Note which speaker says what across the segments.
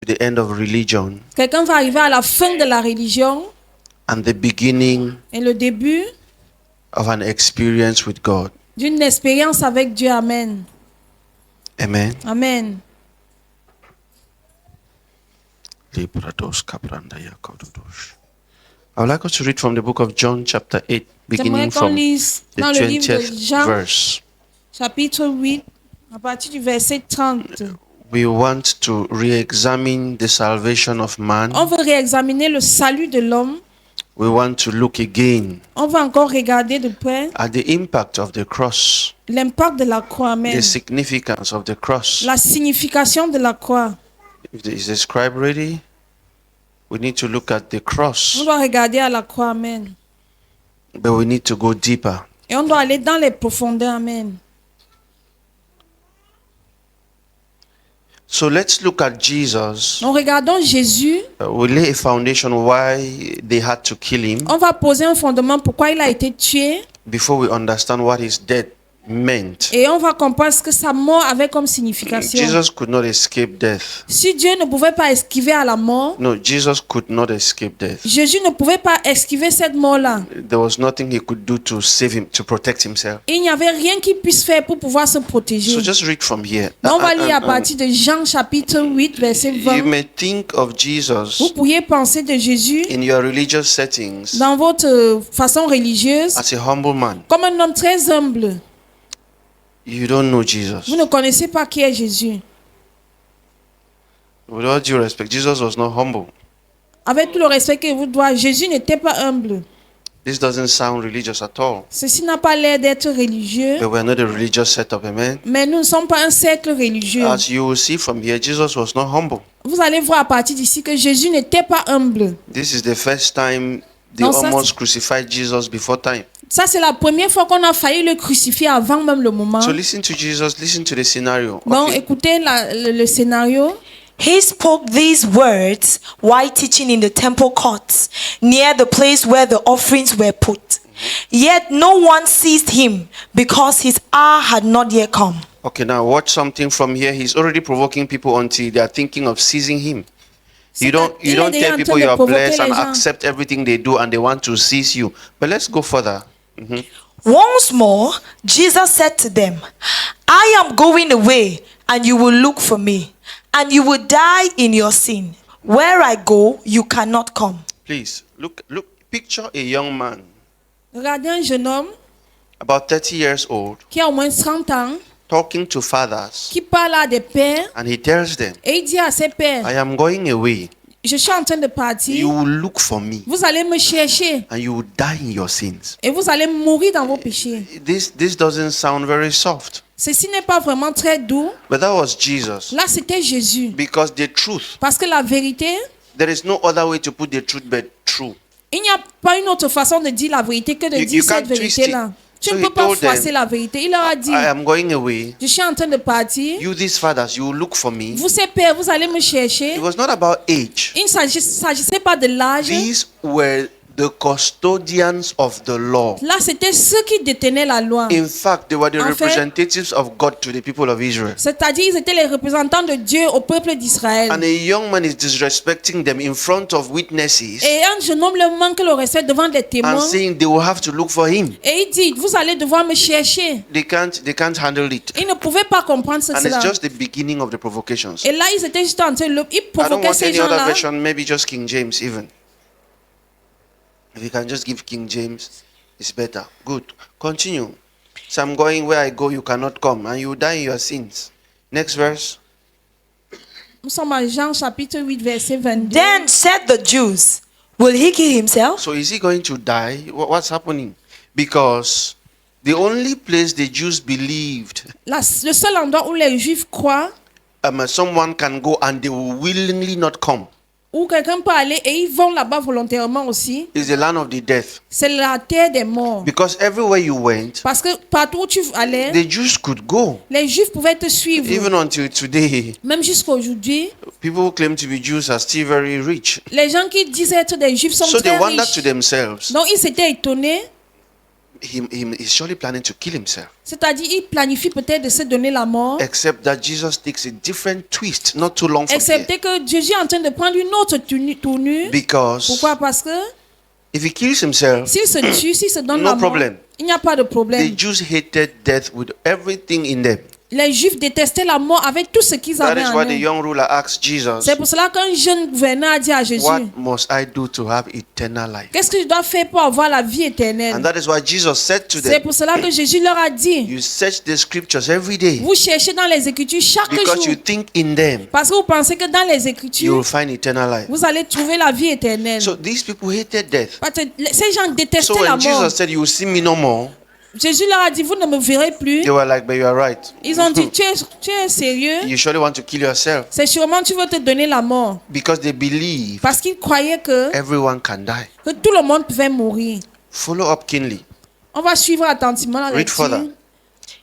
Speaker 1: the end of religion
Speaker 2: Quelqu'un va arriver à la fin de la religion
Speaker 1: and the beginning
Speaker 2: et le début
Speaker 1: of an experience with God.
Speaker 2: d'une expérience avec Dieu. Amen.
Speaker 1: Amen.
Speaker 2: Amen.
Speaker 1: I would like us to read from the book of John chapter 8, beginning
Speaker 2: J'aimerais qu'on
Speaker 1: from
Speaker 2: lise
Speaker 1: the
Speaker 2: dans le livre de
Speaker 1: 20th
Speaker 2: Jean,
Speaker 1: verse.
Speaker 2: chapitre 8, à partir du verset 30.
Speaker 1: We want to re-examine the salvation of man.
Speaker 2: On veut réexaminer le salut de l'homme.
Speaker 1: We want to look again
Speaker 2: On va encore regarder de près
Speaker 1: at the impact of the cross,
Speaker 2: l'impact de la croix. Amen.
Speaker 1: the significance of the cross.
Speaker 2: La signification de la croix.
Speaker 1: Is the scribe ready? We need to look at the
Speaker 2: On
Speaker 1: cross,
Speaker 2: doit regarder à la croix. Amen.
Speaker 1: but we need to go deeper.
Speaker 2: Et on doit aller dans les profondeurs. Amen.
Speaker 1: So let's look at Jesus.
Speaker 2: Donc regardons Jésus.
Speaker 1: We lay a foundation why they had to kill him
Speaker 2: On va poser un fondement pourquoi il a été tué.
Speaker 1: before we understand what his death meant.
Speaker 2: Et on va comprendre ce que sa mort avait comme signification.
Speaker 1: Jesus could not escape death.
Speaker 2: Si Dieu ne pouvait pas esquiver à la mort,
Speaker 1: No, Jesus could not escape death.
Speaker 2: Jésus ne pouvait pas esquiver cette mort-là.
Speaker 1: There was nothing he could do to save him, to protect himself.
Speaker 2: Il n'y avait rien qu'il puisse faire pour pouvoir se protéger.
Speaker 1: So just read from here.
Speaker 2: Donc on va lire à partir de Jean chapitre 8, verset
Speaker 1: You
Speaker 2: 20.
Speaker 1: may think of Jesus
Speaker 2: Vous pourriez penser de Jésus
Speaker 1: in your religious settings
Speaker 2: dans votre façon religieuse
Speaker 1: as a humble man.
Speaker 2: comme un homme très humble.
Speaker 1: You don't know Jesus.
Speaker 2: Vous ne connaissez pas qui est Jésus.
Speaker 1: With all due respect, Jesus was not humble.
Speaker 2: Avec tout le respect que vous dois, Jésus n'était pas humble.
Speaker 1: This doesn't sound religious at all.
Speaker 2: Ceci n'a pas l'air d'être religieux,
Speaker 1: But we're not a religious setup, amen.
Speaker 2: mais nous ne sommes pas un cercle religieux.
Speaker 1: As you will see from here, Jesus was not humble.
Speaker 2: Vous allez voir à partir d'ici que Jésus n'était pas humble.
Speaker 1: This is the first time they
Speaker 2: Non, ça,
Speaker 1: almost crucified Jesus before time.
Speaker 2: Ça, c'est la première fois qu'on a failli le crucifier avant même le moment.
Speaker 1: So listen to Jesus, listen to the scenario.
Speaker 2: Donc,
Speaker 1: Okay.
Speaker 2: écoutez le scénario.
Speaker 3: He spoke these words while teaching in the temple courts near the place where the offerings were put. Yet no one seized him because his hour had not yet come.
Speaker 1: Okay, now watch something from here. He's already provoking people until they are thinking of seizing him. You don't
Speaker 2: Il est déjà
Speaker 1: tell
Speaker 2: en
Speaker 1: people
Speaker 2: train de
Speaker 1: you are
Speaker 2: provoquer
Speaker 1: blessed and
Speaker 2: les gens.
Speaker 1: accept everything they do and they want to seize you. But let's go further.
Speaker 3: Once more, Jesus said to them, I am going away, and you will look for me, and you will die in your sin. Where I go, you cannot come.
Speaker 1: Please look. Picture a young man,
Speaker 2: Regardez un jeune homme
Speaker 1: about 30 years old,
Speaker 2: qui a au moins 30 ans,
Speaker 1: talking to fathers,
Speaker 2: qui parle à des pères,
Speaker 1: and he tells them,
Speaker 2: et il dit à ses pères,
Speaker 1: I am going away.
Speaker 2: je suis en train de
Speaker 1: You
Speaker 2: partir,
Speaker 1: will look for me,
Speaker 2: vous allez me chercher,
Speaker 1: and you will die in your sins.
Speaker 2: et vous allez mourir dans vos péchés.
Speaker 1: This doesn't sound very soft,
Speaker 2: Ceci n'est pas vraiment très doux.
Speaker 1: but that was Jesus.
Speaker 2: Là, c'était Jésus.
Speaker 1: Because the truth,
Speaker 2: Parce que la vérité,
Speaker 1: there is no other way to put the truth but true.
Speaker 2: il n'y a pas une autre façon de dire la vérité que de
Speaker 1: You
Speaker 2: dire
Speaker 1: can't
Speaker 2: cette
Speaker 1: twist
Speaker 2: vérité-là.
Speaker 1: it.
Speaker 2: Tu
Speaker 1: So
Speaker 2: ne
Speaker 1: he
Speaker 2: peux pas
Speaker 1: told them,
Speaker 2: froisser la vérité. Il leur a dit,
Speaker 1: I am going away.
Speaker 2: je suis en train de partir.
Speaker 1: You, these fathers, you will look for me.
Speaker 2: Vous, ces pères, vous allez me chercher.
Speaker 1: It was not about age.
Speaker 2: Il ne s'agissait pas de l'âge.
Speaker 1: These were the custodians of the law.
Speaker 2: Là, c'était ceux qui détenaient la loi.
Speaker 1: In fact, they were the
Speaker 2: En fait,
Speaker 1: representatives of God to the people of Israel.
Speaker 2: C'est-à-dire, ils étaient les représentants de Dieu au peuple d'Israël.
Speaker 1: And a young man is disrespecting them in front of witnesses
Speaker 2: Et un jeune homme leur manque le respect devant des
Speaker 1: and
Speaker 2: témoins.
Speaker 1: saying they will have to look for him.
Speaker 2: Et il dit, vous allez devoir me chercher.
Speaker 1: They can't handle it.
Speaker 2: Ils ne pouvaient pas comprendre
Speaker 1: And
Speaker 2: cela.
Speaker 1: it's just the beginning of the provocations.
Speaker 2: Et là, ils étaient juste en train de... Ils
Speaker 1: I don't
Speaker 2: provoquaient
Speaker 1: want
Speaker 2: ces
Speaker 1: any other
Speaker 2: gens-là.
Speaker 1: version, maybe just King James even. If you can just give King James, it's better. Good. Continue. So I'm going where I go, you cannot come, and you die in your sins. Next verse.
Speaker 2: Nous sommes à Jean chapitre 8, verset 22.
Speaker 3: Then said the Jews, will he kill himself?
Speaker 1: So is he going to die? What's happening? Because the only place the Jews believed
Speaker 2: Le seul endroit où les Juifs croient,
Speaker 1: someone can go and they will willingly not come
Speaker 2: où quelqu'un peut aller et ils vont là-bas volontairement aussi,
Speaker 1: is the land of the death.
Speaker 2: c'est la terre des morts.
Speaker 1: Because everywhere you went,
Speaker 2: Parce que partout où tu allais,
Speaker 1: the Jews could go.
Speaker 2: les Juifs pouvaient te suivre.
Speaker 1: Even until today,
Speaker 2: Même jusqu'à aujourd'hui,
Speaker 1: people who claim to be Jews are still very rich.
Speaker 2: les gens qui disent être des Juifs sont
Speaker 1: So they
Speaker 2: très
Speaker 1: wonder
Speaker 2: riches.
Speaker 1: to themselves,
Speaker 2: Donc ils s'étaient étonnés.
Speaker 1: he's surely planning to kill himself.
Speaker 2: C'est-à-dire, il planifie peut-être de se donner la mort.
Speaker 1: Except that Jesus takes a different twist not too long from here.
Speaker 2: Excepté que Jésus est en train de prendre une autre tournure.
Speaker 1: Because
Speaker 2: Pourquoi? Parce que
Speaker 1: if he kills himself,
Speaker 2: s'il se tue, s'il se donne
Speaker 1: No
Speaker 2: la mort,
Speaker 1: problem.
Speaker 2: il n'y a pas de
Speaker 1: the
Speaker 2: problème.
Speaker 1: Jews hated death with everything in them.
Speaker 2: Les Juifs détestaient la mort avec tout ce qu'ils
Speaker 1: That
Speaker 2: avaient
Speaker 1: is
Speaker 2: en
Speaker 1: why the
Speaker 2: eux.
Speaker 1: young ruler asked Jesus,
Speaker 2: C'est pour cela qu'un jeune gouverneur a dit à Jésus,
Speaker 1: what must I do to have eternal life?
Speaker 2: qu'est-ce que je dois faire pour avoir la vie
Speaker 1: And
Speaker 2: éternelle?
Speaker 1: that is why Jesus said to
Speaker 2: C'est
Speaker 1: them,
Speaker 2: pour cela que Jésus leur a dit,
Speaker 1: you search the scriptures every day
Speaker 2: vous cherchez dans les Écritures chaque
Speaker 1: because
Speaker 2: jour.
Speaker 1: you think in them
Speaker 2: Parce que vous pensez que dans les
Speaker 1: you will
Speaker 2: Écritures,
Speaker 1: find eternal life.
Speaker 2: vous allez trouver la vie éternelle.
Speaker 1: So these people hated death.
Speaker 2: Parce que ces gens
Speaker 1: So
Speaker 2: détestaient la
Speaker 1: when
Speaker 2: mort.
Speaker 1: Jesus said, you will see me no more,
Speaker 2: Jésus leur a dit, vous ne me verrez plus.
Speaker 1: they were like, but you are right.
Speaker 2: Ils ont dit, tu es sérieux?
Speaker 1: You surely want to kill yourself.
Speaker 2: C'est sûrement tu veux te donner la mort.
Speaker 1: Because they believe
Speaker 2: Parce qu'ils croyaient que
Speaker 1: everyone can die.
Speaker 2: tout le monde pouvait mourir.
Speaker 1: Follow up keenly.
Speaker 2: On va suivre attentivement la
Speaker 1: Read
Speaker 2: lecture.
Speaker 1: further.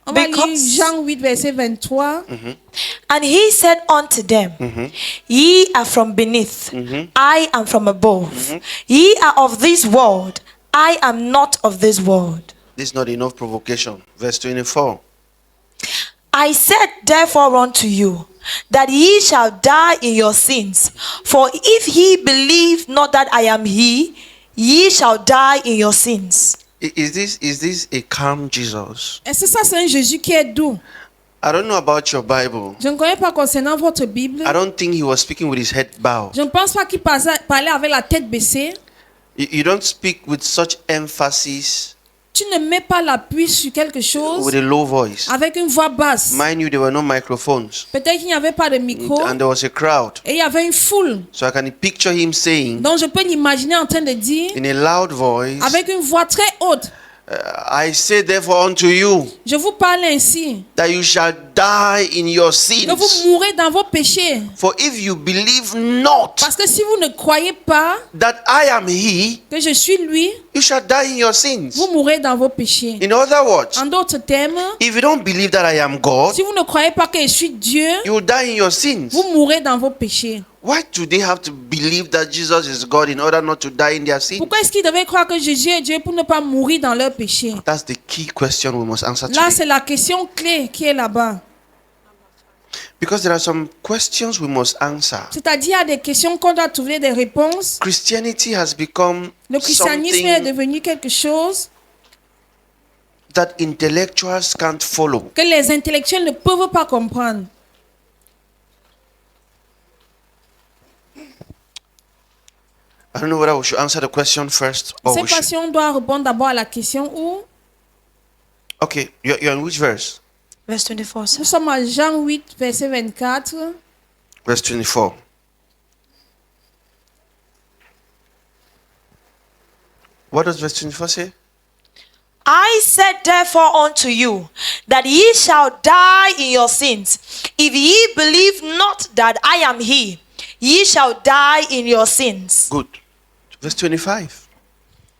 Speaker 2: On va lire
Speaker 3: Because-
Speaker 2: Jean 8, verset 23.
Speaker 3: And he said unto them, Ye are from beneath, I am from above. Ye are of this world, I am not of this world.
Speaker 1: This is not enough provocation. Verse 24.
Speaker 3: I said therefore unto you, that ye shall die in your sins. For if ye believe not that I am he, ye shall die in your sins.
Speaker 1: Is this a calm Jesus?
Speaker 2: Est-ce que ça, c'est un Jésus qui est doux?
Speaker 1: I don't know about your Bible.
Speaker 2: Je ne connais pas concernant votre Bible.
Speaker 1: I don't think he was speaking with his head bowed.
Speaker 2: Je ne pense pas qu'il parlait avec la tête baissée.
Speaker 1: You don't speak with such emphasis
Speaker 2: Tu ne mets pas l'appui sur quelque chose
Speaker 1: with a low voice.
Speaker 2: avec une voix basse.
Speaker 1: Mind you, there were no microphones
Speaker 2: Peut-être qu'il n'y avait pas de micro
Speaker 1: and there was a crowd.
Speaker 2: et il y avait une foule.
Speaker 1: So I can picture him saying
Speaker 2: Donc je peux l'imaginer en train de dire
Speaker 1: in a loud voice,
Speaker 2: avec une voix très haute.
Speaker 1: I say therefore unto you
Speaker 2: Je vous parle ainsi.
Speaker 1: that you shall die in your
Speaker 2: Que vous
Speaker 1: sins.
Speaker 2: mourrez dans vos péchés.
Speaker 1: For if you believe not
Speaker 2: Parce que si vous ne croyez pas
Speaker 1: that I am he,
Speaker 2: que je suis lui,
Speaker 1: you shall die in your sins.
Speaker 2: vous mourrez dans vos péchés.
Speaker 1: In other words,
Speaker 2: En d'autres termes,
Speaker 1: if you don't believe that I am God,
Speaker 2: si vous ne croyez pas que je suis Dieu,
Speaker 1: you will die in your sins.
Speaker 2: vous mourrez dans vos péchés.
Speaker 1: Why do they have to believe that Jesus is God in order not to die in their sins?
Speaker 2: Pourquoi est-ce qu'ils devaient croire que Jésus est Dieu pour ne pas mourir dans leurs péchés?
Speaker 1: That's the key question we must answer
Speaker 2: Là,
Speaker 1: today.
Speaker 2: c'est la question clé qui est là-bas.
Speaker 1: Because there are some questions we must answer.
Speaker 2: C'est-à-dire, il y a des questions qu'on doit trouver des réponses.
Speaker 1: Christianity has become
Speaker 2: Le christianisme est
Speaker 1: something
Speaker 2: devenu quelque chose
Speaker 1: that intellectuals can't follow.
Speaker 2: que les intellectuels ne peuvent pas comprendre.
Speaker 1: I don't know whether we should answer the question first
Speaker 2: Je
Speaker 1: or
Speaker 2: ne
Speaker 1: we
Speaker 2: sais pas
Speaker 1: should.
Speaker 2: si on doit répondre d'abord à la question où.
Speaker 1: Okay, you're in which verse?
Speaker 3: Verse 24. sir.
Speaker 2: Nous sommes à Jean 8, verset 24.
Speaker 1: Verse 24. What does verse 24 say?
Speaker 3: I said therefore unto you, that ye shall die in your sins. If ye believe not that I am he, ye shall die in your sins.
Speaker 1: Good. Verse 25.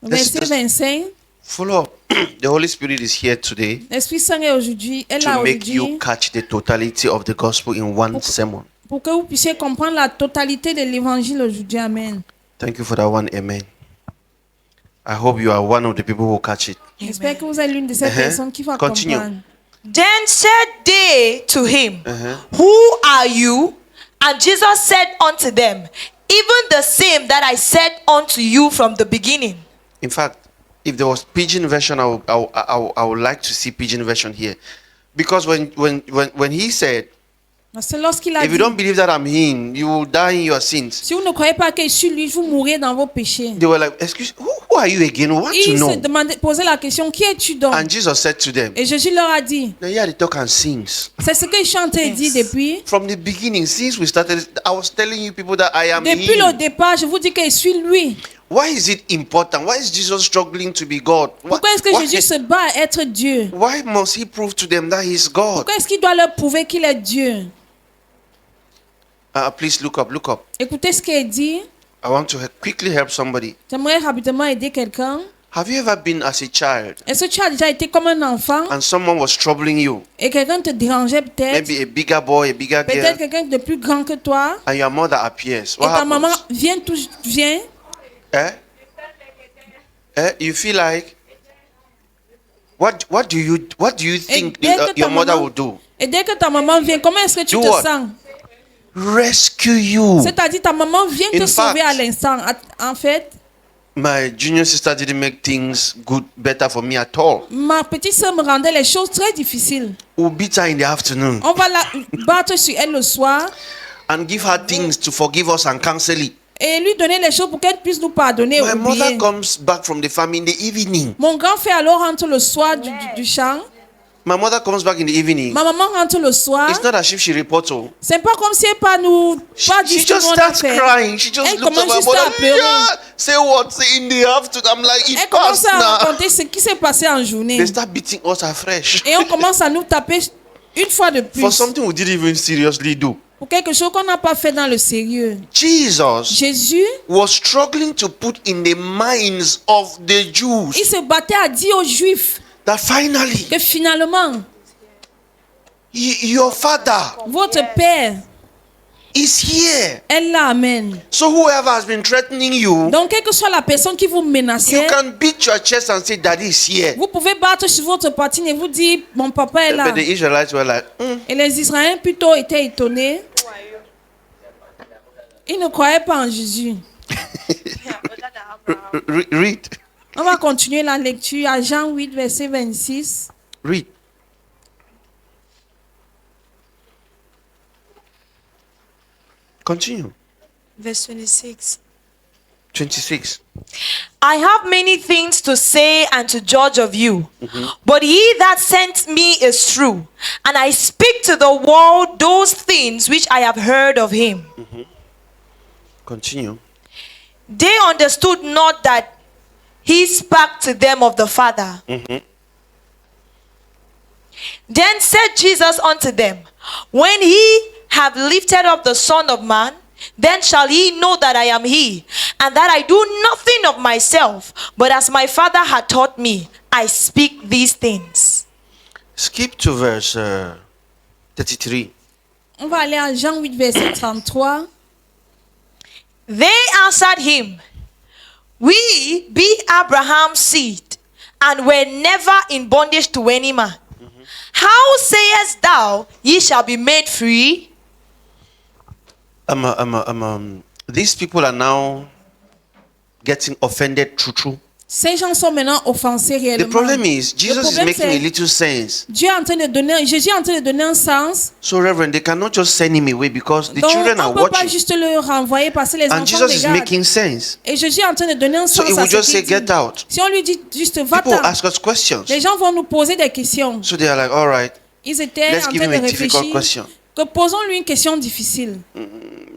Speaker 2: Verset
Speaker 1: let's-
Speaker 2: 25.
Speaker 1: Follow up. The Holy Spirit is here today
Speaker 2: L'Esprit Saint est aujourd'hui, est là
Speaker 1: to make you
Speaker 2: aujourd'hui
Speaker 1: catch the totality of the gospel in one sermon.
Speaker 2: pour que vous puissiez comprendre la totalité de l'évangile aujourd'hui. Amen.
Speaker 1: Thank you for that one. Amen. I hope you are one of the people who catch it.
Speaker 2: J'espère que vous êtes l'une de ces personnes qui va
Speaker 1: Continue.
Speaker 2: comprendre.
Speaker 3: Then said they to him,
Speaker 1: Uh-huh.
Speaker 3: Who are you? And Jesus said unto them, Even the same that I said unto you from the beginning.
Speaker 1: In fact, if there was pidgin version, I would like to see pidgin version here, because when he said,
Speaker 2: Parce que lorsqu'il a
Speaker 1: if you
Speaker 2: dit,
Speaker 1: don't believe that I'm him, you will die in your sins.
Speaker 2: si vous ne croyez pas que je suis lui, vous mourrez dans vos péchés.
Speaker 1: They were like, excuse, who are you again? We want to
Speaker 2: Ils se
Speaker 1: know.
Speaker 2: demandaient, posaient la question, qui es-tu donc?
Speaker 1: And Jesus said to them,
Speaker 2: Et Jésus leur a dit,
Speaker 1: now here they talk and sings.
Speaker 2: c'est ce que je suis en train de dire depuis.
Speaker 1: From the beginning, since we started, I was telling you people that I am
Speaker 2: Depuis le
Speaker 1: him.
Speaker 2: départ, je vous dis que je suis lui.
Speaker 1: Why is it important? Why is Jesus struggling to be God?
Speaker 2: Pourquoi est-ce que Jésus se bat à être Dieu?
Speaker 1: Why must he prove to them that he's God?
Speaker 2: Pourquoi est-ce qu'il doit leur prouver qu'il est Dieu?
Speaker 1: Please look up, look up.
Speaker 2: Écoutez ce qu'il est dit.
Speaker 1: I want to quickly help somebody.
Speaker 2: J'aimerais rapidement aider quelqu'un.
Speaker 1: Have you ever been as a child
Speaker 2: Est-ce que tu as déjà été comme un enfant
Speaker 1: and someone was troubling you?
Speaker 2: et quelqu'un te dérangeait peut-être?
Speaker 1: Maybe a bigger boy, a bigger
Speaker 2: Peut-être
Speaker 1: girl,
Speaker 2: quelqu'un de plus grand que toi
Speaker 1: and your mother appears.
Speaker 2: et
Speaker 1: What
Speaker 2: ta maman
Speaker 1: happens?
Speaker 2: vient.
Speaker 1: You feel like What do you think
Speaker 2: dès que ta
Speaker 1: your mother
Speaker 2: maman-
Speaker 1: will do?
Speaker 2: Et dès que ta maman vient, comment est-ce que tu
Speaker 1: Do
Speaker 2: te
Speaker 1: what?
Speaker 2: sens?
Speaker 1: Rescue you.
Speaker 2: C'est-à-dire ta maman vient
Speaker 1: In
Speaker 2: te sauver
Speaker 1: fact-
Speaker 2: à l'instant. En fait,
Speaker 1: My junior sister didn't make things better for me at all.
Speaker 2: ma petite sœur me rendait les choses très difficiles.
Speaker 1: We'll beat her in the afternoon
Speaker 2: On va la battre sur elle le soir
Speaker 1: and give her things to forgive us and cancel it.
Speaker 2: et lui donner les choses pour qu'elle puisse nous pardonner.
Speaker 1: My mother
Speaker 2: Oublier.
Speaker 1: comes back from the farm in the evening.
Speaker 2: Mon grand frère alors rentre le soir du champ.
Speaker 1: My mother comes back in the evening.
Speaker 2: Ma maman rentre le soir.
Speaker 1: It's not as if she reports. Oh,
Speaker 2: C'est pas comme si elle pas nous pas dit
Speaker 1: she
Speaker 2: ce que
Speaker 1: just
Speaker 2: nous on a
Speaker 1: starts
Speaker 2: fait.
Speaker 1: crying. She just
Speaker 2: Elle
Speaker 1: looks at
Speaker 2: commence
Speaker 1: my
Speaker 2: juste à
Speaker 1: mother.
Speaker 2: pleurer.
Speaker 1: Yeah, say what? Say in the afternoon. I'm like, it
Speaker 2: Elle commence
Speaker 1: passed
Speaker 2: à
Speaker 1: now.
Speaker 2: raconter ce qui s'est passé en journée.
Speaker 1: They start beating us afresh
Speaker 2: Et on commence à nous taper une fois de plus
Speaker 1: for something we didn't even seriously do.
Speaker 2: pour quelque chose qu'on n'a pas fait dans le sérieux.
Speaker 1: Jesus
Speaker 2: Jésus,
Speaker 1: was struggling to put in the minds of the Jews
Speaker 2: il se battait à dire aux Juifs
Speaker 1: that finally
Speaker 2: que finalement,
Speaker 1: your father
Speaker 2: votre Père
Speaker 1: is here.
Speaker 2: est là, amen.
Speaker 1: So whoever has been threatening you,
Speaker 2: Donc, quelle que soit la personne qui vous
Speaker 1: you
Speaker 2: menaçait,
Speaker 1: can beat your chest and say, Daddy is here.
Speaker 2: vous pouvez battre sur votre poitrine et vous dire, mon papa est là.
Speaker 1: But the Israelites were like,
Speaker 2: Et les Israéliens plutôt étaient étonnés. Ils ne croyaient pas en Jésus.
Speaker 1: Read.
Speaker 2: On va continuer la lecture à Jean 8, verset 26.
Speaker 1: Read. Continue.
Speaker 3: Verse 26.
Speaker 1: 26.
Speaker 3: I have many things to say and to judge of you, but he that sent me is true, and I speak to the world those things which I have heard of him.
Speaker 1: Continue.
Speaker 3: They understood not that he spake to them of the Father. Then said Jesus unto them, when he have lifted up the Son of Man, then shall he know that I am he, and that I do nothing of myself, but as my Father had taught me, I speak these things.
Speaker 1: Skip to verse 33.
Speaker 2: On va aller à Jean 8, verset 33.
Speaker 3: They answered him, we be Abraham's seed, and were never in bondage to any man. How sayest thou, ye shall be made free?
Speaker 1: These people are now getting offended true.
Speaker 2: Ces gens sont maintenant offensés
Speaker 1: The
Speaker 2: réellement.
Speaker 1: problem is, Jesus is
Speaker 2: problème,
Speaker 1: making
Speaker 2: c'est-
Speaker 1: a little sense.
Speaker 2: Dieu est en train de donner, Jésus est en train de donner un sens.
Speaker 1: So, Reverend, they cannot just send him away because the
Speaker 2: Donc,
Speaker 1: children
Speaker 2: on
Speaker 1: are
Speaker 2: ne peut pas
Speaker 1: watching.
Speaker 2: juste le renvoyer parce que les
Speaker 1: And
Speaker 2: enfants
Speaker 1: Jesus is
Speaker 2: regardent.
Speaker 1: making sense.
Speaker 2: Et Jésus est en train de donner un
Speaker 1: So,
Speaker 2: sens
Speaker 1: he
Speaker 2: à
Speaker 1: will
Speaker 2: ce
Speaker 1: just say,
Speaker 2: qu'il dit.
Speaker 1: get out.
Speaker 2: Si on lui dit juste
Speaker 1: People
Speaker 2: va-t'en,
Speaker 1: ask us questions.
Speaker 2: les gens vont nous poser des questions.
Speaker 1: So, they are like, all right,
Speaker 2: Ils étaient
Speaker 1: let's
Speaker 2: en
Speaker 1: give
Speaker 2: train
Speaker 1: him
Speaker 2: de
Speaker 1: a difficult
Speaker 2: réfléchir
Speaker 1: question.
Speaker 2: que posons-lui une question difficile.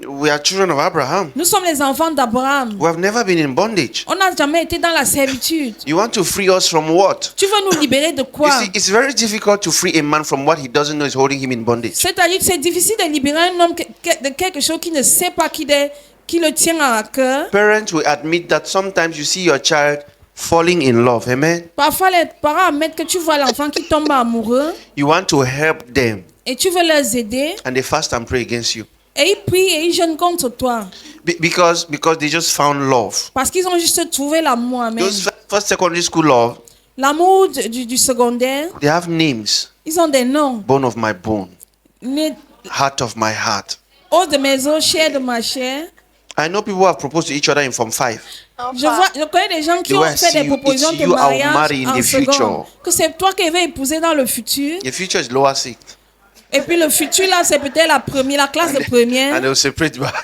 Speaker 1: We are children of Abraham.
Speaker 2: Nous sommes les enfants d'Abraham.
Speaker 1: We have never been in bondage.
Speaker 2: On n'a jamais été dans la servitude.
Speaker 1: You want to free us from what?
Speaker 2: Tu veux nous libérer de
Speaker 1: You
Speaker 2: quoi?
Speaker 1: see, it's very difficult to free a man from what he doesn't know is holding him in bondage.
Speaker 2: C'est-à-dire que c'est difficile de libérer un homme de quelque chose qui ne sait pas qui le tient à cœur.
Speaker 1: Parents will admit that sometimes you see your child falling in love. Amen.
Speaker 2: Parfois, les parents admettent que tu vois l'enfant qui tombe amoureux
Speaker 1: You want to help them,
Speaker 2: et tu veux les aider
Speaker 1: and they fast and pray against you
Speaker 2: et ils prient et ils jeûnent contre toi
Speaker 1: because they just found love.
Speaker 2: parce qu'ils ont juste trouvé l'amour. Amen.
Speaker 1: Those first secondary school love,
Speaker 2: L'amour du secondaire,
Speaker 1: they have names.
Speaker 2: ils ont des noms.
Speaker 1: Bone of my bone,
Speaker 2: Les
Speaker 1: heart of my heart.
Speaker 2: os de mes os, chair de ma chair.
Speaker 1: I know people who have proposed to each other in Form 5.
Speaker 2: Je connais des gens qui
Speaker 1: The
Speaker 2: ont
Speaker 1: way I
Speaker 2: fait
Speaker 1: see
Speaker 2: des
Speaker 1: you,
Speaker 2: propositions
Speaker 1: it's
Speaker 2: de
Speaker 1: you I will
Speaker 2: mariage
Speaker 1: marry in
Speaker 2: en
Speaker 1: the
Speaker 2: seconde.
Speaker 1: future.
Speaker 2: Que c'est toi qui vas épouser dans le futur.
Speaker 1: The future is lower sixth,
Speaker 2: Et puis le futur là, c'est peut-être la classe de
Speaker 1: and
Speaker 2: première.
Speaker 1: they will separate back.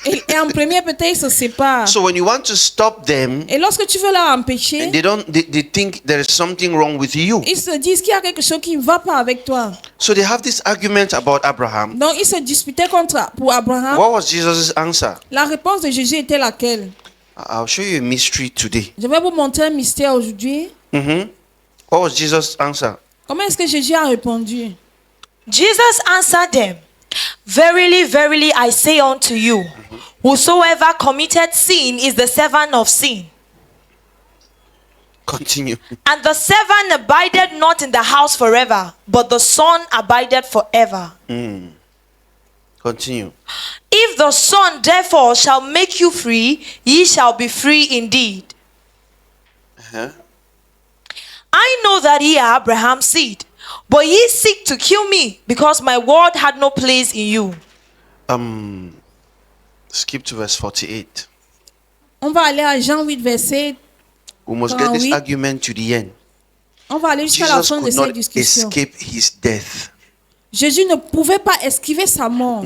Speaker 2: Et en première, peut-être ils se séparent.
Speaker 1: So when you want to stop them,
Speaker 2: Et lorsque tu veux leur empêcher,
Speaker 1: they think there is something wrong with you.
Speaker 2: ils se disent qu'il y a quelque chose qui ne va pas avec toi.
Speaker 1: So they have this argument about Abraham.
Speaker 2: Donc ils se disputaient pour Abraham.
Speaker 1: What was Jesus' answer?
Speaker 2: La réponse de Jésus était laquelle?
Speaker 1: I'll show you a mystery today.
Speaker 2: Je vais vous montrer un mystère aujourd'hui.
Speaker 1: What was Jesus' answer?
Speaker 2: Comment est-ce que Jésus a répondu?
Speaker 3: Jesus answered them, verily, verily, I say unto you, whosoever committed sin is the servant of sin.
Speaker 1: Continue.
Speaker 3: And the servant abided not in the house forever, but the Son abided forever.
Speaker 1: Continue.
Speaker 3: If the Son therefore shall make you free, ye shall be free indeed.
Speaker 1: Uh-huh.
Speaker 3: I know that ye are Abraham's seed, but ye seek to kill me, because my word had no place in you.
Speaker 1: Skip to verse 48.
Speaker 2: On va aller à Jean 8, verset.
Speaker 1: We must get this
Speaker 2: 48.
Speaker 1: argument to the end.
Speaker 2: On va aller jusqu'à la
Speaker 1: Jesus
Speaker 2: fin de
Speaker 1: could
Speaker 2: cette
Speaker 1: not
Speaker 2: discussion.
Speaker 1: escape his death.
Speaker 2: Jésus ne pouvait pas esquiver sa mort,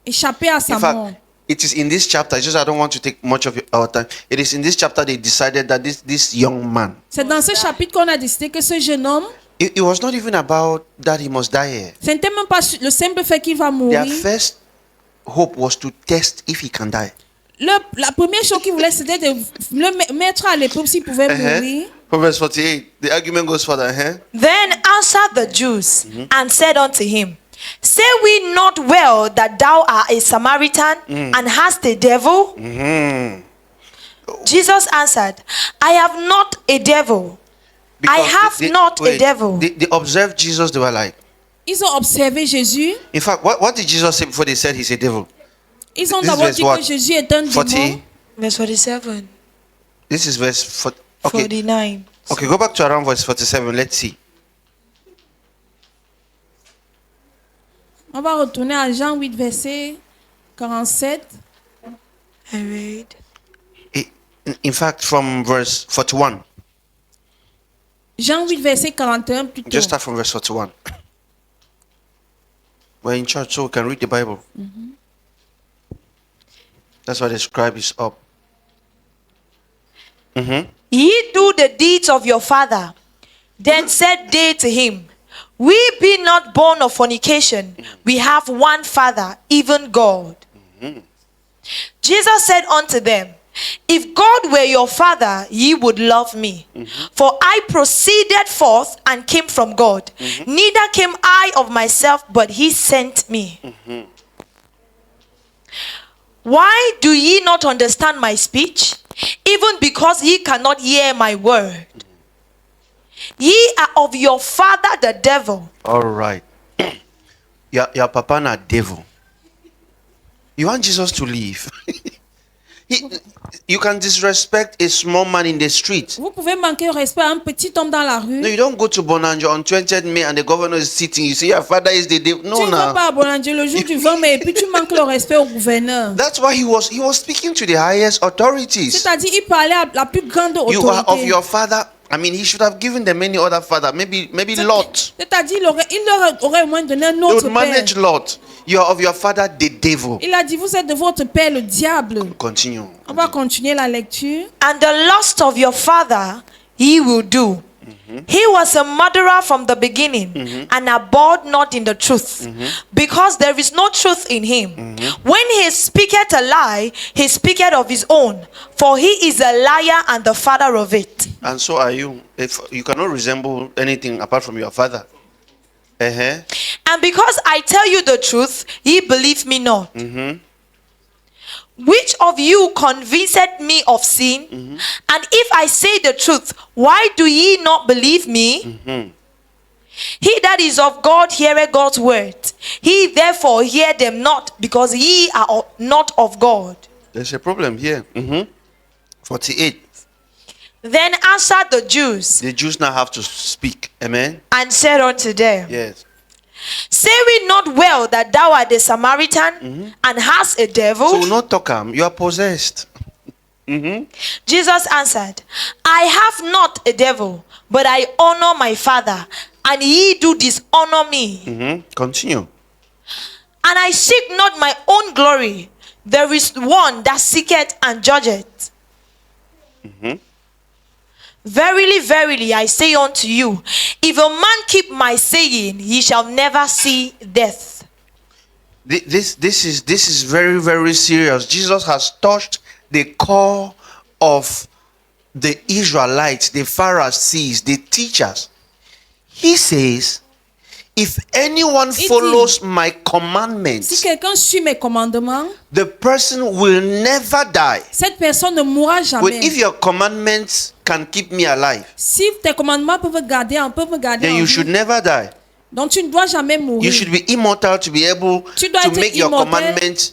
Speaker 2: échapper à sa
Speaker 1: In
Speaker 2: mort.
Speaker 1: fact, it is in this chapter, just I don't want to take much of our time. It is in this chapter they decided that this young man,
Speaker 2: C'est dans ce chapitre qu'on a décidé que ce jeune homme,
Speaker 1: it was not even about that he must die here.
Speaker 2: ce n'était même pas le simple fait qu'il va
Speaker 1: Their
Speaker 2: mourir.
Speaker 1: first hope was to test if he can die.
Speaker 2: La première chose qu'il voulait, c'était de le mettre à l'épreuve s'il pouvait mourir.
Speaker 1: From verse 48, the argument goes further.
Speaker 3: Then answered the Jews and said unto him, Say we not well that thou art a Samaritan and hast a devil? Jesus answered, I have not a devil. I have not a devil.
Speaker 1: They observed Jesus, they were like,
Speaker 2: Ils ont observé Jésus.
Speaker 1: in fact, what did Jesus say before they said he's a devil?
Speaker 2: Ils ont
Speaker 1: This is
Speaker 2: d'abord
Speaker 1: verse
Speaker 2: dit
Speaker 1: what?
Speaker 2: que Jésus est un
Speaker 1: 40.
Speaker 2: démon.
Speaker 3: Verse 47.
Speaker 1: This is verse 40. Okay.
Speaker 3: 49.
Speaker 1: Okay, go back to around verse 47. Let's see.
Speaker 2: On va retourner à Jean 8, verset 47.
Speaker 3: I read.
Speaker 1: In fact, from verse 41.
Speaker 2: Jean 8, verset 41 plutôt.
Speaker 1: Just start from verse 41. We're in church, so we can read the Bible. That's why the scribe is up.
Speaker 3: Ye do the deeds of your father. Then said they to him, We be not born of fornication. We have one Father, even God. Jesus said unto them, If God were your Father, ye would love me. For I proceeded forth and came from God. Neither came I of myself, but he sent me. Why do ye not understand my speech? Even because ye cannot hear my word. Ye are of your father the devil.
Speaker 1: All right. Your papa na devil. You want Jesus to leave. You can disrespect a small man in the street.
Speaker 2: Vous pouvez manquer au respect à un petit homme dans la
Speaker 1: No,
Speaker 2: rue.
Speaker 1: you don't go to Bonanjo on 20th May and the governor is sitting. You say your father is the devil.
Speaker 2: Tu
Speaker 1: No,
Speaker 2: ne vas
Speaker 1: no.
Speaker 2: pas à Bolangé le jour du 20 mai et puis tu manques le respect au gouverneur.
Speaker 1: That's why he was speaking to the highest authorities.
Speaker 2: C'est-à-dire, il parlait à la plus grande
Speaker 1: You are of
Speaker 2: autorité.
Speaker 1: your father. I mean, he should have given them any other father. Maybe Lot.
Speaker 2: C'est-à-dire, il leur aurait au moins donné un
Speaker 1: They
Speaker 2: autre
Speaker 1: would
Speaker 2: père.
Speaker 1: manage Lot. You are of your father, the devil.
Speaker 2: Il a dit, vous êtes de votre père, le diable.
Speaker 1: Continue.
Speaker 2: On va continuer la lecture.
Speaker 3: And the lust of your father he will do. He was a murderer from the beginning and abode not in the truth, because there is no truth in him. When he speaketh a lie, he speaketh of his own, for he is a liar and the father of it.
Speaker 1: And so are you. If you cannot resemble anything apart from your father.
Speaker 3: And because I tell you the truth, ye believe me not. Which of you convinceth me of sin? And if I say the truth, why do ye not believe me? He that is of God heareth God's word. He therefore hear them not, because ye are not of God.
Speaker 1: There's a problem here. 48.
Speaker 3: Then answered the Jews
Speaker 1: The Jews now have to speak. Amen.
Speaker 3: and said unto them,
Speaker 1: Yes.
Speaker 3: Say we not well that thou art a Samaritan and hast a devil?
Speaker 1: So not talk you are possessed.
Speaker 3: Jesus answered, I have not a devil, but I honor my Father, and ye do dishonor me.
Speaker 1: Continue.
Speaker 3: And I seek not my own glory. There is one that seeketh and judgeth. Verily, verily, I say unto you, if a man keep my saying, he shall never see death.
Speaker 1: This is very, very serious. Jesus has touched the core of the Israelites, the Pharisees, the teachers. He says, if anyone follows my
Speaker 2: Si
Speaker 1: commandments,
Speaker 2: quelqu'un suit mes commandements,
Speaker 1: the person will never die.
Speaker 2: cette personne ne mourra
Speaker 1: Well,
Speaker 2: jamais.
Speaker 1: if your commandments can keep me alive,
Speaker 2: Si tes commandements peuvent me garder
Speaker 1: then
Speaker 2: en
Speaker 1: you
Speaker 2: vie,
Speaker 1: should never die.
Speaker 2: donc tu ne dois jamais mourir.
Speaker 1: You should be immortal to be able
Speaker 2: Tu dois
Speaker 1: to
Speaker 2: être
Speaker 1: make your
Speaker 2: immortel
Speaker 1: commandments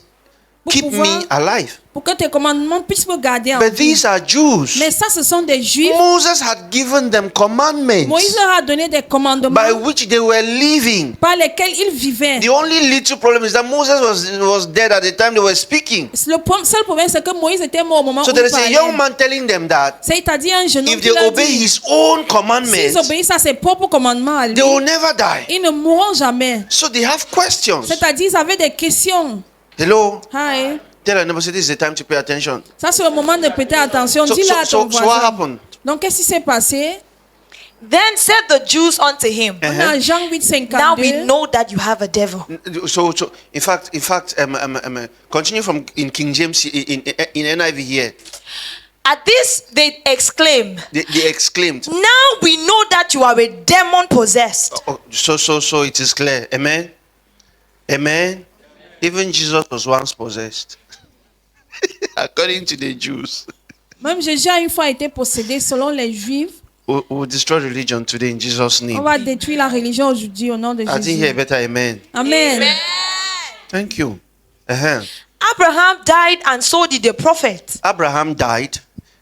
Speaker 1: keep me alive.
Speaker 2: pour que tes commandements puissent me garder en
Speaker 1: But
Speaker 2: vie.
Speaker 1: these are Jews.
Speaker 2: Mais ça, ce sont des Juifs.
Speaker 1: Moses had given them commandments
Speaker 2: Moïse leur a donné des commandements
Speaker 1: by which they were living.
Speaker 2: par lesquels ils vivaient.
Speaker 1: The only little problem is that Moses was dead at the time they were speaking.
Speaker 2: Le seul problème, c'est que Moïse était mort au moment
Speaker 1: So
Speaker 2: où
Speaker 1: there
Speaker 2: il
Speaker 1: is a young
Speaker 2: parlait.
Speaker 1: man telling them that
Speaker 2: C'est-à-dire un jeune homme
Speaker 1: if
Speaker 2: qui
Speaker 1: they
Speaker 2: leur
Speaker 1: obey
Speaker 2: dit,
Speaker 1: his own
Speaker 2: s'ils
Speaker 1: commandments,
Speaker 2: obéissent à ses propres commandements à lui,
Speaker 1: they will never die.
Speaker 2: ils ne mourront jamais.
Speaker 1: So they have questions.
Speaker 2: C'est-à-dire, ils avaient des questions.
Speaker 1: Hello?
Speaker 2: Hi.
Speaker 1: Tell your neighbor, say this is the time to pay attention.
Speaker 2: Ça, c'est le moment de prêter attention.
Speaker 1: So,
Speaker 2: Dis-le à ton
Speaker 1: what
Speaker 2: voisin.
Speaker 1: happened?
Speaker 2: Donc, qu'est-ce qui s'est passé?
Speaker 3: Then said the Jews unto him,
Speaker 2: On a Jean 8,
Speaker 3: Now we
Speaker 2: 52.
Speaker 3: know that you have a devil.
Speaker 1: So in fact, continue from in King James in NIV here.
Speaker 3: At this they exclaimed,
Speaker 1: They exclaimed.
Speaker 3: Now we know that you are a demon possessed.
Speaker 1: Oh, so it is clear. Amen. Amen. Even Jesus was once possessed, according to the Jews.
Speaker 2: Même Jésus a une fois été possédé selon les Juifs.
Speaker 1: We'll destroy religion today in Jesus'
Speaker 2: On
Speaker 1: name.
Speaker 2: va détruire la religion aujourd'hui au nom de
Speaker 1: I think here
Speaker 2: Jésus.
Speaker 1: better. Amen.
Speaker 2: Amen.
Speaker 1: Thank you. Uh-huh.
Speaker 3: Abraham died, and so did the prophet.
Speaker 1: Abraham died.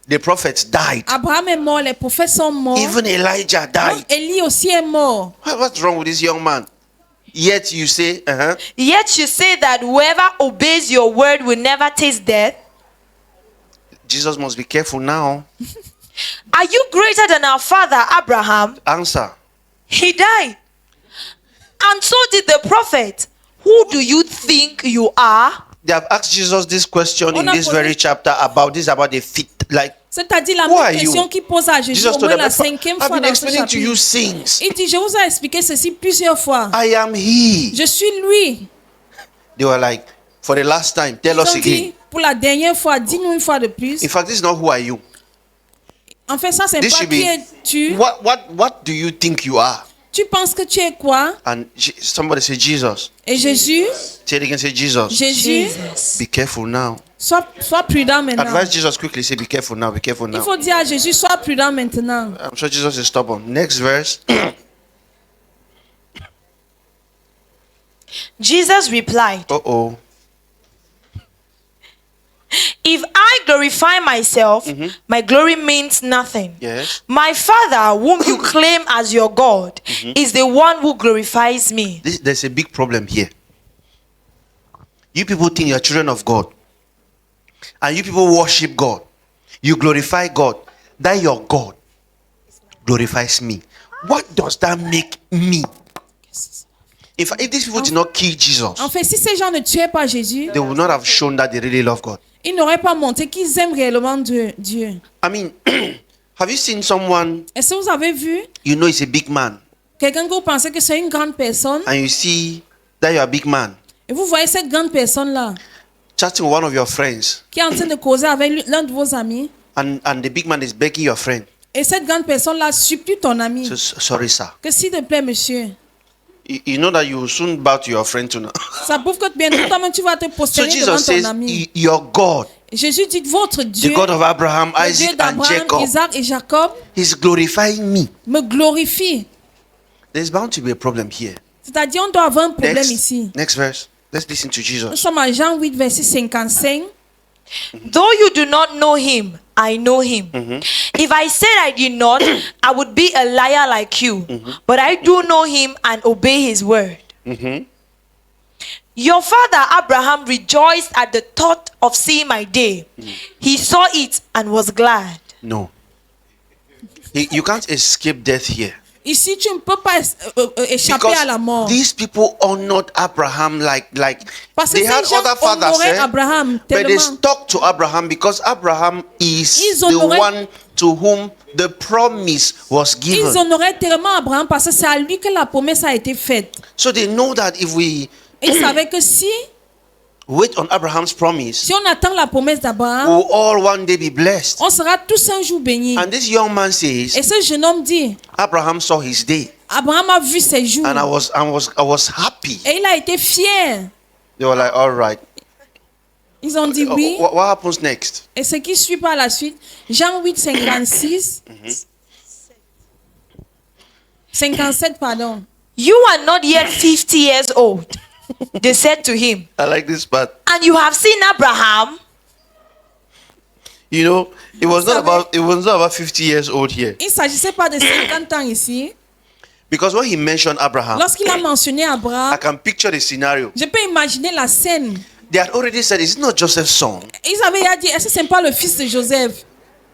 Speaker 1: The prophets died.
Speaker 2: Abraham est mort, les prophètes sont morts.
Speaker 1: Even Elijah died.
Speaker 2: Élie aussi est mort.
Speaker 1: What's wrong with this young man? Yet you say,
Speaker 3: Yet you say that whoever obeys your word will never taste death.
Speaker 1: Jesus must be careful now.
Speaker 3: Are you greater than our father Abraham?
Speaker 1: Answer.
Speaker 3: He died. And so did the prophet. Who do you think you are?
Speaker 1: They have asked Jesus this question in
Speaker 2: On a
Speaker 1: this
Speaker 2: posé-
Speaker 1: very chapter about the feet. Like,
Speaker 2: C'est-à-dire la
Speaker 1: Who are
Speaker 2: même
Speaker 1: you?
Speaker 2: question qu'il pose à Jésus
Speaker 1: Jesus
Speaker 2: au
Speaker 1: told
Speaker 2: moins
Speaker 1: them,
Speaker 2: la cinquième
Speaker 1: I've
Speaker 2: fois
Speaker 1: been
Speaker 2: dans ce
Speaker 1: explaining to you
Speaker 2: chapitre.
Speaker 1: things.
Speaker 2: Il dit, je vous ai expliqué ceci plusieurs fois.
Speaker 1: I am he.
Speaker 2: Je suis lui.
Speaker 1: They were like, for the last time, tell
Speaker 2: Ils
Speaker 1: us
Speaker 2: ont
Speaker 1: again.
Speaker 2: dit, pour la dernière fois, dis-nous une fois de plus.
Speaker 1: In fact, this is not who are you.
Speaker 2: En fait, ça, c'est
Speaker 1: This
Speaker 2: pas
Speaker 1: should
Speaker 2: qui
Speaker 1: be,
Speaker 2: es-tu.
Speaker 1: what do you think you are?
Speaker 2: Tu penses que tu es quoi?
Speaker 1: And somebody say Jesus.
Speaker 2: Et Jésus,
Speaker 1: Say it again, say Jesus.
Speaker 2: Jésus,
Speaker 1: Be careful now.
Speaker 2: sois prudent maintenant.
Speaker 1: Advise Jesus quickly, say be careful now, be careful
Speaker 2: Il
Speaker 1: now.
Speaker 2: faut dire à Jésus, sois prudent maintenant.
Speaker 1: I'm sure Jesus is stubborn. Next verse.
Speaker 3: Jesus replied,
Speaker 1: Uh-oh.
Speaker 3: If I glorify myself, my glory means nothing.
Speaker 1: Yes.
Speaker 3: My Father, whom you claim as your God, is the one who glorifies me.
Speaker 1: There's a big problem here. You people think you're children of God. And you people worship God. You glorify God. That your God glorifies me. What does that make me? If these people did not kill Jesus,
Speaker 2: En fait, si ces gens ne tuaient pas Jésus,
Speaker 1: they would not have shown that they really love God.
Speaker 2: ils n'auraient pas montré qu'ils aiment réellement Dieu.
Speaker 1: I mean, have you seen someone,
Speaker 2: Est-ce que vous avez vu
Speaker 1: you know is a big man,
Speaker 2: quelqu'un que vous pensez que c'est une grande personne
Speaker 1: and you see that you're a big man,
Speaker 2: et vous voyez cette grande personne-là
Speaker 1: chatting with one of your friends,
Speaker 2: qui est en train de causer avec l'un de vos amis
Speaker 1: and the big man is begging your friend,
Speaker 2: et cette grande personne-là supplie ton ami
Speaker 1: says, sorry, sir.
Speaker 2: que s'il te plaît, monsieur,
Speaker 1: You know that you will soon bow to your friend too now.
Speaker 2: ça prouve que bientôt toi-même tu vas te
Speaker 1: So
Speaker 2: prosterner devant
Speaker 1: Jesus
Speaker 2: ton
Speaker 1: says,
Speaker 2: ami.
Speaker 1: your God,
Speaker 2: Jésus dit, votre
Speaker 1: the
Speaker 2: Dieu,
Speaker 1: God of Abraham,
Speaker 2: le Dieu
Speaker 1: Isaac, and
Speaker 2: d'Abraham,
Speaker 1: Jacob,
Speaker 2: Isaac et Jacob,
Speaker 1: is glorifying me.
Speaker 2: me glorifie.
Speaker 1: There's bound to be a problem here.
Speaker 2: C'est-à-dire, on doit avoir un problème ici.
Speaker 1: Next verse. Let's listen to
Speaker 2: Nous
Speaker 1: Jesus.
Speaker 2: sommes à Jean 8, verset 55.
Speaker 3: Though you do not know him, I know him. If I said I did not, I would be a liar like you. But I do know him and obey his word. Your father Abraham rejoiced at the thought of seeing my day. He saw it and was glad.
Speaker 1: No. You can't escape death here.
Speaker 2: Ici, tu ne peux pas échapper à la mort.
Speaker 1: These people honored Abraham like
Speaker 2: Parce que
Speaker 1: they had
Speaker 2: ces gens
Speaker 1: other fathers,
Speaker 2: honoraient Abraham
Speaker 1: but they
Speaker 2: tellement.
Speaker 1: stuck to Abraham because Abraham is
Speaker 2: Ils
Speaker 1: the
Speaker 2: honoraient-
Speaker 1: one to whom the promise was
Speaker 2: Ils
Speaker 1: given.
Speaker 2: honoraient tellement Abraham parce que c'est à lui que la promesse a été faite.
Speaker 1: So they know that if we
Speaker 2: Ils savaient que si
Speaker 1: wait on Abraham's promise,
Speaker 2: on attend la promesse d'Abraham,
Speaker 1: we'll all one day be blessed.
Speaker 2: on sera tous un jour bénis.
Speaker 1: And this young man
Speaker 2: Et
Speaker 1: says,
Speaker 2: ce jeune homme dit,
Speaker 1: Abraham saw his day,
Speaker 2: Abraham a vu ses jours.
Speaker 1: and I was happy.
Speaker 2: Et il a été fier.
Speaker 1: They were like, all right.
Speaker 2: Ils ont dit oui.
Speaker 1: What happens next?
Speaker 2: Et ce qui suit par la suite, Jean 8, 56. 57, pardon.
Speaker 3: You are not yet 50 years old. They said to him,
Speaker 1: I like this part.
Speaker 3: And you have seen Abraham.
Speaker 1: You know, it was not
Speaker 2: savez-
Speaker 1: about 50 years old here.
Speaker 2: Il ne s'agissait pas de 50 ans ici.
Speaker 1: Because when he mentioned Abraham,
Speaker 2: Lorsqu'il a mentionné
Speaker 1: I
Speaker 2: Abraham,
Speaker 1: can picture the scenario.
Speaker 2: je peux imaginer la scène.
Speaker 1: They had already said, is it not Joseph's son?
Speaker 2: Ils avaient déjà dit, est-ce que ce n'est pas le fils de Joseph?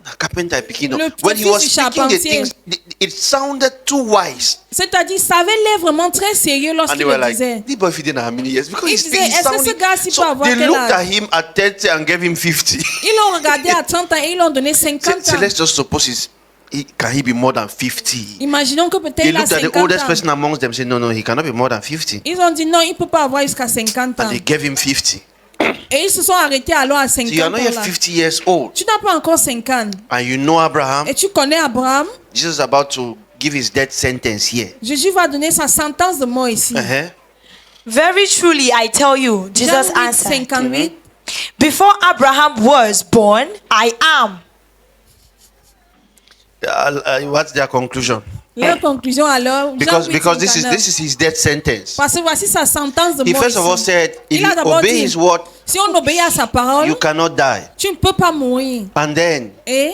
Speaker 1: A carpenter picking up.
Speaker 2: Le
Speaker 1: When he
Speaker 2: fils
Speaker 1: was
Speaker 2: du
Speaker 1: speaking the
Speaker 2: charpentier.
Speaker 1: things, it sounded too wise.
Speaker 2: C'est-à-dire, ça avait l'air vraiment très sérieux
Speaker 1: And
Speaker 2: lorsqu'il
Speaker 1: they were
Speaker 2: le
Speaker 1: like,
Speaker 2: disait.
Speaker 1: this boy if he didn't have many years. Because
Speaker 2: Il
Speaker 1: he's
Speaker 2: disait,
Speaker 1: speaking
Speaker 2: est-ce que ce
Speaker 1: sounding.
Speaker 2: gars-ci peut
Speaker 1: So
Speaker 2: avoir
Speaker 1: they
Speaker 2: quel
Speaker 1: looked
Speaker 2: âge?
Speaker 1: at him at 30 and gave him 50.
Speaker 2: Ils l'ont regardé à 30 ans et ils l'ont donné 50
Speaker 1: So
Speaker 2: ans.
Speaker 1: let's just suppose can he be more than 50?
Speaker 2: Imaginons que peut-être
Speaker 1: They
Speaker 2: il a
Speaker 1: looked at the
Speaker 2: 50
Speaker 1: oldest
Speaker 2: ans.
Speaker 1: person amongst them, said, no, he cannot be more than 50.
Speaker 2: Ils ont dit non, il ne peut pas avoir jusqu'à 50 ans.
Speaker 1: And they gave him 50.
Speaker 2: Et ils se sont arrêtés alors à
Speaker 1: So
Speaker 2: 50
Speaker 1: you are
Speaker 2: ans.
Speaker 1: not yet
Speaker 2: là.
Speaker 1: 50 years old.
Speaker 2: Tu n'as pas encore 50.
Speaker 1: And you know Abraham.
Speaker 2: Et tu connais Abraham.
Speaker 1: Jesus is about to give his death sentence here.
Speaker 2: Jésus va donner sa sentence de mort ici.
Speaker 1: Uh-huh.
Speaker 3: Very truly, I tell you, Jesus
Speaker 2: Jean 8,
Speaker 3: answered,
Speaker 2: 58.
Speaker 3: before Abraham was born, I am.
Speaker 1: What's their conclusion?
Speaker 2: La conclusion alors. Jean
Speaker 1: Because
Speaker 2: 8,
Speaker 1: because this
Speaker 2: 59.
Speaker 1: is his death sentence.
Speaker 2: Parce que voici sa sentence de
Speaker 1: He
Speaker 2: mort
Speaker 1: first of all
Speaker 2: ici.
Speaker 1: said, if
Speaker 2: Il a
Speaker 1: you
Speaker 2: d'abord
Speaker 1: obey
Speaker 2: dit,
Speaker 1: his word,
Speaker 2: si on obéit à sa parole,
Speaker 1: you cannot die.
Speaker 2: tu ne peux pas mourir.
Speaker 1: And then
Speaker 2: Et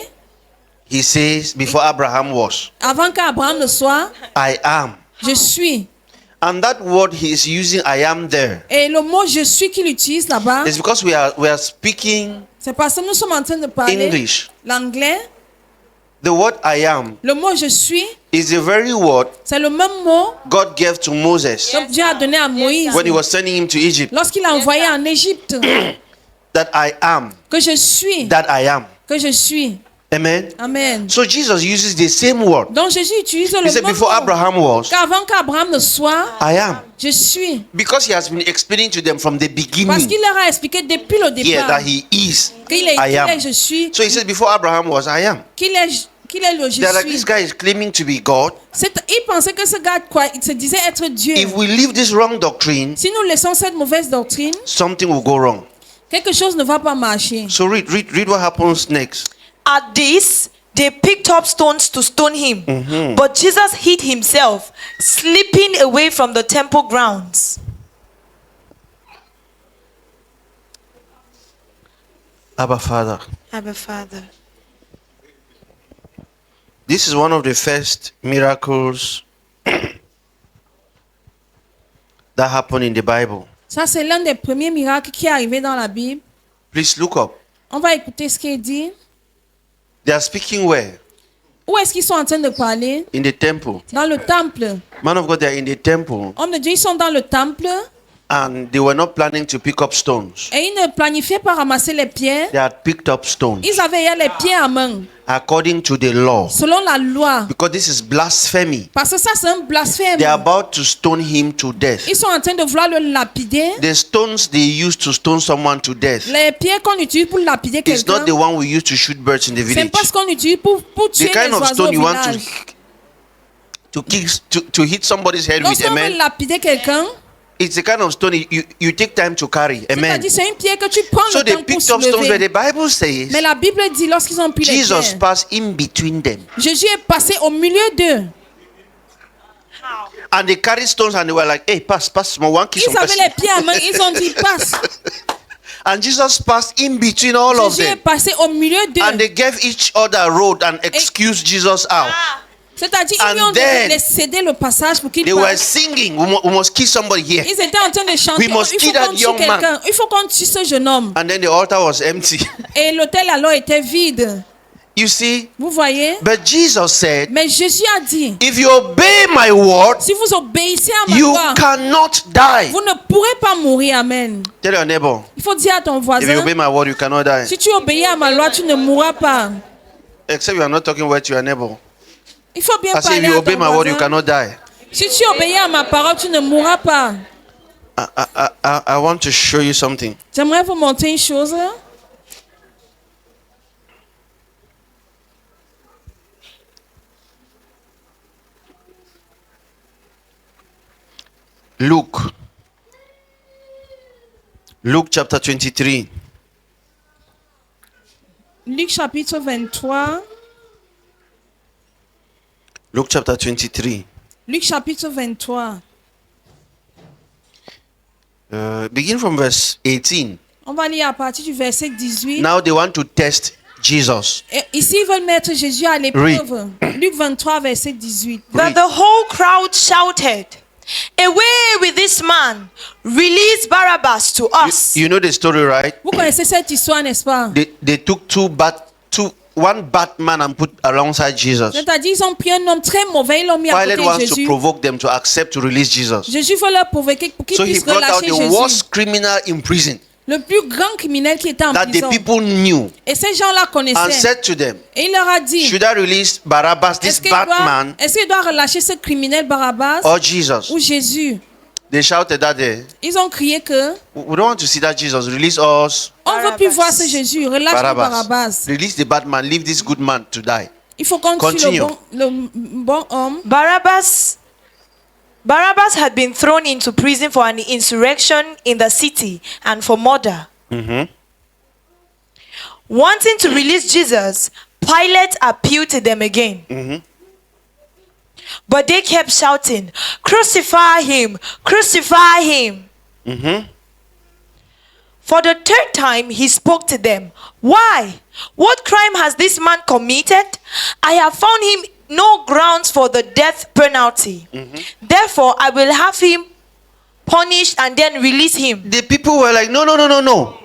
Speaker 1: he says, before Abraham was,
Speaker 2: avant qu'Abraham ne soit,
Speaker 1: I am.
Speaker 2: je suis.
Speaker 1: And that word he is using, I am there.
Speaker 2: Et le mot je suis qu'il utilise là-bas,
Speaker 1: It's because we are speaking
Speaker 2: c'est parce que nous sommes en train de parler
Speaker 1: English.
Speaker 2: l'anglais.
Speaker 1: The word I am
Speaker 2: Le mot je suis,
Speaker 1: is the very word
Speaker 2: c'est le même mot
Speaker 1: God gave to Moses
Speaker 2: que Dieu a donné à Moïse
Speaker 1: when he was sending him to Egypt.
Speaker 2: lorsqu'il a envoyé en Égypte.
Speaker 1: That I am.
Speaker 2: Que je suis.
Speaker 1: That I am.
Speaker 2: Que je suis.
Speaker 1: Amen.
Speaker 2: Amen.
Speaker 1: So Jesus uses the same word.
Speaker 2: Donc Jésus utilise le
Speaker 1: He said,
Speaker 2: même
Speaker 1: before
Speaker 2: mot.
Speaker 1: Abraham was,
Speaker 2: Qu'avant qu'Abraham ne soit,
Speaker 1: I am.
Speaker 2: je suis.
Speaker 1: Because he has been explaining to them from the
Speaker 2: Parce
Speaker 1: beginning
Speaker 2: qu'il leur a expliqué depuis le
Speaker 1: here
Speaker 2: départ
Speaker 1: that he is.
Speaker 2: qu'il est,
Speaker 1: I
Speaker 2: qu'il
Speaker 1: am.
Speaker 2: est je suis,
Speaker 1: So he said, before Abraham was, I am.
Speaker 2: qu'il est le je
Speaker 1: They're like, this
Speaker 2: suis.
Speaker 1: guy is claiming to be God.
Speaker 2: Il pensait que ce gars il se disait être Dieu.
Speaker 1: If we leave this wrong doctrine,
Speaker 2: Si nous laissons cette mauvaise doctrine,
Speaker 1: something will go wrong.
Speaker 2: quelque chose ne va pas marcher.
Speaker 1: So read what happens next.
Speaker 3: At this, they picked up stones to stone him. But Jesus hid himself, slipping away from the temple grounds.
Speaker 1: Abba Father.
Speaker 3: Abba Father.
Speaker 1: This is one of the first miracles that happened in the Bible.
Speaker 2: Ça, c'est l'un des premiers miracles qui est arrivé dans la Bible.
Speaker 1: Please look up.
Speaker 2: On va écouter ce qu'il dit.
Speaker 1: They are speaking where?
Speaker 2: Où est-ce qu'ils sont en train de parler?
Speaker 1: In the temple.
Speaker 2: Dans le temple.
Speaker 1: Man of God, they are in the temple
Speaker 2: Hommes de Dieu, ils sont dans le temple
Speaker 1: and they were not planning to pick up stones.
Speaker 2: et ils ne planifiaient pas ramasser les pierres.
Speaker 1: They had picked up stones
Speaker 2: Ils avaient les pierres à main,
Speaker 1: according to the law.
Speaker 2: selon la loi.
Speaker 1: Because this is blasphemy.
Speaker 2: Parce que ça, c'est un blasphème.
Speaker 1: They are about to stone him to death.
Speaker 2: Ils sont en train de vouloir le lapider.
Speaker 1: The stones they used to stone someone to death
Speaker 2: Les pierres qu'on utilise pour lapider
Speaker 1: is
Speaker 2: quelqu'un,
Speaker 1: not the one we used to shoot birds in the
Speaker 2: c'est
Speaker 1: village.
Speaker 2: pas ce qu'on utilise pour tuer
Speaker 1: The kind
Speaker 2: les
Speaker 1: of
Speaker 2: oiseaux
Speaker 1: stone
Speaker 2: au
Speaker 1: you want
Speaker 2: village. to
Speaker 1: hit somebody's head with.
Speaker 2: Lorsqu'on veut
Speaker 1: Amen.
Speaker 2: lapider quelqu'un,
Speaker 1: It's the kind of stone you take time to carry. Amen.
Speaker 2: c'est-à-dire c'est une pierre que tu prends
Speaker 1: So
Speaker 2: le
Speaker 1: they
Speaker 2: temps pour
Speaker 1: picked up stones, but
Speaker 2: soulever.
Speaker 1: the Bible says
Speaker 2: Mais la Bible dit, lorsqu'ils ont pris les
Speaker 1: Jesus
Speaker 2: pierres,
Speaker 1: passed in between them.
Speaker 2: Jésus est passé au milieu d'eux.
Speaker 1: And they carried stones and they were like, hey, pass, one kiss
Speaker 2: Ils avaient les pierres à main, ils ont dit, passe.
Speaker 1: And Jesus passed in between all of
Speaker 2: Jésus est
Speaker 1: them.
Speaker 2: passé au milieu
Speaker 1: And
Speaker 2: d'eux.
Speaker 1: they gave each other road and excused Jesus out.
Speaker 2: C'est-à-dire,
Speaker 1: And
Speaker 2: ils ont
Speaker 1: then
Speaker 2: les céder le passage pour qu'ils
Speaker 1: They were
Speaker 2: passent.
Speaker 1: singing, we must kiss somebody here.
Speaker 2: Ils étaient en train de chanter,
Speaker 1: We must
Speaker 2: il
Speaker 1: kill
Speaker 2: faut qu'on
Speaker 1: that
Speaker 2: tue
Speaker 1: young man.
Speaker 2: quelqu'un, il faut qu'on tue ce jeune homme.
Speaker 1: And then the altar was empty.
Speaker 2: Et l'hôtel alors était vide.
Speaker 1: You see?
Speaker 2: Vous voyez?
Speaker 1: But Jesus said,
Speaker 2: Mais Jésus a dit,
Speaker 1: if you obey my word,
Speaker 2: si vous obéissez à ma
Speaker 1: you
Speaker 2: loi,
Speaker 1: cannot die.
Speaker 2: vous ne pourrez pas mourir. Amen.
Speaker 1: Tell your neighbor,
Speaker 2: Il faut dire à ton
Speaker 1: if you
Speaker 2: voisin,
Speaker 1: obey my word, you cannot die.
Speaker 2: si tu obéis à ma loi, tu ne mourras pas.
Speaker 1: Except you are not talking word to your neighbor.
Speaker 2: Il faut bien
Speaker 1: I say, if
Speaker 2: parler
Speaker 1: you
Speaker 2: à
Speaker 1: obey
Speaker 2: ton
Speaker 1: my word, you
Speaker 2: voisin.
Speaker 1: cannot die.
Speaker 2: Si tu obéis à ma parole, tu ne mourras pas.
Speaker 1: I want to show you something.
Speaker 2: J'aimerais vous montrer une chose.
Speaker 1: Luke chapter 23.
Speaker 2: Luc chapitre 23.
Speaker 1: Luke chapter 23.
Speaker 2: Luc chapitre 23.
Speaker 1: Begin from verse 18.
Speaker 2: On va lire à partir du verset 18.
Speaker 1: Now they want to test Jesus.
Speaker 2: Et ici, ils veulent mettre Jésus à l'épreuve. Luc 23, verset 18.
Speaker 3: But the whole crowd shouted, "Away with this man! Release Barabbas to us."
Speaker 1: You know the story, right?
Speaker 2: Vous connaissez cette histoire, n'est-ce pas?
Speaker 1: They took one bad man and put alongside Jesus.
Speaker 2: C'est-à-dire, ils ont pris un homme très mauvais, ils l'ont mis à
Speaker 1: Pilate
Speaker 2: côté
Speaker 1: wants
Speaker 2: de
Speaker 1: to
Speaker 2: Jésus.
Speaker 1: provoke them to accept to release Jesus.
Speaker 2: Jésus veut leur provoquer pour qu'ils
Speaker 1: So he
Speaker 2: puissent
Speaker 1: brought out
Speaker 2: relâcher
Speaker 1: the
Speaker 2: Jésus.
Speaker 1: worst criminal in prison
Speaker 2: Le plus grand criminel qui était en
Speaker 1: that the
Speaker 2: prison.
Speaker 1: people knew
Speaker 2: Et ces gens-là
Speaker 1: and
Speaker 2: connaissaient.
Speaker 1: said to them,
Speaker 2: Et il leur a dit,
Speaker 1: should I release Barabbas, this
Speaker 2: est-ce qu'il
Speaker 1: bad man,
Speaker 2: doit relâcher ce criminel Barabbas
Speaker 1: or Jesus?
Speaker 2: ou Jésus?
Speaker 1: They shouted that day.
Speaker 2: Ils ont crié que
Speaker 1: We don't want to see that Jesus. Release us,
Speaker 2: on ne veut plus voir ce Jésus. Relâche Barabbas.
Speaker 1: Release the bad man. Leave this good man to die.
Speaker 2: Il faut qu'on tue
Speaker 1: Continue.
Speaker 2: le bon homme.
Speaker 3: Barabbas had been thrown into prison for an insurrection in the city and for murder. Wanting to release Jesus, Pilate appealed to them again. But they kept shouting, "Crucify him! Crucify him!" For the third time he spoke to them. "Why? What crime has this man committed? I have found him no grounds for the death penalty. Therefore, I will have him punished and then release him."
Speaker 1: The people were like, no.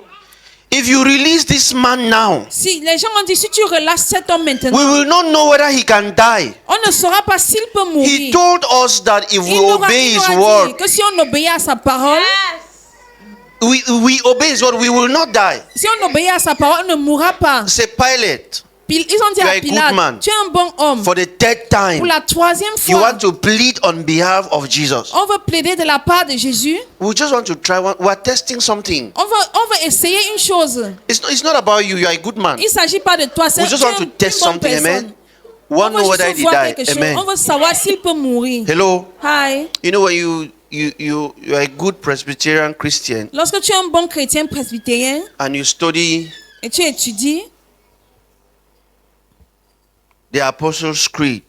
Speaker 1: If you release this man now,
Speaker 2: Si les gens ont dit, si tu relâches cet homme maintenant,
Speaker 1: we will not know whether he can die.
Speaker 2: on ne saura pas s'il peut
Speaker 1: He
Speaker 2: mourir.
Speaker 1: told us that if we
Speaker 2: Il nous a
Speaker 1: obey his
Speaker 2: dit
Speaker 1: word,
Speaker 2: que si on obéit à sa parole,
Speaker 1: we obey his word, we will not die.
Speaker 2: si on obéit à sa parole, on ne mourra pas.
Speaker 1: Say, Pilate,
Speaker 2: Ils ont dit
Speaker 1: You are
Speaker 2: à
Speaker 1: a good
Speaker 2: Pilate,
Speaker 1: man.
Speaker 2: tu es un bon homme.
Speaker 1: for the third time,
Speaker 2: Pour la troisième
Speaker 1: you
Speaker 2: fois,
Speaker 1: want to plead on behalf of Jesus.
Speaker 2: on veut plaider de la part de Jésus.
Speaker 1: We just want to try one. We are testing something.
Speaker 2: On veut essayer une chose.
Speaker 1: It's not about you. You are a good man.
Speaker 2: Il ne s'agit pas de toi. C'est
Speaker 1: We just
Speaker 2: tu es
Speaker 1: want to
Speaker 2: une
Speaker 1: test
Speaker 2: bonne
Speaker 1: something.
Speaker 2: personne.
Speaker 1: Amen. We want to
Speaker 2: On
Speaker 1: know
Speaker 2: veut
Speaker 1: whether
Speaker 2: juste
Speaker 1: he
Speaker 2: voir
Speaker 1: died.
Speaker 2: quelque chose.
Speaker 1: Amen.
Speaker 2: On veut savoir s'il peut mourir.
Speaker 1: Hello.
Speaker 2: Hi.
Speaker 1: You know when you are a good Presbyterian Christian
Speaker 2: Lorsque tu es un bon chrétien presbytérien
Speaker 1: and you study
Speaker 2: et tu étudies
Speaker 1: the Apostles' Creed,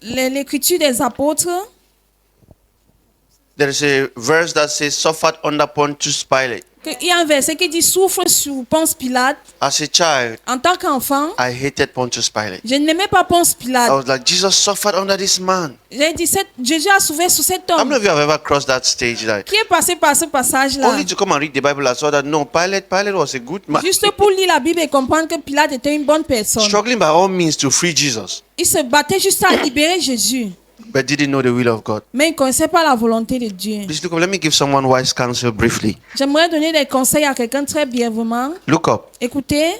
Speaker 2: l'écriture des apôtres,
Speaker 1: there is a verse that says, "Suffered under Pontius Pilate."
Speaker 2: il y a un verset qui dit souffre sous Ponce Pilate.
Speaker 1: As a child,
Speaker 2: En tant qu'enfant,
Speaker 1: I hated Pontius Pilate.
Speaker 2: je n'aimais pas Ponce
Speaker 1: I
Speaker 2: Pilate.
Speaker 1: was like, Jesus suffered under this man.
Speaker 2: J'ai dit, Jésus a souffert sous cet
Speaker 1: How
Speaker 2: homme.
Speaker 1: many of you have ever crossed that stage? Like,
Speaker 2: Qui est passé par ce passage-là?
Speaker 1: only to come and read the Bible, I saw that no, Pilate was a good man,
Speaker 2: Juste pour lire la Bible et comprendre que Pilate était une bonne personne.
Speaker 1: struggling by all means to free Jesus,
Speaker 2: Il se battait juste à libérer Jésus.
Speaker 1: but didn't know the will of God.
Speaker 2: Mais il ne connaissait pas la volonté de Dieu.
Speaker 1: Please look up. Let me give someone wise counsel briefly.
Speaker 2: J'aimerais donner des conseils à quelqu'un très brièvement.
Speaker 1: Look up.
Speaker 2: Écoutez,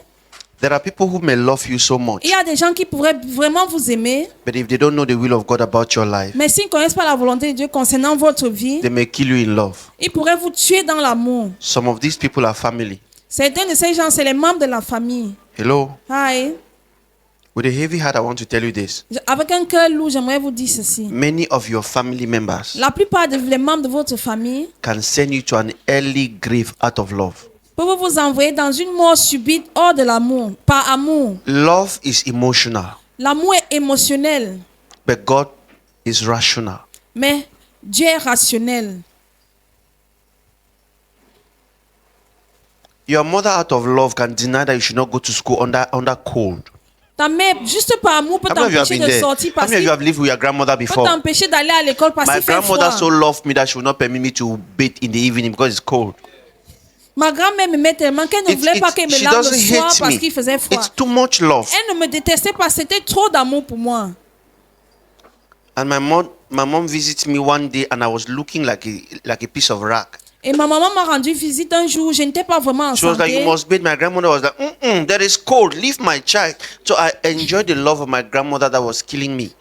Speaker 1: There are people who may love you so much,
Speaker 2: il y a des gens qui pourraient vraiment vous aimer,
Speaker 1: but if they don't know the will of God about your life,
Speaker 2: mais s'ils ne connaissent pas la volonté de Dieu concernant votre vie,
Speaker 1: they may kill you in love.
Speaker 2: ils pourraient vous tuer dans l'amour.
Speaker 1: Some of these people are family.
Speaker 2: Certains de ces gens, c'est les membres de la famille.
Speaker 1: Hello.
Speaker 2: Hi.
Speaker 1: With a heavy heart, I want to tell you this.
Speaker 2: Avec un cœur lourd, j'aimerais vous dire ceci.
Speaker 1: Many of your family members
Speaker 2: La plupart des membres de votre famille
Speaker 1: can send you to an early grave out of love.
Speaker 2: peuvent vous envoyer dans une mort subite hors de l'amour, par amour.
Speaker 1: Love is emotional,
Speaker 2: L'amour est émotionnel,
Speaker 1: but God is rational.
Speaker 2: mais Dieu est rationnel.
Speaker 1: Your mother, out of love, can deny that you should not go to school under cold.
Speaker 2: Ta mère, juste par amour, peut
Speaker 1: How many of you have
Speaker 2: t'empêcher
Speaker 1: been
Speaker 2: de
Speaker 1: there?
Speaker 2: sortir
Speaker 1: How
Speaker 2: parce
Speaker 1: many of you
Speaker 2: qu'il
Speaker 1: have lived with your grandmother
Speaker 2: peut
Speaker 1: before?
Speaker 2: t'empêcher d'aller à l'école parce
Speaker 1: My
Speaker 2: qu'il fait
Speaker 1: grandmother
Speaker 2: froid.
Speaker 1: so loved me that she would not permit me to bathe in the evening because it's cold.
Speaker 2: Ma grand-mère m'aimait tellement qu'elle ne voulait pas qu'elle me
Speaker 1: She
Speaker 2: lave le
Speaker 1: doesn't
Speaker 2: soir
Speaker 1: hate
Speaker 2: parce
Speaker 1: me.
Speaker 2: qu'il faisait froid.
Speaker 1: It's too much love.
Speaker 2: Elle ne me détestait pas, c'était trop d'amour pour moi.
Speaker 1: And my mom visited me one day, and I was looking like a piece of rag.
Speaker 2: Et ma maman m'a rendu visite un jour, je n'étais pas vraiment en
Speaker 1: She was like,
Speaker 2: santé.
Speaker 1: "You must bathe." My grandmother was like, "There is cold. Leave my child." So I enjoyed the love of my grandmother that was killing me.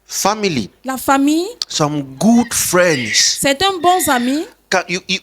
Speaker 1: Family,
Speaker 2: La famille,
Speaker 1: some good friends.
Speaker 2: certains bons amis,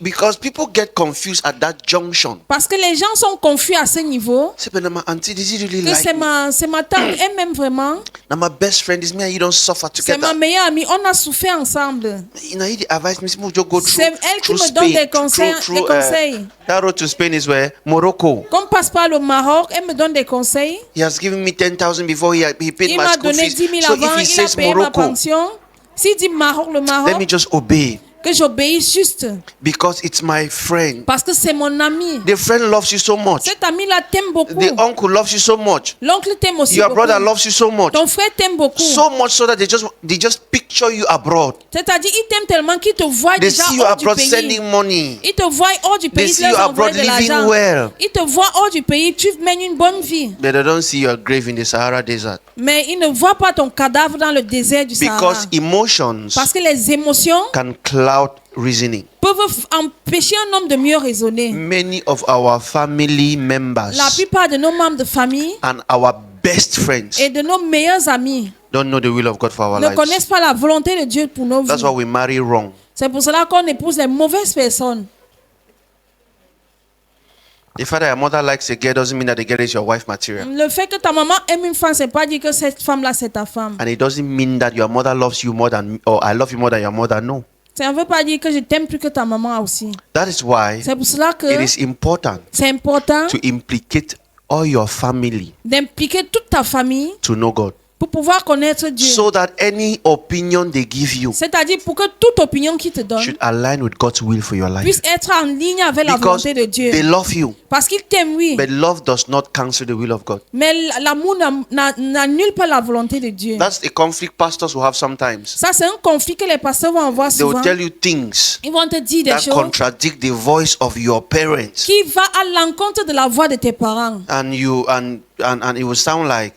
Speaker 1: Because people get confused at that junction.
Speaker 2: parce que les gens sont confus à ce niveau,
Speaker 1: Say, but my auntie, does he really
Speaker 2: que
Speaker 1: like
Speaker 2: c'est
Speaker 1: me?
Speaker 2: ma tante, elle m'aime vraiment.
Speaker 1: Now my best friend is me and you don't suffer
Speaker 2: C'est ma
Speaker 1: together.
Speaker 2: meilleure amie, on a souffert ensemble.
Speaker 1: You know, he advised me, "Just go through.
Speaker 2: C'est elle qui
Speaker 1: through
Speaker 2: me donne
Speaker 1: Spain,
Speaker 2: des conseils.
Speaker 1: through,
Speaker 2: Des conseils.
Speaker 1: that road to Spain is where Morocco.
Speaker 2: Comme passe par le Maroc, elle me donne des conseils.
Speaker 1: He has given me 10,000 before he paid
Speaker 2: Il
Speaker 1: my
Speaker 2: m'a
Speaker 1: school
Speaker 2: donné
Speaker 1: fees.
Speaker 2: 10 000
Speaker 1: So
Speaker 2: avant,
Speaker 1: if he
Speaker 2: il a
Speaker 1: says
Speaker 2: payé ma
Speaker 1: Morocco,
Speaker 2: pension. S'il dit Maroc, le
Speaker 1: let me
Speaker 2: Maroc,
Speaker 1: just obey.
Speaker 2: Que j'obéisse juste.
Speaker 1: because it's my friend.
Speaker 2: Parce que c'est mon ami.
Speaker 1: The friend loves you so much.
Speaker 2: Cet ami-là t'aime beaucoup.
Speaker 1: The uncle loves you so much.
Speaker 2: L'oncle t'aime aussi
Speaker 1: Your
Speaker 2: beaucoup.
Speaker 1: brother loves you so much.
Speaker 2: Ton frère t'aime beaucoup.
Speaker 1: So much so that they just picture you abroad.
Speaker 2: C'est-à-dire, il t'aime tellement qu'il te voit
Speaker 1: They
Speaker 2: déjà
Speaker 1: see you
Speaker 2: hors du
Speaker 1: abroad
Speaker 2: pays.
Speaker 1: sending money.
Speaker 2: Il te voit hors du pays,
Speaker 1: see
Speaker 2: il
Speaker 1: you
Speaker 2: leur envoie
Speaker 1: abroad
Speaker 2: de
Speaker 1: living
Speaker 2: l'argent.
Speaker 1: well.
Speaker 2: Il te voit hors du pays, tu mènes une bonne vie.
Speaker 1: But they don't see your grave in the Sahara desert.
Speaker 2: Mais il ne voit pas ton cadavre dans le désert du Sahara.
Speaker 1: Because emotions
Speaker 2: Parce que les émotions
Speaker 1: can cloud reasoning.
Speaker 2: peuvent empêcher un homme de mieux raisonner.
Speaker 1: Many of our family members
Speaker 2: La plupart de nos membres de famille
Speaker 1: and our best friends
Speaker 2: et de nos meilleurs amis
Speaker 1: don't know the will of God for our
Speaker 2: ne
Speaker 1: lives.
Speaker 2: connaissent pas la volonté de Dieu pour nos
Speaker 1: That's
Speaker 2: vies.
Speaker 1: why we marry wrong.
Speaker 2: C'est pour cela qu'on épouse les mauvaises personnes.
Speaker 1: The father or mother likes a girl doesn't mean that the girl is your wife material.
Speaker 2: Le fait que ta maman aime une femme, c'est pas dire que cette femme-là, c'est ta femme.
Speaker 1: And it doesn't mean that your mother loves you more than, or I love you more than your mother. No.
Speaker 2: Ça ne veut pas dire que je t'aime plus que ta maman aussi.
Speaker 1: That is why
Speaker 2: C'est pour cela que
Speaker 1: it is important
Speaker 2: c'est important
Speaker 1: to implicate all your family
Speaker 2: d'impliquer toute ta famille
Speaker 1: to know God,
Speaker 2: pour pouvoir connaître Dieu.
Speaker 1: so that any opinion they give you
Speaker 2: C'est-à-dire pour que toute opinion qu'ils te donnent
Speaker 1: should align with God's will for your life.
Speaker 2: puisse être en ligne avec la
Speaker 1: Because
Speaker 2: volonté de Dieu.
Speaker 1: they love you,
Speaker 2: Parce qu'ils t'aiment, oui.
Speaker 1: but love does not cancel the will of God.
Speaker 2: Mais l'amour n'annule pas la volonté de Dieu.
Speaker 1: That's a conflict pastors will have sometimes.
Speaker 2: Ça, c'est un conflit que les pasteurs vont avoir
Speaker 1: They will
Speaker 2: souvent.
Speaker 1: tell you things
Speaker 2: Ils vont te dire des
Speaker 1: that
Speaker 2: choses
Speaker 1: contradict the voice of your parents,
Speaker 2: qui vont à l'encontre de la voix de tes parents.
Speaker 1: and it will sound like,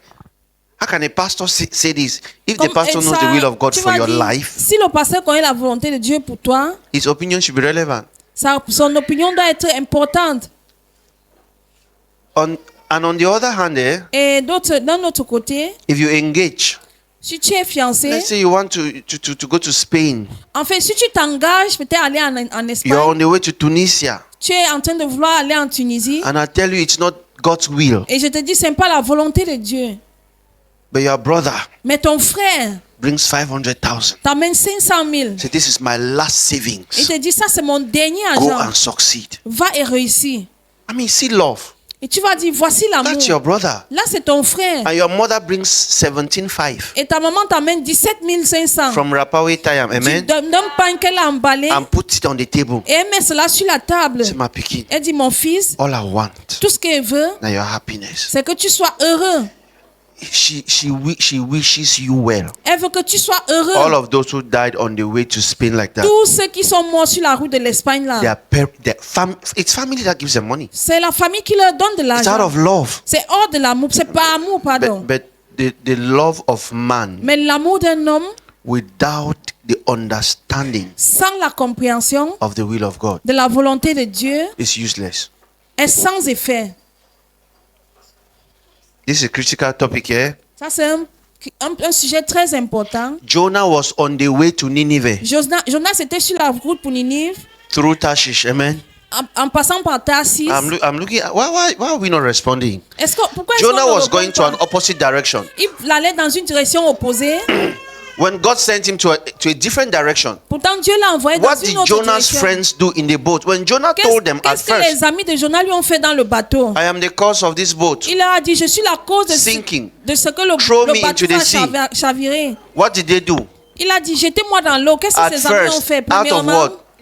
Speaker 1: how can a pastor say this? If the
Speaker 2: Comme-
Speaker 1: pastor
Speaker 2: et
Speaker 1: knows
Speaker 2: ça,
Speaker 1: the will of God
Speaker 2: tu
Speaker 1: for
Speaker 2: vas
Speaker 1: your
Speaker 2: dire,
Speaker 1: life,
Speaker 2: si le pasteur connaît la volonté de Dieu pour toi,
Speaker 1: his opinion should be relevant.
Speaker 2: son opinion doit être importante.
Speaker 1: And on the other hand,
Speaker 2: Et d'un autre côté,
Speaker 1: if you engage,
Speaker 2: si tu es fiancé,
Speaker 1: let's say you want to go to Spain,
Speaker 2: en fait, si tu t'engages peut-être aller en Espagne,
Speaker 1: you're on the way to Tunisia,
Speaker 2: tu es en train de vouloir aller en Tunisie,
Speaker 1: and I tell you it's not God's will,
Speaker 2: et je te dis, ce n'est pas la volonté de Dieu.
Speaker 1: but your brother
Speaker 2: Mais ton frère
Speaker 1: brings 500,000.
Speaker 2: t'amène 500 000.
Speaker 1: Say, this is my last savings.
Speaker 2: Il te dit, ça c'est mon dernier
Speaker 1: Go
Speaker 2: argent.
Speaker 1: and succeed.
Speaker 2: Va et réussis.
Speaker 1: I mean, see love.
Speaker 2: Et tu vas dire, voici l'amour.
Speaker 1: That's your brother.
Speaker 2: Là, c'est ton frère.
Speaker 1: And your mother brings 17,500
Speaker 2: Et ta maman t'amène 17 500.
Speaker 1: from Rapawe Tayam.
Speaker 2: Tu
Speaker 1: Amen.
Speaker 2: donnes un pain qu'elle a emballé
Speaker 1: And put it on the table.
Speaker 2: et elle met cela sur la table.
Speaker 1: Say, my picking.
Speaker 2: Elle dit, mon fils,
Speaker 1: All I want
Speaker 2: tout ce qu'elle veut,
Speaker 1: now your happiness.
Speaker 2: c'est que tu sois heureux.
Speaker 1: She wishes you well.
Speaker 2: Elle veut que tu sois
Speaker 1: All
Speaker 2: heureux.
Speaker 1: of those who died on the way to Spain like that,
Speaker 2: Tous ceux qui sont morts sur la route de l'Espagne là,
Speaker 1: it's family that gives them money.
Speaker 2: c'est la famille qui leur donne de
Speaker 1: It's out
Speaker 2: l'argent.
Speaker 1: of love.
Speaker 2: C'est hors de l'amour, c'est pas amour, pardon.
Speaker 1: But the love of man
Speaker 2: Mais l'amour d'un homme
Speaker 1: without the understanding
Speaker 2: sans la compréhension
Speaker 1: of the will of God
Speaker 2: de la volonté de Dieu
Speaker 1: is useless.
Speaker 2: est sans effet.
Speaker 1: This is a critical topic here.
Speaker 2: Ça, c'est un sujet très important.
Speaker 1: Jonah was on the way to Nineveh
Speaker 2: Jonas était sur la route pour Ninive,
Speaker 1: through Tarshish. Amen.
Speaker 2: en passant par Tarsis.
Speaker 1: I'm looking at why are we not responding?
Speaker 2: Pourquoi est-ce
Speaker 1: Jonah
Speaker 2: qu'on ne
Speaker 1: was
Speaker 2: répond
Speaker 1: going to
Speaker 2: pas?
Speaker 1: an opposite direction.
Speaker 2: Il allait dans une direction opposée.
Speaker 1: When God sent him to a different direction,
Speaker 2: Pourtant, Dieu l'a envoyé
Speaker 1: what
Speaker 2: dans
Speaker 1: did
Speaker 2: une autre
Speaker 1: Jonah's
Speaker 2: direction.
Speaker 1: friends do in the boat? When Jonah told them at
Speaker 2: Qu'est-ce que
Speaker 1: first,
Speaker 2: les amis de Jonas lui ont fait dans le bateau?
Speaker 1: I am the cause of this boat
Speaker 2: Il leur a dit, je suis la cause de
Speaker 1: sinking.
Speaker 2: ce que le
Speaker 1: Throw me
Speaker 2: bateau
Speaker 1: into the sea.
Speaker 2: va chavirer.
Speaker 1: What did they do?
Speaker 2: Il a dit, jetez-moi dans l'eau. Qu'est-ce
Speaker 1: At
Speaker 2: que ces amis ont
Speaker 1: first,
Speaker 2: fait?
Speaker 1: out of
Speaker 2: Premièrement,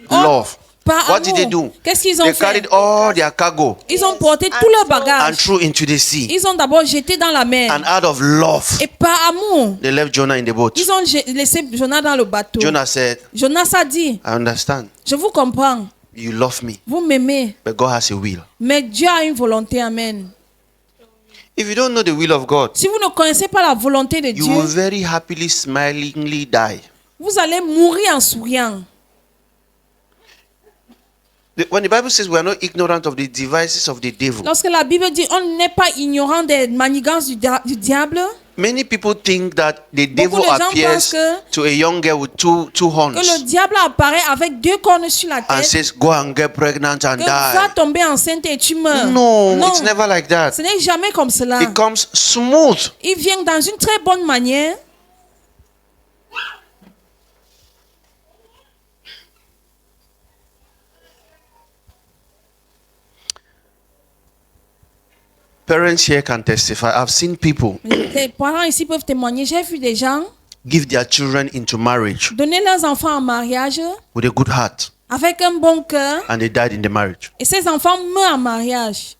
Speaker 1: what? Love.
Speaker 2: par
Speaker 1: What did they
Speaker 2: amour.
Speaker 1: do?
Speaker 2: Qu'est-ce qu'ils ont
Speaker 1: They
Speaker 2: fait?
Speaker 1: carried all their cargo
Speaker 2: Ils ont porté tout leur
Speaker 1: and
Speaker 2: bagage.
Speaker 1: threw into the sea.
Speaker 2: Ils ont d'abord jeté dans la mer.
Speaker 1: And out of love,
Speaker 2: Et par amour,
Speaker 1: they left Jonah in the boat.
Speaker 2: ils ont laissé Jonas dans le bateau.
Speaker 1: Jonah said,
Speaker 2: Jonas a dit,
Speaker 1: I understand.
Speaker 2: je vous comprends,
Speaker 1: You love me,
Speaker 2: vous m'aimez,
Speaker 1: but God has a will.
Speaker 2: mais Dieu a une volonté, amen.
Speaker 1: If you don't know the will of God,
Speaker 2: Si vous ne connaissez pas la volonté de
Speaker 1: you will
Speaker 2: Dieu,
Speaker 1: very happily, smilingly die.
Speaker 2: vous allez mourir en souriant.
Speaker 1: When the Bible says we are not ignorant of the devices of the devil,
Speaker 2: Lorsque la Bible dit on n'est pas ignorant des manigances du diable,
Speaker 1: many people think that the
Speaker 2: Beaucoup
Speaker 1: devil
Speaker 2: de gens
Speaker 1: appears
Speaker 2: pensent que-
Speaker 1: to a young girl with two horns
Speaker 2: que le diable apparaît avec 2 cornes sur la
Speaker 1: and
Speaker 2: tête,
Speaker 1: says, go and get pregnant and
Speaker 2: que va
Speaker 1: die.
Speaker 2: tomber enceinte et tu meurs.
Speaker 1: No, it's never like that.
Speaker 2: Ce n'est jamais comme cela.
Speaker 1: It comes smooth.
Speaker 2: Il vient dans une très bonne manière.
Speaker 1: Parents here can testify. I've seen people
Speaker 2: Les parents ici peuvent témoigner. J'ai vu des gens,
Speaker 1: give their children into marriage
Speaker 2: donner leurs enfants en mariage
Speaker 1: with a good heart,
Speaker 2: avec un bon cœur
Speaker 1: and they died in the marriage.
Speaker 2: et ces enfants meurent en mariage.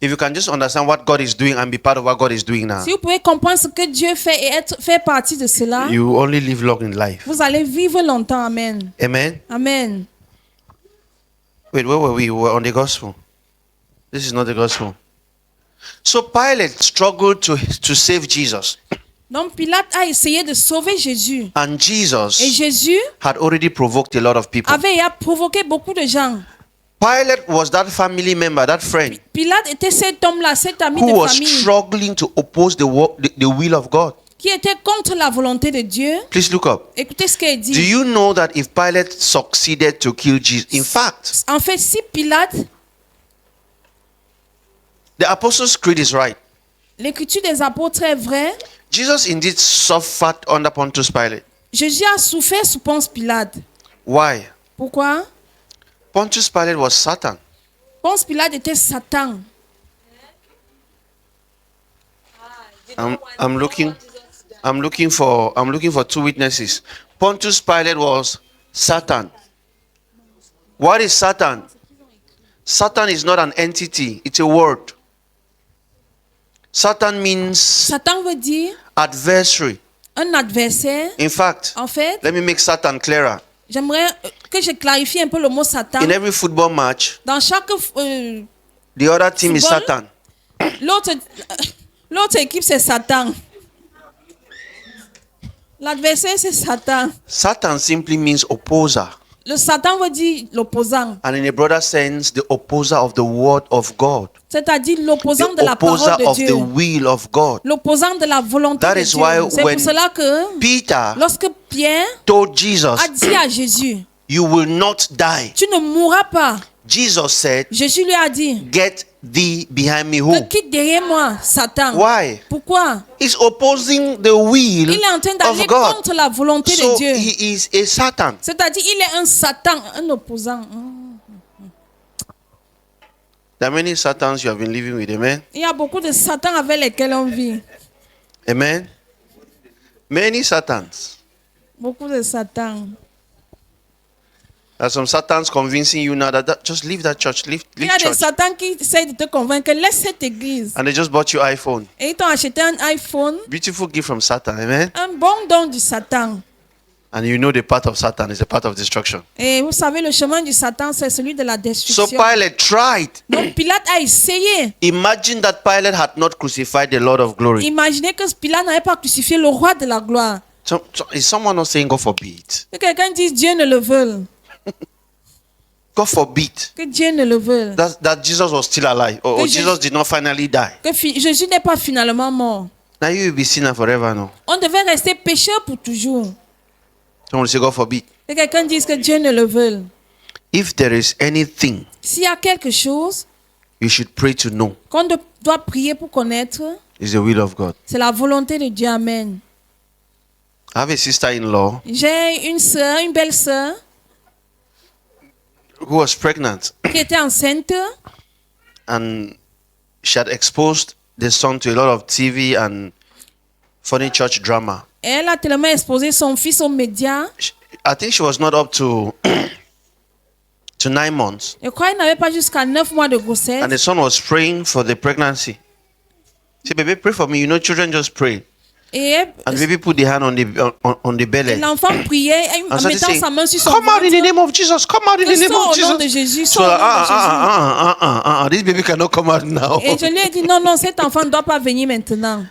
Speaker 1: If you can just understand what God is doing and be part of what God is doing now,
Speaker 2: Si vous pouvez comprendre ce que Dieu fait et faire partie de cela,
Speaker 1: you will only live long in life.
Speaker 2: vous allez vivre longtemps. Amen.
Speaker 1: Amen.
Speaker 2: Amen.
Speaker 1: Wait, where were we? We were on the gospel. This is not the gospel. So Pilate struggled to save Jesus,
Speaker 2: Donc Pilate a essayé de sauver Jésus.
Speaker 1: and
Speaker 2: Et
Speaker 1: Jesus
Speaker 2: Jésus
Speaker 1: had already provoked a lot of people.
Speaker 2: avait provoqué beaucoup de gens.
Speaker 1: Pilate was that family member, that friend,
Speaker 2: Pilate était cet homme-là, cet ami
Speaker 1: who
Speaker 2: de
Speaker 1: was
Speaker 2: famille
Speaker 1: struggling to oppose the will of God.
Speaker 2: qui était contre la volonté de Dieu.
Speaker 1: Please look up.
Speaker 2: Écoutez ce qu'il
Speaker 1: Do
Speaker 2: dit.
Speaker 1: you know that if Pilate succeeded to kill Jesus, in fact,
Speaker 2: En fait, si Pilate,
Speaker 1: the Apostles' Creed is right.
Speaker 2: l'écriture des apôtres est vraie,
Speaker 1: Jesus indeed suffered under Pontius Pilate.
Speaker 2: Jésus a souffert sous Ponce Pilate.
Speaker 1: Why?
Speaker 2: Pourquoi?
Speaker 1: Pontius Pilate was Satan.
Speaker 2: Ponce Pilate était Satan.
Speaker 1: I'm looking for two witnesses. Pontius Pilate was Satan. What is Satan? Satan is not an entity, it's a word. Satan means
Speaker 2: Satan veut dire
Speaker 1: adversary.
Speaker 2: un adversaire.
Speaker 1: In fact,
Speaker 2: En fait,
Speaker 1: let me make Satan clearer.
Speaker 2: j'aimerais que je clarifie un peu le mot Satan.
Speaker 1: In every football match,
Speaker 2: Dans chaque
Speaker 1: the other team is
Speaker 2: Football?
Speaker 1: Satan.
Speaker 2: l'autre équipe c'est Satan. L'adversaire c'est Satan.
Speaker 1: Satan simply means opposer.
Speaker 2: Le Satan veut dire l'opposant,
Speaker 1: And in a broader sense, the opposer of the word of God.
Speaker 2: c'est-à-dire l'opposant de
Speaker 1: The
Speaker 2: la
Speaker 1: opposer
Speaker 2: parole de
Speaker 1: of the
Speaker 2: Dieu,
Speaker 1: will of God.
Speaker 2: l'opposant de la volonté
Speaker 1: That
Speaker 2: de
Speaker 1: is why
Speaker 2: Dieu. C'est
Speaker 1: when
Speaker 2: pour cela que
Speaker 1: Peter
Speaker 2: lorsque Pierre
Speaker 1: told Jesus,
Speaker 2: a dit à Jésus,
Speaker 1: you will not die.
Speaker 2: tu ne mourras pas.
Speaker 1: Jesus said,
Speaker 2: Jésus lui a dit,
Speaker 1: get thee behind me. Who?
Speaker 2: quitte derrière moi, Satan.
Speaker 1: Why?
Speaker 2: Pourquoi?
Speaker 1: He's opposing the will
Speaker 2: Il est en train d'aller
Speaker 1: of God.
Speaker 2: contre la volonté
Speaker 1: So
Speaker 2: de Dieu.
Speaker 1: he is a Satan.
Speaker 2: C'est-à-dire, il est un Satan, un opposant.
Speaker 1: There are many Satans you have been living with. Amen.
Speaker 2: Il y a beaucoup de Satan avec lesquels on vit.
Speaker 1: Amen. Many Satans.
Speaker 2: Beaucoup de Satan.
Speaker 1: There are some Satans convincing you now that just leave that church, leave
Speaker 2: Il y a des
Speaker 1: church.
Speaker 2: Satans qui essaient de te convaincre, laisse cette église.
Speaker 1: And they just bought you iPhone.
Speaker 2: Et ils t'ont acheté un iPhone,
Speaker 1: Beautiful gift from Satan. Amen.
Speaker 2: un bon don du Satan.
Speaker 1: And you know the path of Satan is a path of destruction.
Speaker 2: Et vous savez, le chemin du Satan, c'est celui de la
Speaker 1: So
Speaker 2: destruction.
Speaker 1: Pilate tried.
Speaker 2: Donc Pilate a essayé.
Speaker 1: Imagine that Pilate had not crucified the Lord of glory.
Speaker 2: Imaginez que Pilate n'avait pas crucifié le roi de la gloire.
Speaker 1: So is someone not saying God forbid?
Speaker 2: Que quelqu'un dise Dieu ne le veut.
Speaker 1: God forbid
Speaker 2: Que Dieu ne le veut.
Speaker 1: that Jesus was still alive, or
Speaker 2: Que
Speaker 1: Jesus did not finally die.
Speaker 2: Que Jésus n'est pas finalement mort.
Speaker 1: Now you will be sinner forever, no?
Speaker 2: On devait rester pécheur pour toujours.
Speaker 1: Someone will say God forbid.
Speaker 2: Que quelqu'un dise que Dieu ne le veut.
Speaker 1: If there is anything
Speaker 2: S'il y a quelque chose
Speaker 1: you should pray to know,
Speaker 2: qu'on doit prier pour connaître,
Speaker 1: is the will of God.
Speaker 2: c'est la volonté de Dieu. Amen.
Speaker 1: I have a sister-in-law
Speaker 2: J'ai une sœur, une belle sœur,
Speaker 1: who was pregnant,
Speaker 2: qui était enceinte
Speaker 1: and she had exposed the son to a lot of TV and funny church drama.
Speaker 2: et elle a tellement exposé son fils aux médias.
Speaker 1: I think she was not up to 9 months,
Speaker 2: Je crois qu'il n'avait pas jusqu'à 9 mois de grossesse.
Speaker 1: and the son was praying for the pregnancy. Say, baby, pray for me. You know, children just pray.
Speaker 2: Et
Speaker 1: And the baby put the hand on the belly.
Speaker 2: l'enfant priait en
Speaker 1: And so they
Speaker 2: mettant
Speaker 1: say,
Speaker 2: sa main sur son
Speaker 1: come out in the
Speaker 2: ventre.
Speaker 1: name of Jesus. Come out in the
Speaker 2: Que
Speaker 1: name
Speaker 2: sors
Speaker 1: of
Speaker 2: au nom de
Speaker 1: Jesus.
Speaker 2: Jésus,
Speaker 1: So,
Speaker 2: sors au nom de Jésus.
Speaker 1: this baby cannot come out now.
Speaker 2: Et je lui ai dit, non, non, cet enfant ne doit pas venir maintenant.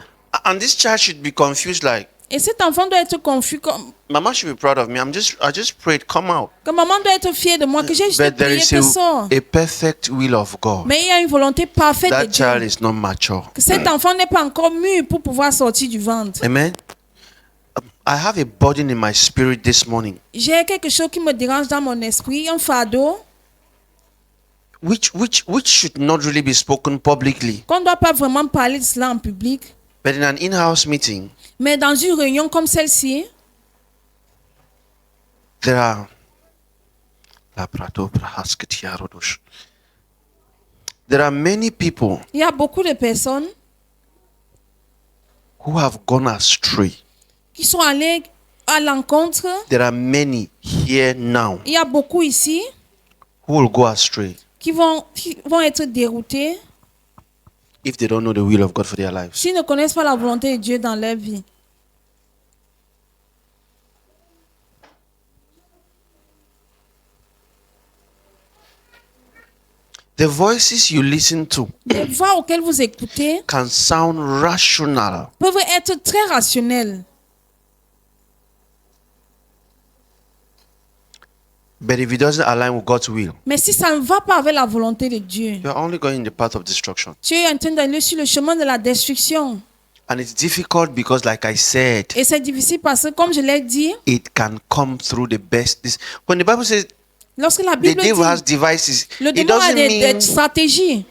Speaker 1: And this child should be confused, like,
Speaker 2: Et cet enfant doit être confus. Comme,
Speaker 1: Mama should be proud of me. I just prayed, come out.
Speaker 2: que maman doit être fière de moi, que j'ai juste
Speaker 1: But there
Speaker 2: prié
Speaker 1: is
Speaker 2: que sort.
Speaker 1: a perfect will of God.
Speaker 2: Mais il y a une volonté parfaite de
Speaker 1: That child
Speaker 2: Dieu.
Speaker 1: is not mature.
Speaker 2: Que cet enfant n'est pas encore mûr pour pouvoir sortir du ventre.
Speaker 1: Amen. I have a burden in my spirit this morning,
Speaker 2: J'ai quelque chose qui me dérange dans mon esprit, un fardeau
Speaker 1: which should not really be spoken publicly.
Speaker 2: qu'on ne doit pas vraiment parler de cela en public.
Speaker 1: But in an in-house meeting,
Speaker 2: Mais dans une réunion comme celle-ci,
Speaker 1: there are many people
Speaker 2: il y a beaucoup de personnes
Speaker 1: who have gone astray.
Speaker 2: qui sont allés à l'encontre.
Speaker 1: There are many here now
Speaker 2: Il y a beaucoup ici
Speaker 1: who will go astray
Speaker 2: qui vont être déroutés
Speaker 1: if they don't know the will of God for their lives.
Speaker 2: s'ils ne connaissent pas la volonté de Dieu dans leur vie.
Speaker 1: The voices you listen to
Speaker 2: Les voix auxquelles vous écoutez
Speaker 1: can sound rational,
Speaker 2: peuvent être très rationnelles.
Speaker 1: but if it doesn't align with God's will,
Speaker 2: Mais si ça ne va pas avec la volonté de Dieu,
Speaker 1: you're only going in the path of destruction.
Speaker 2: tu es en train d'aller sur le chemin de la destruction.
Speaker 1: And it's difficult because, like I said,
Speaker 2: Et c'est difficile parce que, comme je l'ai dit,
Speaker 1: it can come through the best. When the Bible says
Speaker 2: lorsque la
Speaker 1: the
Speaker 2: Bible
Speaker 1: devil has
Speaker 2: dit
Speaker 1: devices,
Speaker 2: le
Speaker 1: it
Speaker 2: démon a
Speaker 1: doesn't
Speaker 2: des
Speaker 1: mean
Speaker 2: stratégies,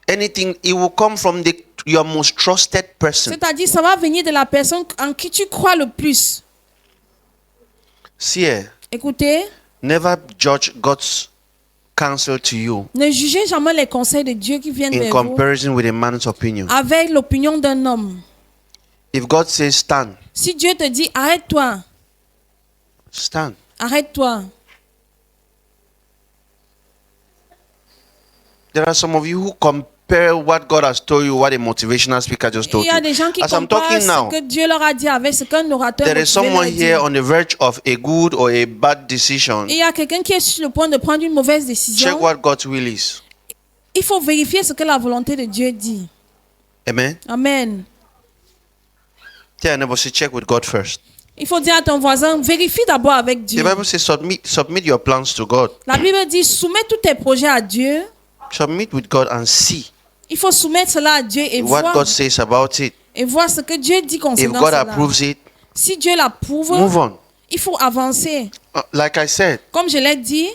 Speaker 1: anything. It will come from your most trusted person.
Speaker 2: c'est-à-dire ça va venir de la personne en qui tu crois le plus.
Speaker 1: See here,
Speaker 2: Écoutez,
Speaker 1: never judge God's counsel to you
Speaker 2: ne jugez jamais les conseils de Dieu qui viennent
Speaker 1: in
Speaker 2: vers vous
Speaker 1: comparison with a man's opinion.
Speaker 2: avec l'opinion d'un homme.
Speaker 1: If God says stand,
Speaker 2: Si Dieu te dit arrête-toi,
Speaker 1: stand.
Speaker 2: arrête-toi.
Speaker 1: There are some of you who compare what God has told you, what a motivational speaker just
Speaker 2: Il
Speaker 1: told
Speaker 2: y a
Speaker 1: you.
Speaker 2: des gens qui
Speaker 1: As I'm
Speaker 2: comparent
Speaker 1: talking now,
Speaker 2: ce que Dieu leur a dit avec ce qu'un orateur
Speaker 1: there is
Speaker 2: motivé leur
Speaker 1: someone
Speaker 2: dit.
Speaker 1: here on the verge of a good or a bad decision.
Speaker 2: Il y a quelqu'un qui est sur le point de prendre une mauvaise décision.
Speaker 1: Check what God's will is.
Speaker 2: Il faut vérifier ce que la volonté de Dieu dit.
Speaker 1: Amen.
Speaker 2: Amen.
Speaker 1: Tell your neighbor, say, check with God first.
Speaker 2: Il faut dire à ton voisin, vérifie d'abord avec
Speaker 1: The
Speaker 2: Dieu.
Speaker 1: Bible says, submit your plans to God.
Speaker 2: La Bible dit, soumets tous tes projets à Dieu.
Speaker 1: Submit with God and see
Speaker 2: Il faut soumettre cela à Dieu et
Speaker 1: what
Speaker 2: voir,
Speaker 1: God says about it.
Speaker 2: et voir ce que Dieu dit
Speaker 1: If
Speaker 2: concernant
Speaker 1: God
Speaker 2: cela.
Speaker 1: approves it,
Speaker 2: Si Dieu l'approuve,
Speaker 1: move on.
Speaker 2: il faut avancer.
Speaker 1: Like I said,
Speaker 2: Comme je l'ai dit,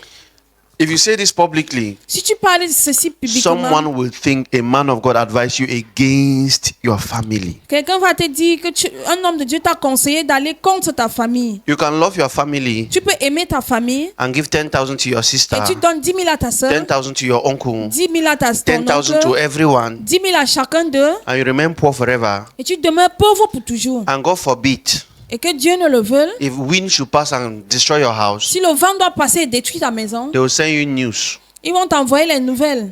Speaker 1: if you say this publicly,
Speaker 2: si tu parles de ceci publiquement,
Speaker 1: someone will think a man of God advised you against your family.
Speaker 2: quelqu'un va te dire que un homme de Dieu t'a conseillé d'aller contre ta famille.
Speaker 1: You can love your family
Speaker 2: Tu peux aimer ta famille
Speaker 1: and give 10,000 to your sister,
Speaker 2: et tu donnes 10 000 à ta soeur,
Speaker 1: 10,000 to your uncle,
Speaker 2: 10 000 à ton
Speaker 1: 10,000 to
Speaker 2: oncle,
Speaker 1: everyone,
Speaker 2: 10 000 à chacun d'eux,
Speaker 1: and you remain poor forever.
Speaker 2: et tu demeures pauvre pour toujours.
Speaker 1: And God forbid,
Speaker 2: Et que Dieu ne le veuille,
Speaker 1: if wind should pass and destroy your house,
Speaker 2: si le vent doit passer et détruire ta maison,
Speaker 1: they will send you news.
Speaker 2: ils vont t'envoyer les nouvelles.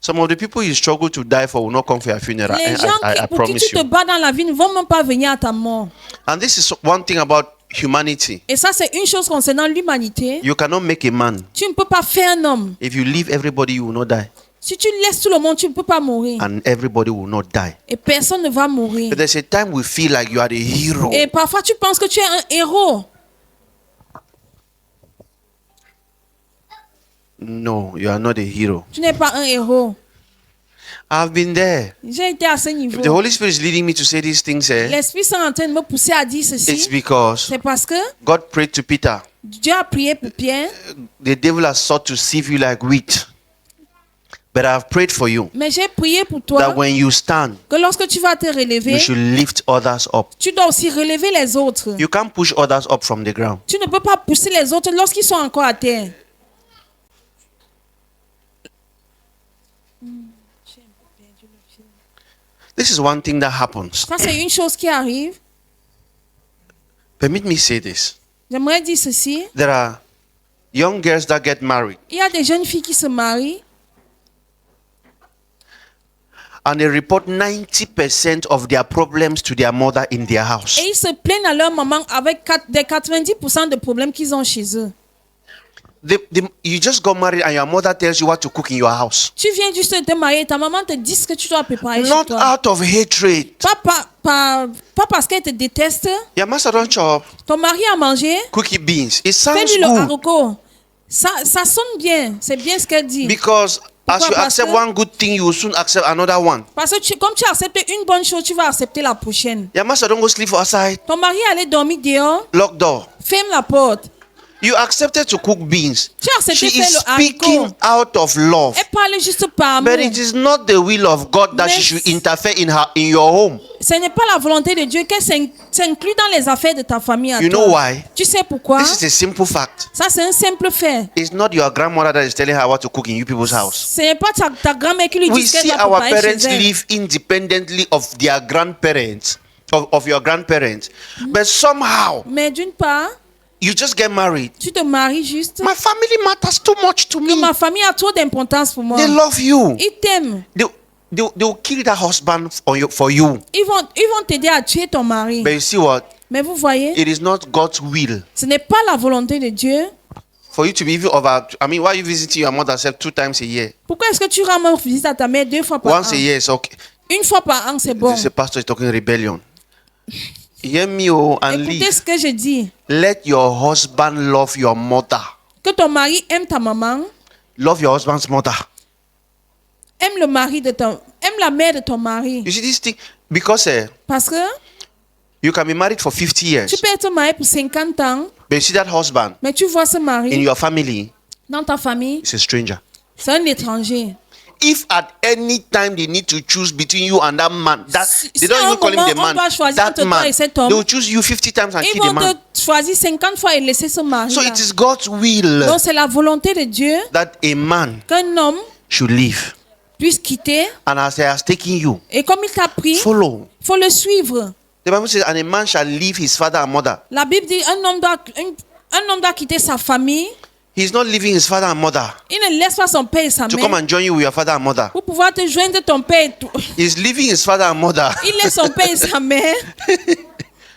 Speaker 1: Some of the people you struggle to die for will not come for your funeral.
Speaker 2: Les gens
Speaker 1: I
Speaker 2: pour qui
Speaker 1: promise
Speaker 2: tu te
Speaker 1: you.
Speaker 2: bats dans la vie ne vont même pas venir à ta mort.
Speaker 1: And this is one thing about humanity.
Speaker 2: Et ça, c'est une chose concernant l'humanité.
Speaker 1: You cannot make a man.
Speaker 2: Tu ne peux pas faire un homme.
Speaker 1: If you leave everybody, you will not die.
Speaker 2: Si tu laisses tout le monde, tu ne peux pas mourir.
Speaker 1: And everybody will not die.
Speaker 2: Et personne ne va mourir.
Speaker 1: But there's a time we feel like you are the hero.
Speaker 2: Et parfois, tu penses que tu es un héros.
Speaker 1: No, you are not a hero.
Speaker 2: Tu n'es pas un héros.
Speaker 1: I've been there.
Speaker 2: J'ai été à ce niveau.
Speaker 1: If the Holy Spirit is leading me to say these things,
Speaker 2: L'Esprit Saint est en train de me pousser à dire
Speaker 1: it's
Speaker 2: ceci.
Speaker 1: because
Speaker 2: C'est parce que
Speaker 1: God prayed to Peter.
Speaker 2: Dieu a prié pour Pierre.
Speaker 1: The devil has sought to sieve you like wheat. But I have prayed for you
Speaker 2: Mais j'ai prié pour toi
Speaker 1: that when you stand,
Speaker 2: que lorsque tu vas te
Speaker 1: you
Speaker 2: relever,
Speaker 1: should lift others up.
Speaker 2: tu dois aussi relever les autres.
Speaker 1: You can't push others up from the ground.
Speaker 2: Tu ne peux pas pousser les autres lorsqu'ils sont encore à terre.
Speaker 1: This is one thing that happens.
Speaker 2: Ça, c'est une chose qui arrive.
Speaker 1: Permit me say this.
Speaker 2: J'aimerais dire ceci.
Speaker 1: There are young girls that get married
Speaker 2: Il y a des jeunes filles qui se marient
Speaker 1: and they report 90% of their problems to their mother in their house.
Speaker 2: et ils se plaignent à leur maman avec des 90% de problèmes qu'ils ont chez eux.
Speaker 1: You just got married and your mother tells you what to cook in your house.
Speaker 2: Tu viens juste de te marier, ta maman te dit ce que tu dois préparer chez
Speaker 1: Not
Speaker 2: toi.
Speaker 1: out of hatred.
Speaker 2: Pas parce qu'elle te déteste.
Speaker 1: Your master don't chop
Speaker 2: Ton mari a mangé,
Speaker 1: cookie beans. It sounds
Speaker 2: fais-lui le
Speaker 1: good
Speaker 2: haricot. Ça sonne bien, c'est bien ce qu'elle dit.
Speaker 1: because as
Speaker 2: Pourquoi?
Speaker 1: you
Speaker 2: Parce
Speaker 1: accept
Speaker 2: que-
Speaker 1: one good thing, you will soon accept another one.
Speaker 2: Parce que comme tu as accepté une bonne chose, tu vas accepter la prochaine.
Speaker 1: Your master don't go sleep outside.
Speaker 2: Ton mari allait dormir dehors,
Speaker 1: Lock door.
Speaker 2: ferme la porte.
Speaker 1: You accepted to cook beans.
Speaker 2: Tu as accepté
Speaker 1: She
Speaker 2: faire
Speaker 1: is
Speaker 2: le
Speaker 1: speaking
Speaker 2: haricot.
Speaker 1: out of love.
Speaker 2: Elle parle juste par
Speaker 1: But
Speaker 2: amour.
Speaker 1: it is not the will of God that she
Speaker 2: Mais
Speaker 1: should interfere in your home.
Speaker 2: Ce n'est pas la volonté de Dieu qu'elle s'inclut dans les affaires de ta famille à
Speaker 1: You
Speaker 2: toi.
Speaker 1: know why?
Speaker 2: Tu sais pourquoi?
Speaker 1: This is a simple fact.
Speaker 2: Ça, c'est un simple fait.
Speaker 1: It's not your grandmother that is telling her what to cook in you people's house.
Speaker 2: Ce n'est pas ta grand-mère qui lui
Speaker 1: We
Speaker 2: dit qu'elle
Speaker 1: see
Speaker 2: doit
Speaker 1: our
Speaker 2: préparer
Speaker 1: parents
Speaker 2: chez elle.
Speaker 1: live independently of their grandparents, of your grandparents. But somehow,
Speaker 2: Mais d'une part,
Speaker 1: you just get married.
Speaker 2: tu te maries juste.
Speaker 1: My family matters too much to
Speaker 2: Que
Speaker 1: me.
Speaker 2: ma famille a trop d'importance pour moi.
Speaker 1: They love you.
Speaker 2: Ils t'aiment.
Speaker 1: They'll kill that husband for you.
Speaker 2: Ils vont t'aider à tuer ton mari.
Speaker 1: But you see what?
Speaker 2: Mais vous voyez,
Speaker 1: It is not God's will
Speaker 2: ce n'est pas la volonté de Dieu.
Speaker 1: for you to be even over. I mean, why are you visiting your mother self 2 times a year?
Speaker 2: Pourquoi est-ce que tu rends visite à ta mère 2 fois par
Speaker 1: Once
Speaker 2: an?
Speaker 1: a year is okay.
Speaker 2: Une fois par an, c'est bon.
Speaker 1: This pastor is talking rebellion. Hear me, oh, and
Speaker 2: Écoutez
Speaker 1: leave.
Speaker 2: ce que je dis.
Speaker 1: Let your husband love your mother.
Speaker 2: Que ton mari aime ta maman,
Speaker 1: Love your husband's mother.
Speaker 2: aime la mère de ton mari.
Speaker 1: You see this thing? Because
Speaker 2: Parce que
Speaker 1: you can be married for 50 years,
Speaker 2: tu peux être marié pour 50 ans,
Speaker 1: but you see that husband
Speaker 2: mais tu vois ce
Speaker 1: in
Speaker 2: mari
Speaker 1: your family
Speaker 2: dans ta famille,
Speaker 1: is a stranger.
Speaker 2: c'est un étranger.
Speaker 1: If at any time they need to choose between you and that man, they
Speaker 2: Si
Speaker 1: don't
Speaker 2: à un
Speaker 1: even call him the
Speaker 2: moment, on
Speaker 1: man,
Speaker 2: doit choisir
Speaker 1: that
Speaker 2: entre toi
Speaker 1: man,
Speaker 2: et cet homme,
Speaker 1: they will choose you 50 times and
Speaker 2: Ils
Speaker 1: kill the
Speaker 2: vont
Speaker 1: man.
Speaker 2: te choisir 50 fois et laisser ce mari.
Speaker 1: So it is God's will
Speaker 2: Donc c'est la volonté de Dieu
Speaker 1: that a man
Speaker 2: qu'un homme
Speaker 1: should live.
Speaker 2: puisse quitter.
Speaker 1: And as he has taken you,
Speaker 2: Et comme il t'a pris,
Speaker 1: follow.
Speaker 2: il faut le suivre.
Speaker 1: The Bible says, and a man shall leave his father and mother.
Speaker 2: La Bible dit un homme doit quitter sa famille.
Speaker 1: He's not leaving his father and mother
Speaker 2: Il ne laisse pas son père et sa
Speaker 1: to come
Speaker 2: mère
Speaker 1: and join you with your father and mother.
Speaker 2: pour pouvoir te joindre ton père et tout.
Speaker 1: He's leaving his father and mother
Speaker 2: Il laisse son père et sa mère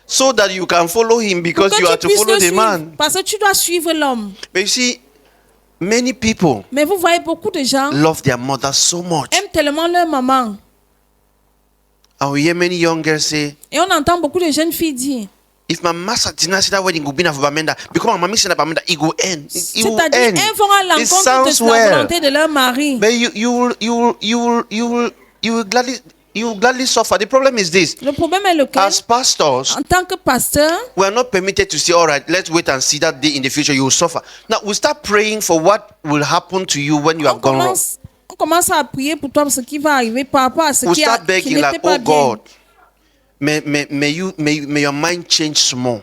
Speaker 1: so that you can follow him
Speaker 2: pour
Speaker 1: because
Speaker 2: que
Speaker 1: you are
Speaker 2: tu
Speaker 1: to
Speaker 2: puisses
Speaker 1: follow
Speaker 2: le
Speaker 1: the
Speaker 2: suivre.
Speaker 1: man.
Speaker 2: Parce que tu dois suivre l'homme.
Speaker 1: But you see, many people
Speaker 2: Mais vous voyez, beaucoup de gens
Speaker 1: love their mother so much.
Speaker 2: aiment tellement leur maman.
Speaker 1: And we hear many young girls say,
Speaker 2: Et on entend beaucoup de jeunes filles dire,
Speaker 1: if my master did not see that wedding go be na for Bamenda, because my mommy said that Bamenda, it will end. It will
Speaker 2: c'est-à-dire
Speaker 1: end.
Speaker 2: elles vont à
Speaker 1: It
Speaker 2: l'encontre
Speaker 1: sounds
Speaker 2: de la
Speaker 1: well.
Speaker 2: volonté de leur mari.
Speaker 1: But you will gladly suffer. The problem is this.
Speaker 2: Le problème est lequel?
Speaker 1: As pastors,
Speaker 2: En tant que pasteur,
Speaker 1: we are not permitted to say, all right, let's wait and see that day in the future you will suffer. Now we start praying for what will happen to you when you have gone wrong.
Speaker 2: on commence à prier pour toi ce qui va arriver par rapport à ce
Speaker 1: We
Speaker 2: qui
Speaker 1: start
Speaker 2: qui
Speaker 1: begging
Speaker 2: n'était
Speaker 1: like,
Speaker 2: pas
Speaker 1: oh
Speaker 2: bien.
Speaker 1: God, may your mind change small.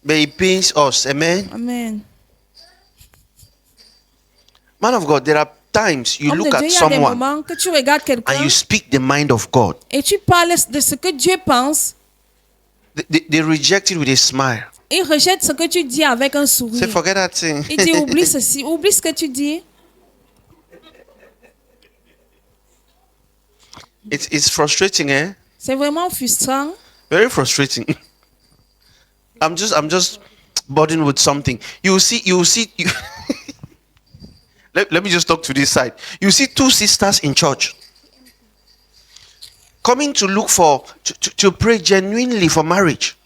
Speaker 1: May it pains us. Amen.
Speaker 2: Amen.
Speaker 1: Man of God, there are times you
Speaker 2: Homme de
Speaker 1: look
Speaker 2: Dieu,
Speaker 1: at
Speaker 2: il y a des
Speaker 1: someone
Speaker 2: moments que tu regardes quelqu'un
Speaker 1: and you speak the mind of God.
Speaker 2: et tu parles de ce que Dieu pense.
Speaker 1: They reject it with a smile.
Speaker 2: Il rejette ce que tu dis avec un
Speaker 1: Say,
Speaker 2: sourire.
Speaker 1: forget that thing.
Speaker 2: Il dit oublie ceci, oublie ce que tu dis.
Speaker 1: It's frustrating, eh?
Speaker 2: C'est vraiment frustrant.
Speaker 1: Very frustrating. I'm just burdened with something. You see. Let me just talk to this side. You see 2 sisters in church coming to look for to pray genuinely for marriage,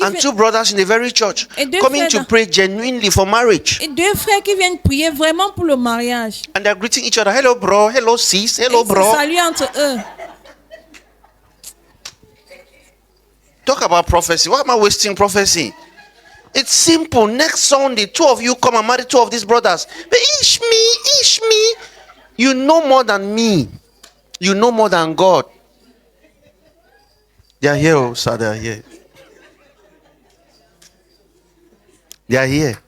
Speaker 1: and 2 brothers in the very church
Speaker 2: Et deux
Speaker 1: coming
Speaker 2: frères
Speaker 1: to
Speaker 2: dans-
Speaker 1: pray genuinely for marriage,
Speaker 2: Et 2 frères qui viennent prier vraiment pour le mariage.
Speaker 1: and they're greeting each other. Hello, bro. Hello, sis. Hello,
Speaker 2: Ils se
Speaker 1: bro.
Speaker 2: saluent entre eux.
Speaker 1: Talk about prophecy. Why am I wasting prophecy? It's simple. Next Sunday, 2 of you come and marry 2 of these brothers. But ish me. You know more than me. You know more than God. They are here, oh, sir. They are here. They are here.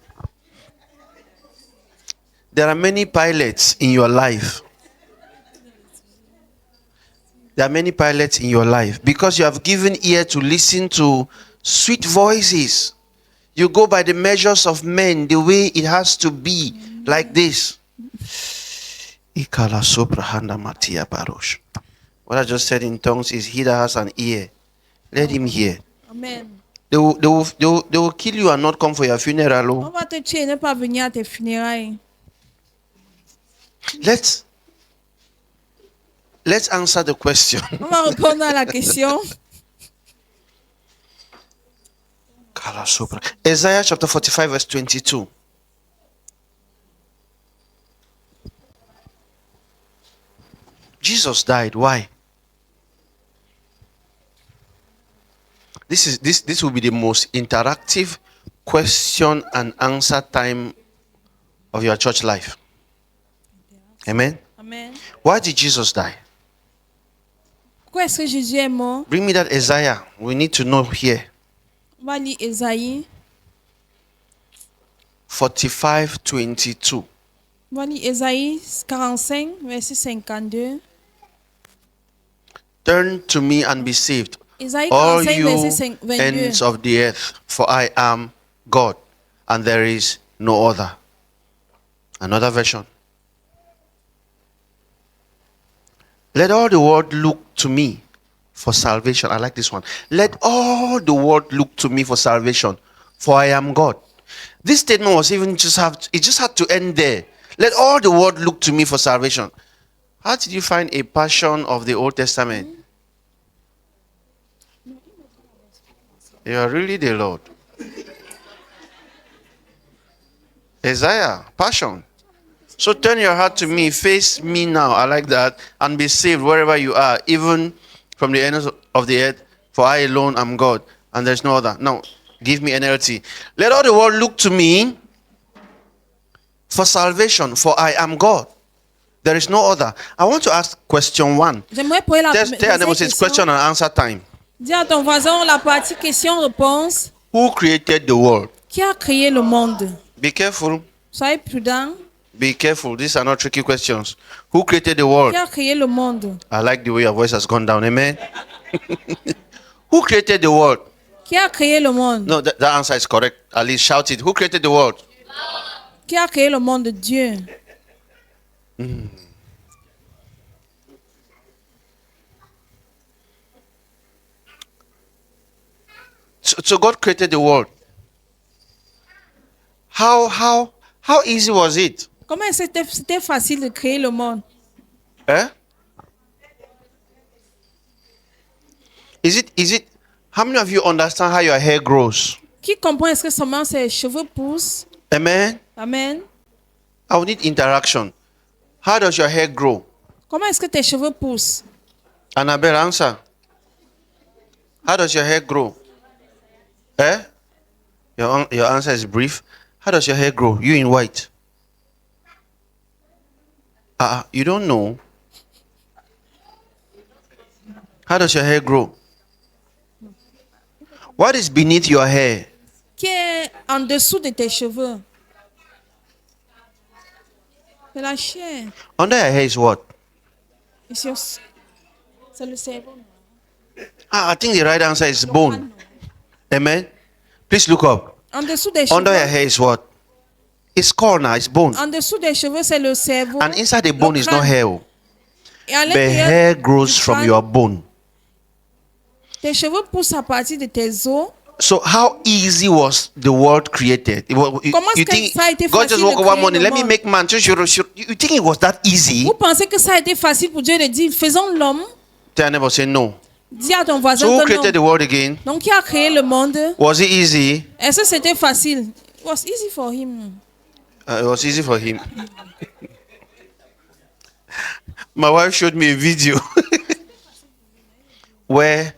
Speaker 1: There are many pilots in your life. There are many pilots in your life because you have given ear to listen to sweet voices. You go by the measures of men, the way it has to be, like this. What I just said in tongues is, he that has an ear, let him hear.
Speaker 2: Amen.
Speaker 1: They will kill you and not come for your funeral.
Speaker 2: On
Speaker 1: Oh.
Speaker 2: va te tuer et ne pas venir à tes funérailles.
Speaker 1: Let's answer the question.
Speaker 2: On va répondre à la question.
Speaker 1: Isaiah chapter 45 verse 22. Jesus died. Why? This will be the most interactive question and answer time of your church life. Amen.
Speaker 2: Amen.
Speaker 1: Why did Jesus die?
Speaker 2: Pourquoi est-ce que Jésus est mort?
Speaker 1: Bring me that Isaiah. We need to know here.
Speaker 2: On va lire Ésaïe.
Speaker 1: 45:22.
Speaker 2: On va lire Ésaïe 45, verset 52.
Speaker 1: Turn to me and be saved,
Speaker 2: Ésaïe
Speaker 1: all
Speaker 2: 45,
Speaker 1: you
Speaker 2: verset 22.
Speaker 1: ends of the earth, for I am God, and there is no other. Another version. Let all the world look to me for salvation. I like this one. Let all the world look to me for salvation, for I am God. This statement was even just had to end there. Let all the world look to me for salvation. How did you find a passion of the Old Testament? You are really the Lord. Isaiah, passion. So turn your heart to me, face me now. I like that. And be saved wherever you are, even from the ends of the earth. For I alone am God, and there's no other. Now, give me NLT. Let all the world look to me for salvation, for I am God. There is no other. I want to ask question 1.
Speaker 2: J'aimerais poser la
Speaker 1: Tell your neighbor, it's question and answer time.
Speaker 2: Dis à ton voisin la partie question-réponse.
Speaker 1: Who created the world?
Speaker 2: Qui a créé le monde?
Speaker 1: Be careful.
Speaker 2: Soyez prudents.
Speaker 1: Be careful. These are not tricky questions. Who created the world?
Speaker 2: Qui a créé le monde?
Speaker 1: I like the way your voice has gone down. Amen. Who created the world?
Speaker 2: Qui a créé le monde?
Speaker 1: No, that answer is correct. At least shout it. Who created the world?
Speaker 2: Qui a créé le monde? Dieu.
Speaker 1: So God created the world. How easy was it?
Speaker 2: Comment c'était facile de créer le monde?
Speaker 1: Eh? Is it? How many of you understand how your hair grows?
Speaker 2: Qui comprend est-ce que seulement ses cheveux poussent?
Speaker 1: Amen.
Speaker 2: Amen.
Speaker 1: I will need interaction. How does your hair grow?
Speaker 2: Comment est-ce que tes cheveux poussent?
Speaker 1: Annabelle, answer. How does your hair grow? Eh? Your answer is brief. How does your hair grow? You in white. You don't know. How does your hair grow? What is beneath your hair?
Speaker 2: Qui est en dessous de tes cheveux? C'est la chair.
Speaker 1: Under your hair is what?
Speaker 2: C'est le cerveau.
Speaker 1: I think the right answer is bone. Amen. Please look up.
Speaker 2: En dessous des cheveux.
Speaker 1: Under your hair is what? It's corner, it's bone.
Speaker 2: En dessous des cheveux, c'est le cerveau.
Speaker 1: And inside the bone is not
Speaker 2: crâne.
Speaker 1: hair.
Speaker 2: Et à
Speaker 1: The
Speaker 2: l'intérieur
Speaker 1: hair
Speaker 2: du
Speaker 1: grows from
Speaker 2: crâne,
Speaker 1: your bone.
Speaker 2: tes cheveux poussent à partir de tes os.
Speaker 1: So how easy was the world created?
Speaker 2: Comment
Speaker 1: You
Speaker 2: est-ce que
Speaker 1: think
Speaker 2: ça a été
Speaker 1: God just
Speaker 2: facile
Speaker 1: woke
Speaker 2: de
Speaker 1: up one
Speaker 2: créer
Speaker 1: morning,
Speaker 2: le
Speaker 1: let me
Speaker 2: monde?
Speaker 1: make man. You think it was that easy?
Speaker 2: Vous pensez que ça a été facile pour Dieu de dire faisons l'homme?
Speaker 1: Tell your neighbor, say no.
Speaker 2: Dis à ton voisin
Speaker 1: So who
Speaker 2: que
Speaker 1: created the
Speaker 2: non.
Speaker 1: world again?
Speaker 2: Donc qui a créé le monde?
Speaker 1: Was it easy?
Speaker 2: Est-ce que c'était facile? It was easy for him.
Speaker 1: It was easy for him. My wife showed me a video where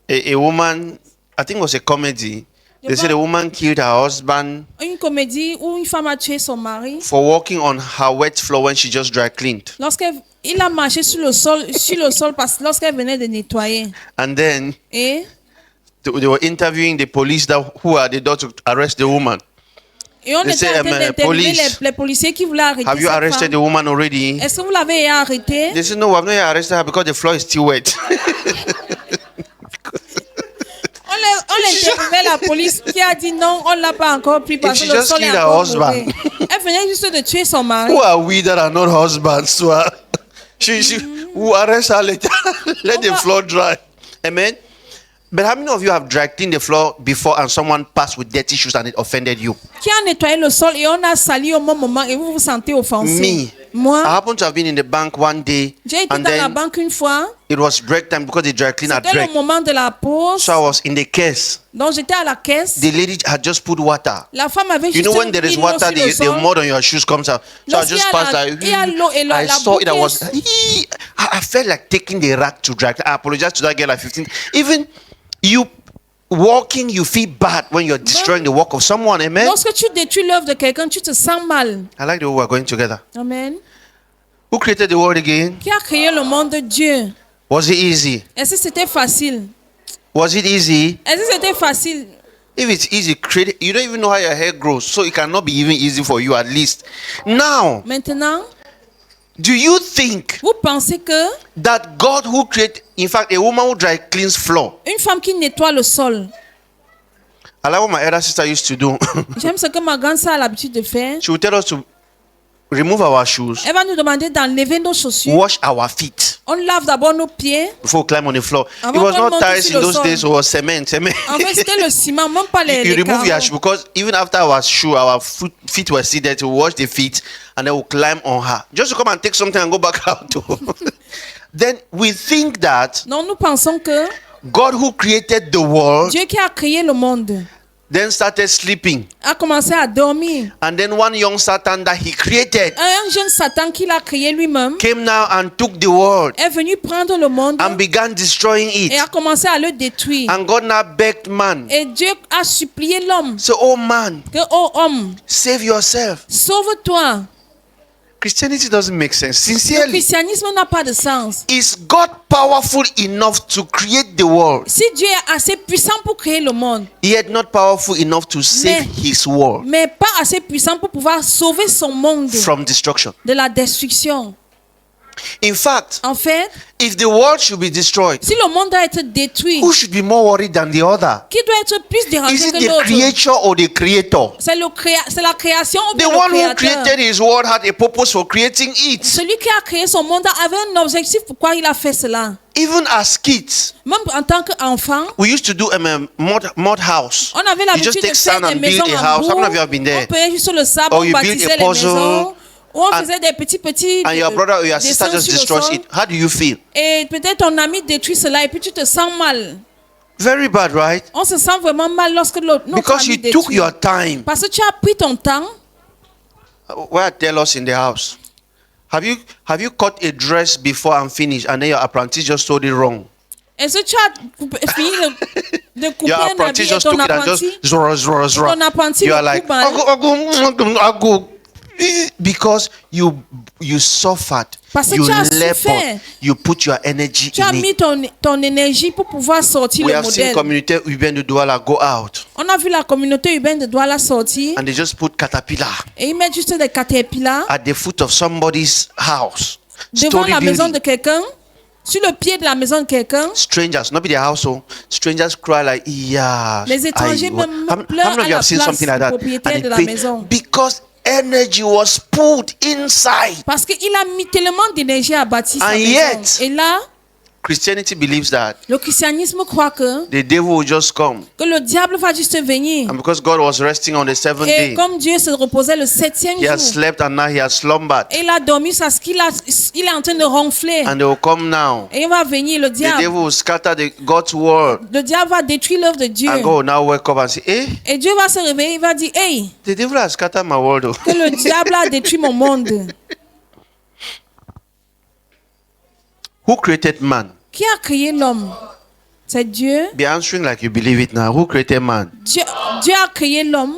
Speaker 1: a woman, I think it was a comedy, they said a woman killed her husband
Speaker 2: Une comédie où une femme a tué son mari
Speaker 1: for walking on her wet floor when she just dry cleaned.
Speaker 2: lorsqu'il a marché sur le sol parce lorsqu'elle venait de nettoyer.
Speaker 1: And then
Speaker 2: Et
Speaker 1: they were interviewing the police who are the door to arrest the woman.
Speaker 2: on
Speaker 1: They
Speaker 2: était
Speaker 1: say,
Speaker 2: en train d'interviewer
Speaker 1: police,
Speaker 2: les policiers qui voulaient arrêter
Speaker 1: Have you
Speaker 2: cette
Speaker 1: arrested the
Speaker 2: femme.
Speaker 1: woman already?
Speaker 2: Est-ce que vous l'avez arrêtée?
Speaker 1: They said, no, I've not yet arrested her because the floor is still wet.
Speaker 2: On interviewait la police qui a dit non, on l'a pas encore pris parce
Speaker 1: she
Speaker 2: que le
Speaker 1: just
Speaker 2: sol est
Speaker 1: killed her
Speaker 2: encore
Speaker 1: husband.
Speaker 2: mauvais. Elle venait juste de tuer son mari.
Speaker 1: Who are we that are not husbands to her? Who arrest her later. Let the floor dry. Amen. But how many of you have dry cleaned the floor before and someone passed with dirty shoes and it offended you?
Speaker 2: Qui a nettoyé le sol et on a sali au bon moment et vous vous sentez offensé?
Speaker 1: Me.
Speaker 2: Moi,
Speaker 1: I happened to have been in the bank one day,
Speaker 2: j'ai été
Speaker 1: and
Speaker 2: dans la
Speaker 1: then
Speaker 2: banque une fois.
Speaker 1: it was break time because the dry cleaner had
Speaker 2: C'était
Speaker 1: break.
Speaker 2: le moment de la pause.
Speaker 1: So I was in the case.
Speaker 2: Donc j'étais à la caisse.
Speaker 1: The lady had just put water.
Speaker 2: La femme avait
Speaker 1: You
Speaker 2: juste
Speaker 1: know when there is
Speaker 2: mis l'eau
Speaker 1: water,
Speaker 2: sur le
Speaker 1: the
Speaker 2: sol.
Speaker 1: mud on your shoes comes out. So I
Speaker 2: Lorsqu'il y
Speaker 1: just
Speaker 2: a
Speaker 1: passed
Speaker 2: la- il y a l'eau et
Speaker 1: I
Speaker 2: la
Speaker 1: saw it. I
Speaker 2: bouquet.
Speaker 1: was. I felt like taking the rack to dry. I apologize to that girl at 15. Even you walking, you feel bad when you're destroying the work of someone. Amen.
Speaker 2: Lorsque tu détruis l'œuvre de quelqu'un, tu te sens mal.
Speaker 1: I like the way we're going together.
Speaker 2: Amen.
Speaker 1: Who created the world again?
Speaker 2: Qui a créé le monde de Dieu?
Speaker 1: Was it easy?
Speaker 2: Est-ce que c'était facile?
Speaker 1: Was it easy?
Speaker 2: Est-ce que c'était facile?
Speaker 1: If it's easy, create. You don't even know how your hair grows, so it cannot be even easy for you at least. Now,
Speaker 2: Maintenant,
Speaker 1: do you think
Speaker 2: vous pensez que
Speaker 1: that God who created, in fact, a woman who dry cleans floor?
Speaker 2: une femme qui nettoie le sol,
Speaker 1: I like what my elder sister used to do.
Speaker 2: j'aime ce que ma grande sœur a l'habitude de faire.
Speaker 1: She would tell us to remove our shoes,
Speaker 2: Elle va nous demander d'enlever nos chaussures.
Speaker 1: wash our feet
Speaker 2: On lave d'abord nos pieds.
Speaker 1: before we climb on the floor.
Speaker 2: Avant
Speaker 1: It was
Speaker 2: qu'on
Speaker 1: not
Speaker 2: monte
Speaker 1: tiles
Speaker 2: sur
Speaker 1: in
Speaker 2: le
Speaker 1: those
Speaker 2: sol.
Speaker 1: days, it was cement.
Speaker 2: En fait, c'était le ciment, même pas les,
Speaker 1: You
Speaker 2: les
Speaker 1: remove your
Speaker 2: carreaux.
Speaker 1: shoe because even after our shoe, our feet were seated to wash the feet, and then we'll climb on her just to come and take something and go back out. Then we think that
Speaker 2: Non, nous pensons que
Speaker 1: God who created the world
Speaker 2: Dieu qui a créé le monde
Speaker 1: then started sleeping,
Speaker 2: a commencé à dormir.
Speaker 1: and then one young Satan that he created
Speaker 2: Un jeune Satan qu'il a créé lui-même
Speaker 1: came now and took the world
Speaker 2: est venu prendre le monde
Speaker 1: and began destroying
Speaker 2: et
Speaker 1: it.
Speaker 2: a commencé à le détruire.
Speaker 1: And God now begged man,
Speaker 2: Et Dieu a supplié l'homme
Speaker 1: so, oh man,
Speaker 2: que, oh homme,
Speaker 1: save yourself.
Speaker 2: sauve-toi.
Speaker 1: Christianity doesn't make sense.
Speaker 2: Le
Speaker 1: Sincerely,
Speaker 2: christianisme n'a pas de sens.
Speaker 1: is God powerful enough to create the world,
Speaker 2: Si Dieu est assez puissant pour créer le monde,
Speaker 1: yet not powerful enough to save his world
Speaker 2: mais pas assez puissant pour pouvoir sauver son monde
Speaker 1: from destruction?
Speaker 2: de la destruction.
Speaker 1: In fact,
Speaker 2: En fait,
Speaker 1: if the world should be destroyed,
Speaker 2: si le monde doit être détruit,
Speaker 1: who should be more worried than the other?
Speaker 2: qui doit être plus
Speaker 1: Is
Speaker 2: dérangé
Speaker 1: it
Speaker 2: que
Speaker 1: the
Speaker 2: l'autre?
Speaker 1: creature or the creator?
Speaker 2: C'est la création ou
Speaker 1: The
Speaker 2: bien
Speaker 1: one
Speaker 2: le
Speaker 1: who
Speaker 2: créateur?
Speaker 1: created his world had a purpose for creating it.
Speaker 2: Celui qui a créé son monde avait un objectif pourquoi il a fait cela.
Speaker 1: Even as kids,
Speaker 2: Même en tant qu'enfant,
Speaker 1: we used to do mud house.
Speaker 2: on avait
Speaker 1: You just
Speaker 2: l'habitude de
Speaker 1: take
Speaker 2: faire
Speaker 1: sand
Speaker 2: des
Speaker 1: and
Speaker 2: maisons
Speaker 1: build a
Speaker 2: en
Speaker 1: house. How many of you have
Speaker 2: boue.
Speaker 1: been there?
Speaker 2: On payait juste le sable,
Speaker 1: Or
Speaker 2: on
Speaker 1: you build
Speaker 2: bâtissait
Speaker 1: a
Speaker 2: les
Speaker 1: puzzle,
Speaker 2: maisons. Ou on
Speaker 1: and-
Speaker 2: faisait des petits
Speaker 1: And your brother or your sister
Speaker 2: dessins
Speaker 1: just
Speaker 2: sur le
Speaker 1: destroys
Speaker 2: sol.
Speaker 1: it. How do you feel?
Speaker 2: Et peut-être ton ami détruit cela et puis tu te sens mal.
Speaker 1: Very bad, right?
Speaker 2: On se sent vraiment mal lorsque notre
Speaker 1: Because
Speaker 2: ami
Speaker 1: you took
Speaker 2: détruit.
Speaker 1: your time.
Speaker 2: Parce que tu as pris ton temps.
Speaker 1: Where tell us in the house? Have you cut a dress before and finished, and then your apprentice just sold it wrong?
Speaker 2: Est-ce que tu as fini de couper
Speaker 1: Your
Speaker 2: un habit
Speaker 1: apprentice
Speaker 2: et
Speaker 1: just
Speaker 2: ton
Speaker 1: took it and just
Speaker 2: apprenti?
Speaker 1: zora, zora, zora.
Speaker 2: Ton apprenti
Speaker 1: You are
Speaker 2: le
Speaker 1: like,
Speaker 2: coupe mal.
Speaker 1: I'll go. Because you suffered,
Speaker 2: Parce que
Speaker 1: you
Speaker 2: tu as
Speaker 1: labored,
Speaker 2: souffert.
Speaker 1: you put your energy
Speaker 2: Tu as
Speaker 1: in
Speaker 2: mis
Speaker 1: it.
Speaker 2: ton énergie pour pouvoir sortir
Speaker 1: We
Speaker 2: le
Speaker 1: have seen
Speaker 2: modèle.
Speaker 1: community urbaine de Douala go out,
Speaker 2: On a vu la communauté urbaine de Douala sortir
Speaker 1: and they just put caterpillar
Speaker 2: et ils mettent juste des caterpillars
Speaker 1: at the foot of somebody's house.
Speaker 2: devant
Speaker 1: Story
Speaker 2: la maison de
Speaker 1: building.
Speaker 2: quelqu'un, sur le pied de la maison de quelqu'un.
Speaker 1: Strangers, not be their household. Strangers cry like, yeah.
Speaker 2: Les étrangers même pleurent
Speaker 1: How many of
Speaker 2: à
Speaker 1: you
Speaker 2: la
Speaker 1: have seen
Speaker 2: place
Speaker 1: something like
Speaker 2: du
Speaker 1: that?
Speaker 2: propriétaire
Speaker 1: And
Speaker 2: de
Speaker 1: it
Speaker 2: la
Speaker 1: paid-
Speaker 2: maison.
Speaker 1: because energy was put inside.
Speaker 2: Parce qu'il a mis tellement d'énergie à bâtir sa
Speaker 1: And
Speaker 2: maison.
Speaker 1: yet-
Speaker 2: Et là,
Speaker 1: Christianity believes that
Speaker 2: le christianisme croit que
Speaker 1: the devil will just come.
Speaker 2: le diable va juste venir.
Speaker 1: And because God was resting on the seventh
Speaker 2: Et
Speaker 1: day,
Speaker 2: comme Dieu se reposait le 7e
Speaker 1: he has
Speaker 2: jour,
Speaker 1: slept and now he has slumbered.
Speaker 2: et il a dormi parce qu'il il est en train de ronfler.
Speaker 1: And they will come now.
Speaker 2: Et il va venir, le
Speaker 1: The
Speaker 2: diable.
Speaker 1: devil will scatter God's word.
Speaker 2: Le diable va détruire l'œuvre de Dieu.
Speaker 1: And God will now wake up and say, hey,
Speaker 2: Et Dieu va se réveiller, il va dire, hey,
Speaker 1: the devil has scattered my world. Oh.
Speaker 2: que le diable a détruit mon monde.
Speaker 1: Who created man?
Speaker 2: Qui a créé l'homme? C'est Dieu.
Speaker 1: Be answering like you believe it now. Who created man?
Speaker 2: Dieu a créé l'homme.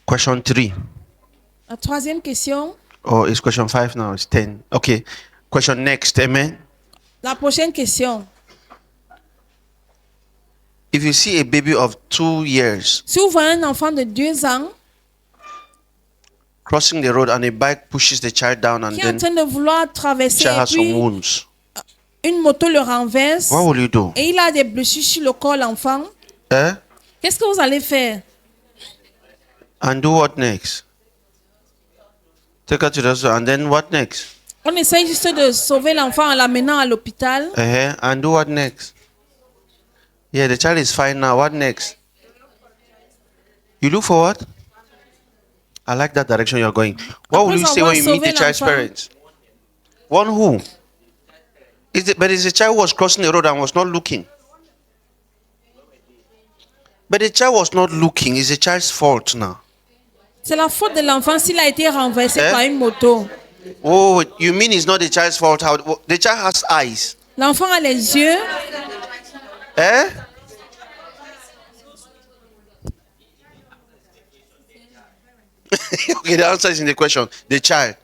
Speaker 1: Question 3.
Speaker 2: La troisième question.
Speaker 1: Oh, it's question 5 now. It's 10. Okay. Question next. Amen.
Speaker 2: La prochaine question.
Speaker 1: If you see a baby of 2 years
Speaker 2: Si vous voyez un enfant de 2 ans
Speaker 1: crossing the road and a bike pushes the child down and
Speaker 2: qui est en
Speaker 1: then
Speaker 2: train de vouloir traverser
Speaker 1: child
Speaker 2: et
Speaker 1: has some
Speaker 2: puis
Speaker 1: wounds,
Speaker 2: une moto le renverse
Speaker 1: what will you do?
Speaker 2: et il a des blessures sur le corps, l'enfant,
Speaker 1: Eh?
Speaker 2: qu'est-ce que vous allez faire?
Speaker 1: And do what next? Take her to the hospital and then what next?
Speaker 2: On essaye juste de sauver l'enfant en l'amenant à l'hôpital.
Speaker 1: And do what next? Yeah, the child is fine now. What next? You look for what? I like that direction you're going. What will you say when you meet the child's parents? One who? But it's the child who was crossing the road and was not looking. But the child was not looking. It's the child's fault now.
Speaker 2: C'est la faute de l'enfant s'il a été renversé par une moto.
Speaker 1: Oh, you mean it's not the child's fault? How the child has eyes?
Speaker 2: L'enfant a les yeux.
Speaker 1: Eh? Okay, the answer is in the question. The child.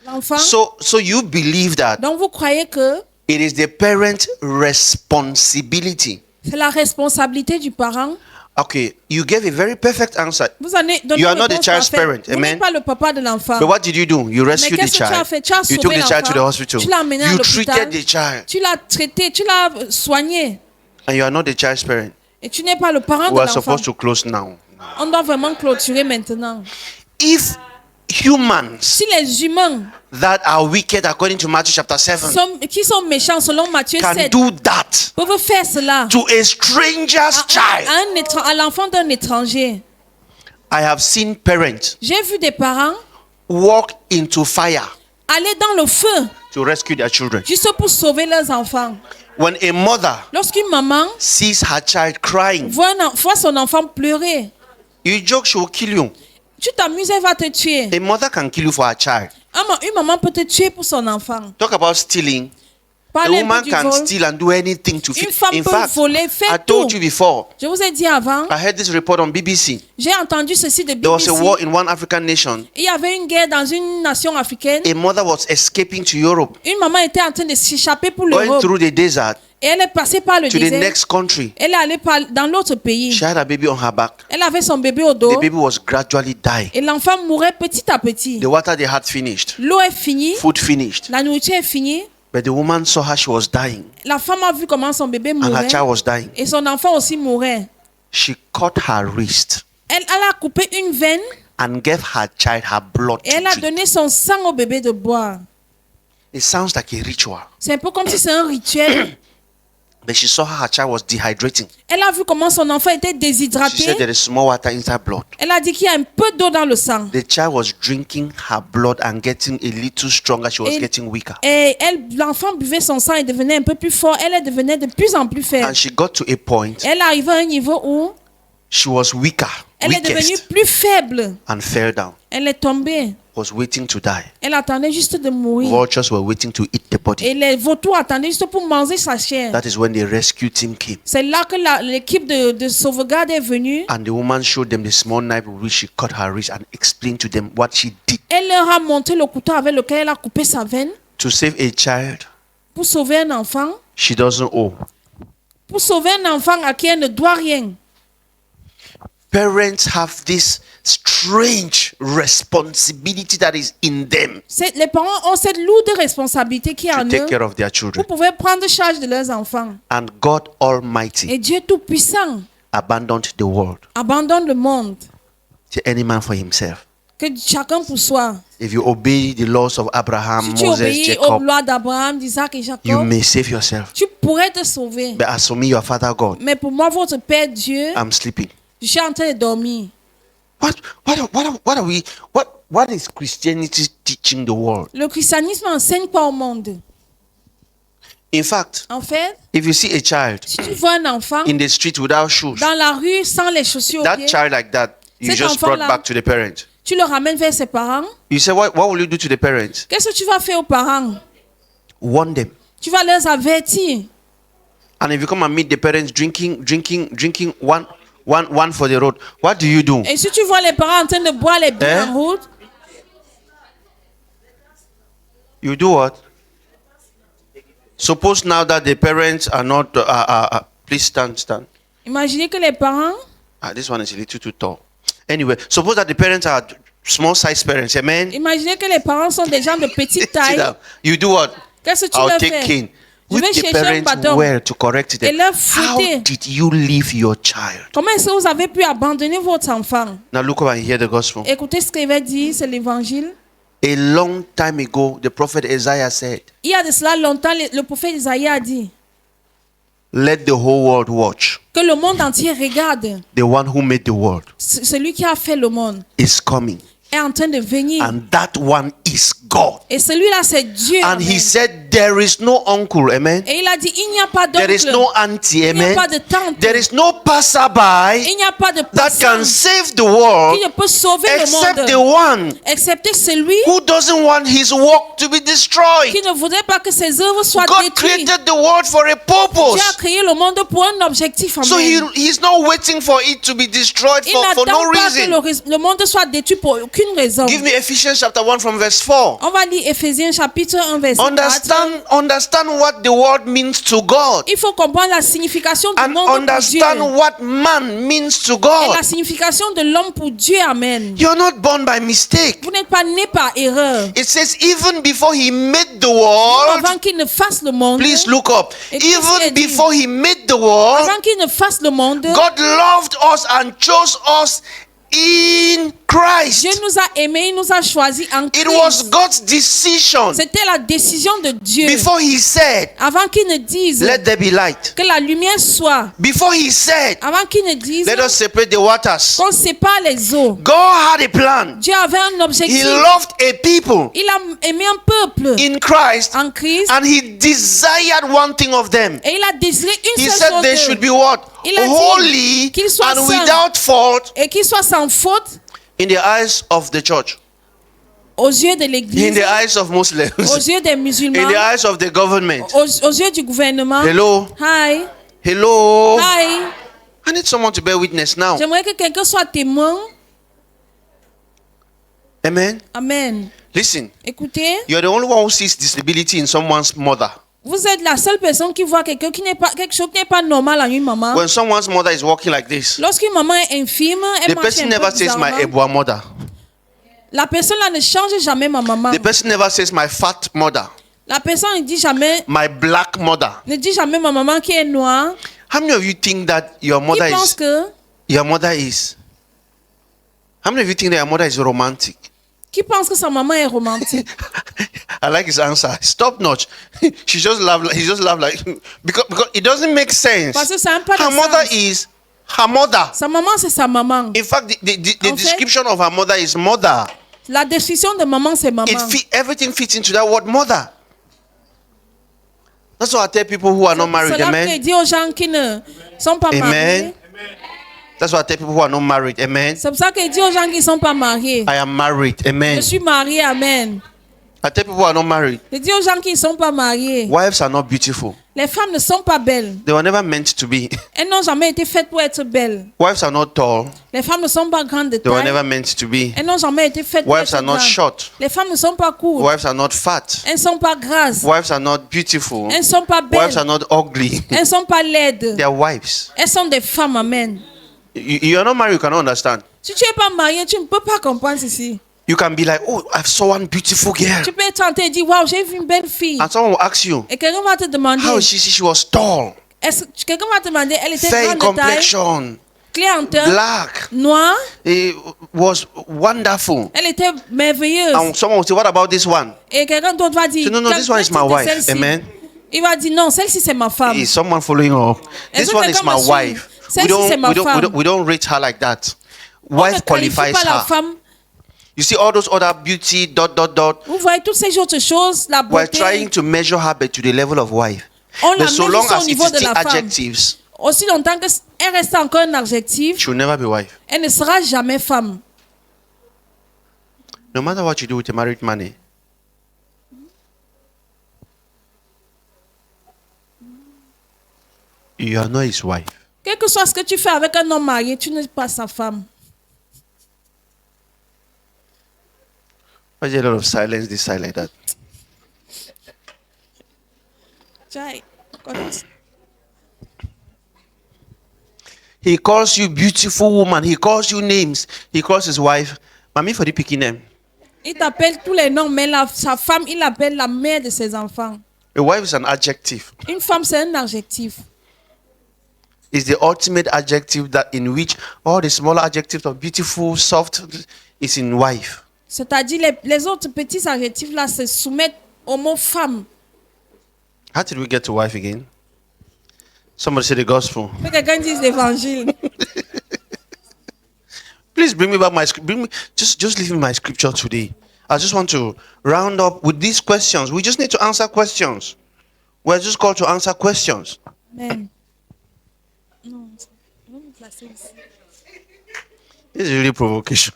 Speaker 2: L'enfant.
Speaker 1: So you believe that
Speaker 2: Donc vous croyez que
Speaker 1: it is the parent's responsibility.
Speaker 2: c'est la responsabilité du parent?
Speaker 1: Okay, you gave a very perfect answer.
Speaker 2: Vous en avez donné
Speaker 1: You are
Speaker 2: une
Speaker 1: not the
Speaker 2: réponse
Speaker 1: child's
Speaker 2: parfaite.
Speaker 1: parent.
Speaker 2: Vous
Speaker 1: Amen.
Speaker 2: n'êtes pas le papa de l'enfant.
Speaker 1: But what did you do? You rescued the
Speaker 2: qu'est-ce que tu as
Speaker 1: child.
Speaker 2: fait? Tu as
Speaker 1: You took
Speaker 2: sauvé
Speaker 1: the child to the
Speaker 2: l'enfant.
Speaker 1: hospital.
Speaker 2: Tu l'as amené à
Speaker 1: You
Speaker 2: l'hôpital.
Speaker 1: treated the child.
Speaker 2: Tu l'as traité, tu l'as soigné.
Speaker 1: And you are not the child's parent.
Speaker 2: Et tu n'es pas le parent de
Speaker 1: We are
Speaker 2: l'enfant.
Speaker 1: supposed to close now.
Speaker 2: On doit vraiment clôturer maintenant.
Speaker 1: If humans
Speaker 2: Si les humains
Speaker 1: that are wicked according to Matthew chapter 7
Speaker 2: qui sont méchants selon Matthieu
Speaker 1: can
Speaker 2: 7
Speaker 1: do that
Speaker 2: peuvent faire cela
Speaker 1: to a stranger's child,
Speaker 2: à l'enfant d'un étranger.
Speaker 1: I have seen parents
Speaker 2: J'ai vu des parents
Speaker 1: walk into fire
Speaker 2: aller dans le feu
Speaker 1: to rescue their children.
Speaker 2: juste pour sauver leurs enfants.
Speaker 1: When a mother
Speaker 2: Lorsqu'une maman
Speaker 1: sees her child crying,
Speaker 2: voit son enfant pleurer,
Speaker 1: you joke she will kill you.
Speaker 2: tu t'amuses, elle va te tuer.
Speaker 1: A mother can kill you for her child.
Speaker 2: Une maman peut te tuer pour son enfant.
Speaker 1: Talk about stealing. A
Speaker 2: Parlez un
Speaker 1: woman
Speaker 2: peu du
Speaker 1: can
Speaker 2: vol.
Speaker 1: steal and do anything to
Speaker 2: Une femme
Speaker 1: In
Speaker 2: peut
Speaker 1: fact,
Speaker 2: voler, faire
Speaker 1: I told
Speaker 2: tout.
Speaker 1: you before.
Speaker 2: Je vous ai dit avant,
Speaker 1: I heard this report on BBC.
Speaker 2: j'ai entendu ceci de
Speaker 1: There was
Speaker 2: BBC.
Speaker 1: a war in one African nation.
Speaker 2: Il y avait une guerre dans une nation africaine.
Speaker 1: A mother was escaping to Europe,
Speaker 2: Une maman était en train de s'échapper pour
Speaker 1: going
Speaker 2: l'Europe.
Speaker 1: through the desert
Speaker 2: Et elle est passée par le
Speaker 1: to the
Speaker 2: désert.
Speaker 1: next country.
Speaker 2: Elle est allée dans l'autre pays.
Speaker 1: She had a baby on her back.
Speaker 2: Elle avait son bébé au dos.
Speaker 1: The baby was gradually dying.
Speaker 2: Et l'enfant mourait petit à petit.
Speaker 1: The water they had finished,
Speaker 2: L'eau est finie.
Speaker 1: food finished.
Speaker 2: La nourriture est finie.
Speaker 1: But the woman saw her, she was dying,
Speaker 2: La femme a vu comment son bébé
Speaker 1: and her
Speaker 2: mourait.
Speaker 1: child was dying.
Speaker 2: Et son enfant aussi mourait.
Speaker 1: She cut her wrist
Speaker 2: Elle a coupé une veine.
Speaker 1: and gave her child her blood
Speaker 2: Et
Speaker 1: to
Speaker 2: elle a
Speaker 1: drink.
Speaker 2: donné son sang au bébé de boire.
Speaker 1: It sounds like a ritual.
Speaker 2: C'est un peu comme si c'est un rituel.
Speaker 1: But she saw her child was dehydrating.
Speaker 2: Elle a vu comment son enfant était
Speaker 1: She said
Speaker 2: déshydraté.
Speaker 1: there is small water inside blood.
Speaker 2: Elle a dit qu'il y a un peu d'eau dans le sang.
Speaker 1: The child was drinking her blood and getting a little stronger. She was
Speaker 2: Et-
Speaker 1: getting weaker.
Speaker 2: Et l'enfant buvait son sang et devenait un peu plus fort. Elle devenait de plus en plus faible.
Speaker 1: And she got to a point,
Speaker 2: Elle arrivait à un niveau où
Speaker 1: she was weaker,
Speaker 2: elle est devenue
Speaker 1: weakest,
Speaker 2: plus faible.
Speaker 1: and fell down.
Speaker 2: Elle est tombée.
Speaker 1: Was waiting to die.
Speaker 2: Elle attendait juste de mourir.
Speaker 1: Vultures were waiting to eat the body.
Speaker 2: Et les vautours attendaient juste pour manger sa chair.
Speaker 1: That is when the rescue team came.
Speaker 2: C'est là que l'équipe de sauvegarde est venue.
Speaker 1: And the woman showed them the small knife with which she cut her wrist and explained to them what she did.
Speaker 2: Elle leur a montré le couteau avec lequel elle a coupé sa veine
Speaker 1: To save a child
Speaker 2: pour sauver un enfant.
Speaker 1: she doesn't owe.
Speaker 2: Pour sauver un enfant à qui elle ne doit rien.
Speaker 1: Parents have this strange responsibility that is in them
Speaker 2: Les parents ont cette lourde responsabilité qui est
Speaker 1: to
Speaker 2: en
Speaker 1: take
Speaker 2: eux
Speaker 1: care of their
Speaker 2: pour
Speaker 1: children.
Speaker 2: pouvoir prendre charge de leurs enfants.
Speaker 1: And God Almighty
Speaker 2: Et Dieu Tout-Puissant
Speaker 1: abandoned the world
Speaker 2: abandonne le monde.
Speaker 1: to any man for himself.
Speaker 2: Que chacun pour soi.
Speaker 1: If you obey the laws of Abraham,
Speaker 2: Si tu
Speaker 1: Moses,
Speaker 2: obéis aux
Speaker 1: Jacob,
Speaker 2: lois d'Abraham, d'Isaac et
Speaker 1: you
Speaker 2: Jacob,
Speaker 1: may save yourself.
Speaker 2: tu pourrais te sauver.
Speaker 1: But as for me, your Father God,
Speaker 2: Mais pour moi, votre Père Dieu,
Speaker 1: I'm sleeping.
Speaker 2: je suis en train de dormir.
Speaker 1: What is Christianity teaching the world?
Speaker 2: Le christianisme enseigne quoi au monde?
Speaker 1: In fact,
Speaker 2: En fait,
Speaker 1: if you see a child
Speaker 2: si tu vois un enfant
Speaker 1: in the street without shoes,
Speaker 2: dans la rue sans les chaussures aux
Speaker 1: that
Speaker 2: pieds,
Speaker 1: child like that, you
Speaker 2: Cet
Speaker 1: just brought
Speaker 2: enfant-là.
Speaker 1: back to the parent.
Speaker 2: tu le ramènes vers ses parents.
Speaker 1: You say, what will you do to the parents?
Speaker 2: Qu'est-ce que tu vas faire aux parents?
Speaker 1: Warn them.
Speaker 2: Tu vas les avertir.
Speaker 1: And if you come and meet the parents drinking one for the road, what do you do?
Speaker 2: Et si tu vois les parents en train de boire les bières
Speaker 1: Hein?
Speaker 2: en route,
Speaker 1: You do what? Suppose now that the parents are not. Please stand.
Speaker 2: imaginez que les parents,
Speaker 1: This one is a little too tall. Anyway, suppose that the parents are small size parents. Amen.
Speaker 2: imaginez que les parents sont des gens de petite
Speaker 1: Sit
Speaker 2: taille.
Speaker 1: down. You do what?
Speaker 2: Qu'est-ce que tu
Speaker 1: I'll
Speaker 2: leur
Speaker 1: take
Speaker 2: fais?
Speaker 1: cane.
Speaker 2: Je vais
Speaker 1: Which the
Speaker 2: chercher un
Speaker 1: parents
Speaker 2: bâton.
Speaker 1: were to correct
Speaker 2: Et
Speaker 1: them.
Speaker 2: leur
Speaker 1: How
Speaker 2: fouetter.
Speaker 1: did you leave your child?
Speaker 2: Comment est-ce que vous avez pu abandonner votre enfant?
Speaker 1: Now look over and hear the gospel.
Speaker 2: Écoutez ce qu'il va dire, c'est l'évangile.
Speaker 1: A long time ago, the prophet Isaiah said,
Speaker 2: Il y a de cela longtemps, le prophète Isaïe a dit
Speaker 1: let the whole world watch.
Speaker 2: que le monde entier regarde.
Speaker 1: The one who made the world
Speaker 2: Celui qui a fait le monde
Speaker 1: is coming.
Speaker 2: est en train de venir.
Speaker 1: And that one is God.
Speaker 2: Et celui-là, c'est Dieu.
Speaker 1: And
Speaker 2: Amen.
Speaker 1: he said, there is no uncle, amen.
Speaker 2: Et il a dit, il n'y a pas
Speaker 1: There is
Speaker 2: d'oncle.
Speaker 1: no auntie,
Speaker 2: Il n'y a
Speaker 1: amen.
Speaker 2: pas de tante.
Speaker 1: There is no passerby
Speaker 2: Il n'y a pas de
Speaker 1: that can
Speaker 2: passant
Speaker 1: save the world
Speaker 2: qui ne peut sauver le
Speaker 1: except
Speaker 2: monde.
Speaker 1: the one
Speaker 2: Excepté celui
Speaker 1: who doesn't want his work to be destroyed.
Speaker 2: qui ne voudrait pas que ses œuvres soient
Speaker 1: God
Speaker 2: détruites.
Speaker 1: created the world for a
Speaker 2: Dieu a
Speaker 1: purpose.
Speaker 2: créé le monde pour un objectif. Amen.
Speaker 1: So he's not waiting for it to be destroyed
Speaker 2: Il
Speaker 1: for
Speaker 2: n'attend
Speaker 1: no
Speaker 2: pas que
Speaker 1: reason.
Speaker 2: le monde soit détruit pour aucune raison.
Speaker 1: Give me Ephesians chapter 1 from verse 4.
Speaker 2: On va lire Éphésiens chapitre 1 verset 4.
Speaker 1: Understand what the word means to God.
Speaker 2: Il faut comprendre la signification du
Speaker 1: And
Speaker 2: monde pour Dieu.
Speaker 1: understand what man means to
Speaker 2: Et
Speaker 1: God.
Speaker 2: la signification de l'homme pour Dieu. Amen.
Speaker 1: You're not born by mistake.
Speaker 2: Vous n'êtes pas né par erreur.
Speaker 1: It says even before he made the world,
Speaker 2: Avant qu'il ne fasse le monde,
Speaker 1: please look up.
Speaker 2: Et qu'est-ce qu'il
Speaker 1: Even
Speaker 2: dit?
Speaker 1: before he made the world,
Speaker 2: avant qu'il ne fasse le monde,
Speaker 1: God loved us and chose us in Christ.
Speaker 2: Dieu nous a aimés, il nous a choisis en
Speaker 1: It was
Speaker 2: Christ.
Speaker 1: God's decision
Speaker 2: C'était la décision de Dieu.
Speaker 1: before he said,
Speaker 2: Avant qu'il ne dise
Speaker 1: let there be light.
Speaker 2: que la lumière soit.
Speaker 1: Before he said,
Speaker 2: Avant qu'il ne dise
Speaker 1: let us separate the waters.
Speaker 2: qu'on sépare les eaux.
Speaker 1: God had a plan.
Speaker 2: Dieu avait un
Speaker 1: He
Speaker 2: objectif.
Speaker 1: loved a people
Speaker 2: Il a aimé un peuple
Speaker 1: in Christ
Speaker 2: en Christ.
Speaker 1: and he desired one thing of them.
Speaker 2: Et il a désiré une
Speaker 1: He
Speaker 2: seule
Speaker 1: said
Speaker 2: chose
Speaker 1: they
Speaker 2: d'eux.
Speaker 1: should be what?
Speaker 2: Il a dit
Speaker 1: Holy
Speaker 2: qu'ils soient
Speaker 1: and
Speaker 2: saints.
Speaker 1: without fault
Speaker 2: Et qu'il soit sans faute
Speaker 1: in the eyes of the church,
Speaker 2: aux yeux de
Speaker 1: in
Speaker 2: l'église,
Speaker 1: the eyes of Muslims,
Speaker 2: aux yeux des
Speaker 1: in
Speaker 2: musulmans,
Speaker 1: the eyes of the government.
Speaker 2: aux yeux du gouvernement.
Speaker 1: Hello?
Speaker 2: Hi.
Speaker 1: Hello?
Speaker 2: Hi.
Speaker 1: I need someone to bear witness now.
Speaker 2: J'aimerais que quelqu'un soit témoin.
Speaker 1: Amen.
Speaker 2: Amen.
Speaker 1: Listen,
Speaker 2: Écoutez,
Speaker 1: you're the only one who sees disability in someone's mother.
Speaker 2: vous êtes la seule personne qui voit quelqu'un qui n'est pas quelque chose qui n'est pas normal en une maman.
Speaker 1: When someone's mother is walking like this,
Speaker 2: Lorsqu'une maman est infirme, elle
Speaker 1: the
Speaker 2: marche
Speaker 1: person
Speaker 2: un
Speaker 1: never
Speaker 2: peu
Speaker 1: says my
Speaker 2: bizarrement.
Speaker 1: Ebwa mother.
Speaker 2: La personne là ne change jamais ma maman.
Speaker 1: The person never says my fat mother,
Speaker 2: La personne ne dit jamais
Speaker 1: my black mother.
Speaker 2: ma maman qui est noire.
Speaker 1: How many of you think that your
Speaker 2: Qui
Speaker 1: mother
Speaker 2: pense
Speaker 1: is
Speaker 2: que
Speaker 1: How many of you think that your mother is romantic?
Speaker 2: sa maman est romantique.
Speaker 1: I like his answer. Stop notch. He just laughed like because it doesn't make sense.
Speaker 2: Parce que ça n'a pas de
Speaker 1: Her mother
Speaker 2: sens.
Speaker 1: is her mother.
Speaker 2: Sa maman c'est sa maman.
Speaker 1: In fact, the
Speaker 2: En fait,
Speaker 1: description of her mother is mother.
Speaker 2: La description de maman c'est maman.
Speaker 1: Everything fits into that word mother. That's what I tell people who are not married.
Speaker 2: C'est là
Speaker 1: Amen.
Speaker 2: qu'il dit aux gens qui ne sont pas
Speaker 1: Amen.
Speaker 2: mariés.
Speaker 1: That's what I tell people who are not married. Amen.
Speaker 2: C'est pour ça qu'il dit aux gens qui ne sont pas mariés.
Speaker 1: I am married. Amen.
Speaker 2: Je suis marié, amen.
Speaker 1: I tell people who are not married.
Speaker 2: Je dis aux gens qui ne sont pas mariés.
Speaker 1: Wives are not beautiful.
Speaker 2: Les femmes ne sont pas belles.
Speaker 1: They were never meant to be.
Speaker 2: Elles n'ont jamais été faites pour être belles.
Speaker 1: Wives are not tall.
Speaker 2: Les femmes ne sont pas grandes de
Speaker 1: They were
Speaker 2: taille.
Speaker 1: never meant to be.
Speaker 2: Elles n'ont jamais été faites pour
Speaker 1: Wives
Speaker 2: être
Speaker 1: are not
Speaker 2: grandes.
Speaker 1: short.
Speaker 2: Les femmes ne sont pas courtes.
Speaker 1: Wives are not fat.
Speaker 2: Elles ne sont pas grasses.
Speaker 1: Wives are not beautiful.
Speaker 2: Elles ne sont pas
Speaker 1: Wives are
Speaker 2: belles.
Speaker 1: not ugly.
Speaker 2: Elles ne sont pas laides.
Speaker 1: They are wives.
Speaker 2: Elles sont des femmes, amen.
Speaker 1: You are not married, you cannot understand.
Speaker 2: Si tu n'es pas marié, tu ne peux pas comprendre ceci.
Speaker 1: You can be like, oh, I saw one beautiful girl.
Speaker 2: Tu peux être tenté et dire, waouh, j'ai vu une belle fille.
Speaker 1: And someone will ask you,
Speaker 2: Et quelqu'un va te demander,
Speaker 1: how is she? She was tall,
Speaker 2: quelqu'un va te demander, elle était
Speaker 1: fair in
Speaker 2: grande de taille,
Speaker 1: complexion,
Speaker 2: claire en teint,
Speaker 1: black.
Speaker 2: noire,
Speaker 1: It was wonderful.
Speaker 2: elle était merveilleuse.
Speaker 1: And someone will say, what about this one?
Speaker 2: Et quelqu'un d'autre va dire,
Speaker 1: No, this one is my
Speaker 2: Quelle
Speaker 1: wife.
Speaker 2: celle-ci?
Speaker 1: Amen.
Speaker 2: Il va dire, non, celle-ci c'est ma femme.
Speaker 1: Is someone following up?
Speaker 2: Est-ce
Speaker 1: This
Speaker 2: que
Speaker 1: one is
Speaker 2: quelqu'un
Speaker 1: my
Speaker 2: me suit?
Speaker 1: wife.
Speaker 2: Celle-ci, c'est ma femme.
Speaker 1: We don't rate her like that.
Speaker 2: On ne
Speaker 1: Wife
Speaker 2: qualifie
Speaker 1: qualifies
Speaker 2: pas la
Speaker 1: her.
Speaker 2: femme.
Speaker 1: You see all those other beauty, dot.
Speaker 2: Vous voyez toutes ces autres choses, la
Speaker 1: We're
Speaker 2: beauté.
Speaker 1: trying to measure her but to the level of wife.
Speaker 2: On la
Speaker 1: But so
Speaker 2: mesure
Speaker 1: long
Speaker 2: au
Speaker 1: as it
Speaker 2: niveau
Speaker 1: is
Speaker 2: de
Speaker 1: still
Speaker 2: la femme.
Speaker 1: adjectives,
Speaker 2: Aussi longtemps qu'elle reste encore un adjectif,
Speaker 1: she will never be wife.
Speaker 2: elle ne sera jamais femme.
Speaker 1: No matter what you do with a married man, you are not his wife.
Speaker 2: Quel que soit ce que tu fais avec un homme marié, tu n'es pas sa femme.
Speaker 1: Why is there a lot of silence this side like that?
Speaker 2: Jai,
Speaker 1: He calls you beautiful woman. He calls you names. He calls his wife, Mami for the picking name.
Speaker 2: il t'appelle tous les noms, mais sa femme, il l'appelle la mère de ses enfants.
Speaker 1: A wife is an adjective.
Speaker 2: Une femme, c'est un adjectif.
Speaker 1: It's the ultimate adjective that in which all the smaller adjectives of beautiful, soft is in wife.
Speaker 2: C'est-à-dire les autres petits adjectifs là se soumettent au mot femme.
Speaker 1: How did we get to wife again? Somebody say the gospel.
Speaker 2: Que quelqu'un dise l'évangile.
Speaker 1: Please bring me back my script. Just leave me my scripture today. I just want to round up with these questions. We just need to answer questions. We're just called to answer questions.
Speaker 2: Amen. Non, on va me placer ici.
Speaker 1: This is really provocation.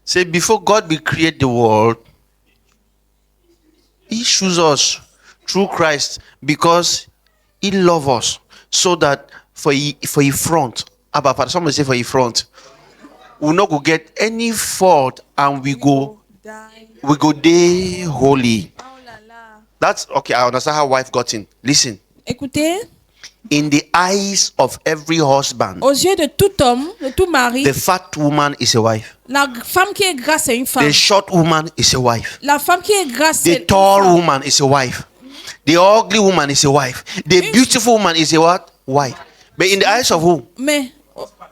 Speaker 1: Say, before God will create the world, He chose us through Christ because He loves us. So that for He front, Abba Father, somebody say for He front, we not go get any fault and we go day holy.
Speaker 2: Oh là là.
Speaker 1: That's okay. I understand how wife got in. Listen,
Speaker 2: Écoutez,
Speaker 1: in the eyes of every husband,
Speaker 2: aux yeux de tout homme, de tout mari,
Speaker 1: the fat woman is a wife.
Speaker 2: la femme qui est grasse c'est une femme.
Speaker 1: The short woman is a wife.
Speaker 2: La femme qui est grasse c'est
Speaker 1: The
Speaker 2: une
Speaker 1: tall
Speaker 2: femme.
Speaker 1: woman is a wife. The ugly woman is a wife. The beautiful woman is a what? Wife. But in the eyes of who?
Speaker 2: Mais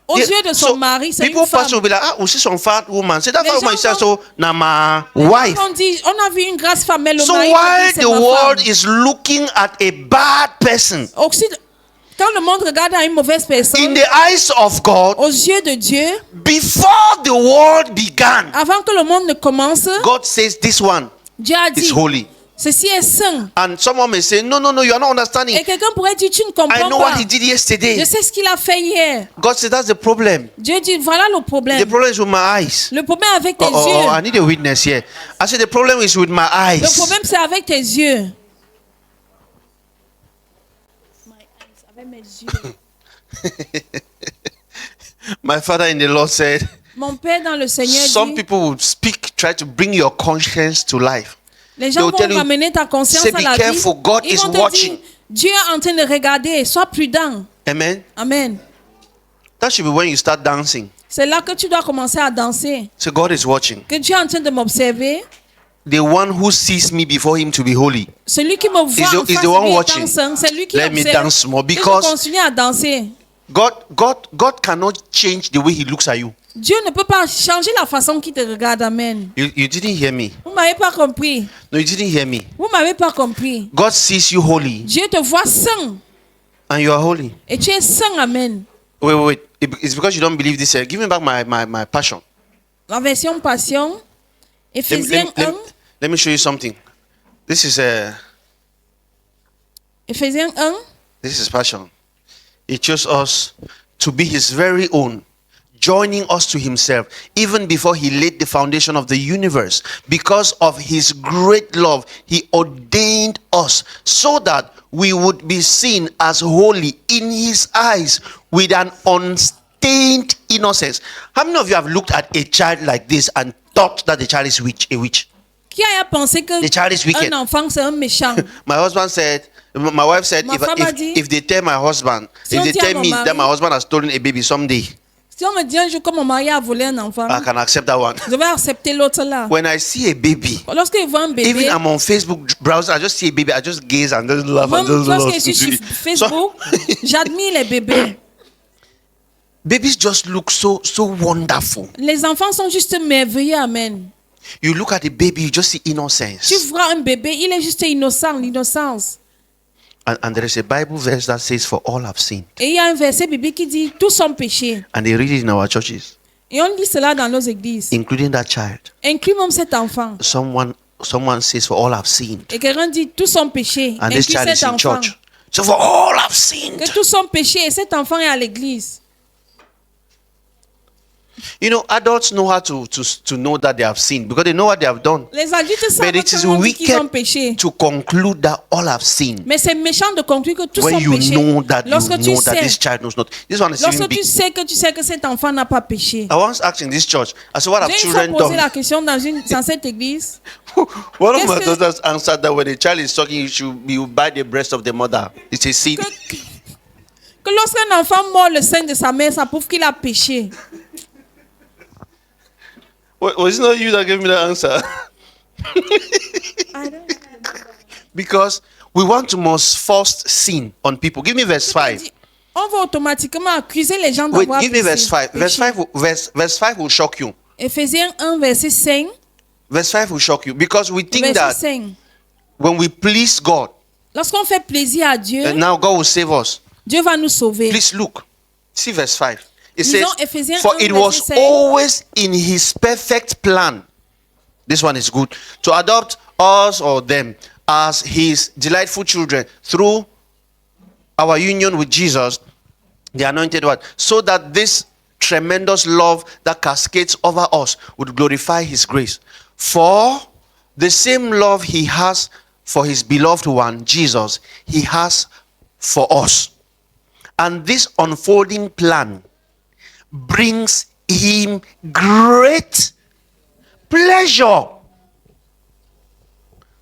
Speaker 2: aux yeux de son
Speaker 1: So,
Speaker 2: mari, c'est
Speaker 1: people
Speaker 2: une femme.
Speaker 1: pass will be like, ah, we see some fat woman. Say that
Speaker 2: Les
Speaker 1: fat woman is
Speaker 2: gens
Speaker 1: so na my wife.
Speaker 2: On dit, on a vu une grasse femme, mais le
Speaker 1: So
Speaker 2: mari
Speaker 1: while
Speaker 2: dit, c'est
Speaker 1: the
Speaker 2: ma
Speaker 1: world
Speaker 2: femme.
Speaker 1: is looking at a bad person,
Speaker 2: Quand le monde regarde à une mauvaise
Speaker 1: in
Speaker 2: personne,
Speaker 1: the eyes of God,
Speaker 2: aux yeux de Dieu,
Speaker 1: before the world began,
Speaker 2: avant que le monde ne commence,
Speaker 1: God says this one
Speaker 2: Dieu a
Speaker 1: is
Speaker 2: dit,
Speaker 1: holy.
Speaker 2: ceci est saint.
Speaker 1: And someone may say, no, you are not understanding.
Speaker 2: Et quelqu'un pourrait dire, tu ne
Speaker 1: I
Speaker 2: comprends
Speaker 1: know
Speaker 2: pas.
Speaker 1: what he did yesterday.
Speaker 2: Je sais ce qu'il a fait hier.
Speaker 1: God said, that's the problem.
Speaker 2: Dieu dit, voilà le problème.
Speaker 1: The problem is with my eyes.
Speaker 2: Le problème avec tes
Speaker 1: Oh,
Speaker 2: yeux.
Speaker 1: I need a witness here. I said, the problem is with my
Speaker 2: Le
Speaker 1: eyes.
Speaker 2: problème, c'est avec tes yeux. Avec mes yeux.
Speaker 1: My father in the Lord said,
Speaker 2: Mon père dans le Seigneur
Speaker 1: some
Speaker 2: dit,
Speaker 1: people will speak, try to bring your conscience to life.
Speaker 2: les
Speaker 1: They
Speaker 2: gens
Speaker 1: will tell
Speaker 2: vont
Speaker 1: you,
Speaker 2: ramener ta conscience
Speaker 1: say,
Speaker 2: à
Speaker 1: be
Speaker 2: la vie.
Speaker 1: careful, God
Speaker 2: Ils
Speaker 1: is
Speaker 2: vont te
Speaker 1: watching.
Speaker 2: dire, Dieu est en train de regarder, sois prudent.
Speaker 1: Amen.
Speaker 2: Amen.
Speaker 1: That should be when you start dancing.
Speaker 2: C'est là que tu dois commencer à danser.
Speaker 1: So God is watching.
Speaker 2: Que Dieu est en train de m'observer.
Speaker 1: The one who sees me before him to be holy.
Speaker 2: Celui qui me voit en
Speaker 1: Is
Speaker 2: face
Speaker 1: the one
Speaker 2: de lui
Speaker 1: watching.
Speaker 2: étant saint, c'est lui qui
Speaker 1: Let me
Speaker 2: observe.
Speaker 1: dance more,
Speaker 2: Que je
Speaker 1: because-
Speaker 2: continue à danser.
Speaker 1: God cannot change the way he looks at you.
Speaker 2: Dieu ne peut pas changer la façon qu'il te regarde. Amen.
Speaker 1: You didn't hear me.
Speaker 2: Vous m'avez pas compris.
Speaker 1: No, you didn't hear me.
Speaker 2: Vous m'avez pas compris.
Speaker 1: God sees you holy
Speaker 2: Dieu te voit saint.
Speaker 1: and you are holy.
Speaker 2: Et tu es saint. Amen.
Speaker 1: Wait. It's because you don't believe this. Give me back my passion.
Speaker 2: La version passion. Éphésiens 1.
Speaker 1: Let me show you something. This
Speaker 2: Éphésiens 1.
Speaker 1: is passion. He chose us to be his very own, joining us to himself, even before he laid the foundation of the universe. Because of his great love, he ordained us so that we would be seen as holy in his eyes with an unstained innocence. How many of you have looked at a child like this and thought that the child is a witch?
Speaker 2: Qui a pensé que
Speaker 1: The child is wicked.
Speaker 2: un enfant c'est un méchant?
Speaker 1: My wife said,
Speaker 2: Ma femme a dit,
Speaker 1: if they tell my husband,
Speaker 2: si
Speaker 1: if
Speaker 2: on
Speaker 1: they
Speaker 2: dit à
Speaker 1: tell
Speaker 2: mon
Speaker 1: me
Speaker 2: mari-
Speaker 1: that my husband has stolen a baby someday,
Speaker 2: Si on me dit un jour que mon mari a volé un enfant,
Speaker 1: I can accept that one.
Speaker 2: je vais accepter l'autre là.
Speaker 1: When I see a baby,
Speaker 2: Lorsque je vois un bébé,
Speaker 1: even I'm on Facebook browser, I just see a baby, I just gaze and just laugh and
Speaker 2: même
Speaker 1: just
Speaker 2: lorsque
Speaker 1: laugh.
Speaker 2: je suis sur Facebook, j'admire les bébés.
Speaker 1: Babies just look so wonderful.
Speaker 2: Les enfants sont juste merveilleux. Amen.
Speaker 1: You look at a baby, you just see
Speaker 2: Tu
Speaker 1: innocence.
Speaker 2: vois un bébé, il est juste innocent, l'innocence.
Speaker 1: And there is a Bible verse that says, "For all have sinned,"
Speaker 2: Et il y a un verset biblique qui dit, tous sont péchés.
Speaker 1: and they read it in our churches,
Speaker 2: Et on lit cela dans nos églises.
Speaker 1: including that child.
Speaker 2: Inclut même cet enfant.
Speaker 1: Someone says, "For all have sinned,"
Speaker 2: Et quelqu'un dit, tous sont péchés.
Speaker 1: and this
Speaker 2: Inclut
Speaker 1: child is
Speaker 2: cet
Speaker 1: in
Speaker 2: enfant.
Speaker 1: church. So for all have sinned.
Speaker 2: Que tous sont péchés et cet enfant est à l'église.
Speaker 1: You know, adults know how to know that they have sinned because they know what they have done.
Speaker 2: Les adultes savent
Speaker 1: But it is
Speaker 2: quand on dit qu'ils ont péché.
Speaker 1: wicked to conclude that all have sinned
Speaker 2: Mais c'est méchant de conclure que tous
Speaker 1: when
Speaker 2: sont
Speaker 1: you
Speaker 2: péchés.
Speaker 1: know that
Speaker 2: Lorsque tu
Speaker 1: this
Speaker 2: sais,
Speaker 1: child knows not. This one is even
Speaker 2: lorsque
Speaker 1: big.
Speaker 2: tu sais que cet enfant n'a pas péché.
Speaker 1: I once asked in this church, I said, "What have
Speaker 2: J'ai une fois
Speaker 1: children
Speaker 2: posé la
Speaker 1: done?"
Speaker 2: question dans cette église.
Speaker 1: One of my
Speaker 2: Qu'est-ce que-
Speaker 1: daughters answered that when a child is talking, you buy the breast of the mother. It's a sin.
Speaker 2: Que lorsqu'un enfant mord le sein de sa mère, ça prouve qu'il a péché.
Speaker 1: Was it not you that gave me the answer? Because we want to most first sin on people. Give me verse 5.
Speaker 2: On va automatiquement accuser les gens
Speaker 1: Wait,
Speaker 2: d'avoir
Speaker 1: give me
Speaker 2: péché.
Speaker 1: verse 5. Verse 5 will shock you.
Speaker 2: Éphésiens 1, verset 5.
Speaker 1: Verse 5 will shock you because we think
Speaker 2: Verset
Speaker 1: that
Speaker 2: 5.
Speaker 1: when we please God,
Speaker 2: Lorsqu'on fait plaisir à Dieu,
Speaker 1: and now God will save us.
Speaker 2: Dieu va nous sauver.
Speaker 1: Please look. See verse 5. It
Speaker 2: Lisons
Speaker 1: says,
Speaker 2: Éphésiens
Speaker 1: for
Speaker 2: 1,
Speaker 1: it
Speaker 2: verset
Speaker 1: was
Speaker 2: 5.
Speaker 1: always in his perfect plan. This one is good. To adopt us or them as his delightful children through our union with Jesus, the anointed one, so that this tremendous love that cascades over us would glorify his grace. For the same love he has for his beloved one, Jesus, he has for us. And this unfolding plan brings him great pleasure.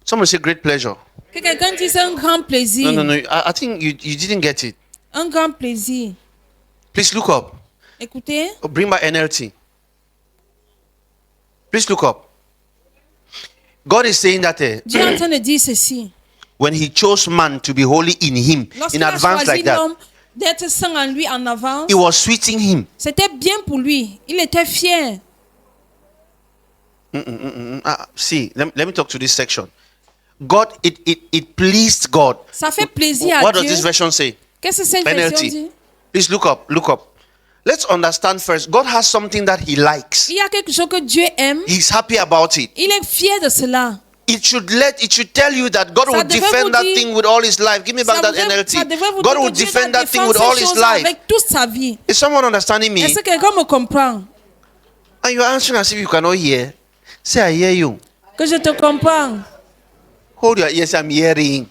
Speaker 1: Someone say great pleasure.
Speaker 2: Que quelqu'un dise un grand plaisir.
Speaker 1: No. I think you didn't get it.
Speaker 2: Un grand plaisir.
Speaker 1: Please look up.
Speaker 2: Écoutez,
Speaker 1: Oh, bring my NLT. Please look up. God is saying that
Speaker 2: Dieu est en train de dire ceci.
Speaker 1: when he chose man to be holy in him,
Speaker 2: Lorsqu'il
Speaker 1: in
Speaker 2: a
Speaker 1: advance
Speaker 2: choisi
Speaker 1: like that,
Speaker 2: l'homme d'être saint en lui en avance,
Speaker 1: it was sweeting him.
Speaker 2: c'était bien pour lui. Il était fier.
Speaker 1: See, let me talk to this section. God, it pleased God.
Speaker 2: Ça fait plaisir à
Speaker 1: What does
Speaker 2: Dieu.
Speaker 1: this version say?
Speaker 2: Qu'est-ce que cette version
Speaker 1: NLT.
Speaker 2: dit?
Speaker 1: Please look up. Let's understand first. God has something that he likes.
Speaker 2: Il y a quelque chose que Dieu aime.
Speaker 1: He's happy about it.
Speaker 2: Il est fier de cela.
Speaker 1: It should tell you that God
Speaker 2: Ça
Speaker 1: will
Speaker 2: devrait vous
Speaker 1: defend that
Speaker 2: dire-
Speaker 1: thing with all his life. Give me back
Speaker 2: Ça
Speaker 1: that
Speaker 2: devrait
Speaker 1: NLT.
Speaker 2: vous
Speaker 1: God
Speaker 2: dire
Speaker 1: will
Speaker 2: que Dieu
Speaker 1: defend
Speaker 2: va
Speaker 1: that thing
Speaker 2: défendre
Speaker 1: with
Speaker 2: ces
Speaker 1: all his
Speaker 2: choses
Speaker 1: life.
Speaker 2: avec toute sa vie.
Speaker 1: Is someone understanding me?
Speaker 2: Est-ce que quelqu'un me comprend?
Speaker 1: And you're answering as if you cannot hear. Say, I hear you.
Speaker 2: Que je te comprends.
Speaker 1: Hold your ears, I'm hearing.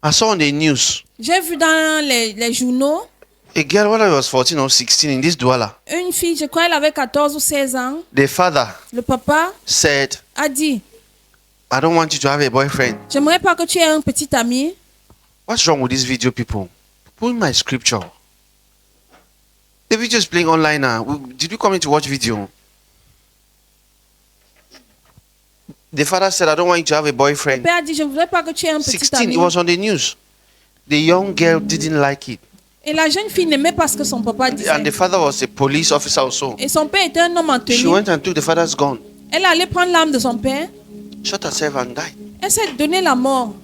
Speaker 1: I saw on the news
Speaker 2: J'ai vu dans les journaux
Speaker 1: a girl when I was 14 or 16 in this Douala.
Speaker 2: une fille, je crois elle avait 14 ou 16 ans.
Speaker 1: The father
Speaker 2: Le papa
Speaker 1: said,
Speaker 2: a dit,
Speaker 1: I don't want you to have a boyfriend.
Speaker 2: j'aimerais pas que tu aies un petit ami.
Speaker 1: What's wrong with this video, people? Put my scripture. The video is playing online now. Did you come in to watch video? The father said, I don't want you to have a
Speaker 2: Le
Speaker 1: boyfriend.
Speaker 2: père a dit, je ne voudrais pas que tu aies un petit
Speaker 1: 16,
Speaker 2: ami.
Speaker 1: it was on the news. The young girl didn't like it.
Speaker 2: Et la jeune fille n'aimait pas ce que son papa disait.
Speaker 1: And the father was a police officer also.
Speaker 2: Et son père était un homme en
Speaker 1: She
Speaker 2: tenue.
Speaker 1: went and took the father's gun,
Speaker 2: Elle allait prendre l'âme de son père.
Speaker 1: shot herself and died.
Speaker 2: Elle s'est donné la mort.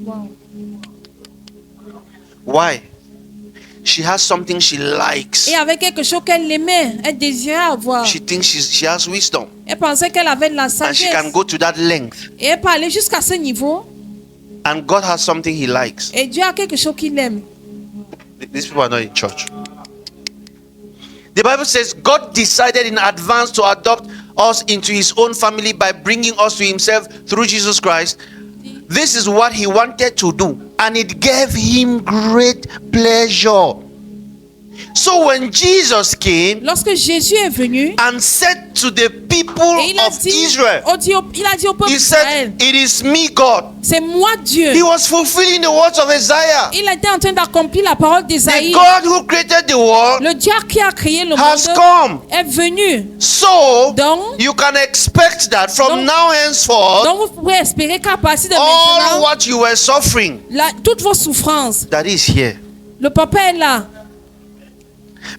Speaker 2: Wow.
Speaker 1: Why? She has something she likes.
Speaker 2: Et avec quelque chose qu'elle aimait, elle désirait avoir.
Speaker 1: She thinks she has wisdom.
Speaker 2: Elle pensait qu'elle avait de la
Speaker 1: And she
Speaker 2: sagesse.
Speaker 1: can go to that length.
Speaker 2: Et elle peut aller jusqu'à ce niveau.
Speaker 1: And God has something he likes.
Speaker 2: Et Dieu a quelque chose qu'il aime.
Speaker 1: These people are not in church. The Bible says God decided in advance to adopt us into his own family by bringing us to himself through Jesus Christ. This is what he wanted to do, and it gave him great pleasure. So when Jesus came
Speaker 2: Lorsque Jésus est venu,
Speaker 1: and said to the people
Speaker 2: et il a
Speaker 1: of
Speaker 2: dit,
Speaker 1: Israel,
Speaker 2: il a dit au peuple
Speaker 1: he
Speaker 2: d'Israël,
Speaker 1: said, It is me, God.
Speaker 2: c'est moi Dieu.
Speaker 1: He was fulfilling the words of Isaiah.
Speaker 2: Il était en train d'accomplir la parole
Speaker 1: The
Speaker 2: d'Isaïe.
Speaker 1: God who created the world
Speaker 2: Le Dieu qui a créé le
Speaker 1: has
Speaker 2: monde
Speaker 1: come.
Speaker 2: est venu.
Speaker 1: So
Speaker 2: Donc-
Speaker 1: you can expect that from
Speaker 2: Donc-
Speaker 1: now henceforth,
Speaker 2: Donc vous pouvez espérer qu'à partir de
Speaker 1: all
Speaker 2: maintenant,
Speaker 1: what you were suffering,
Speaker 2: toutes vos souffrances,
Speaker 1: that is here.
Speaker 2: le papa est là.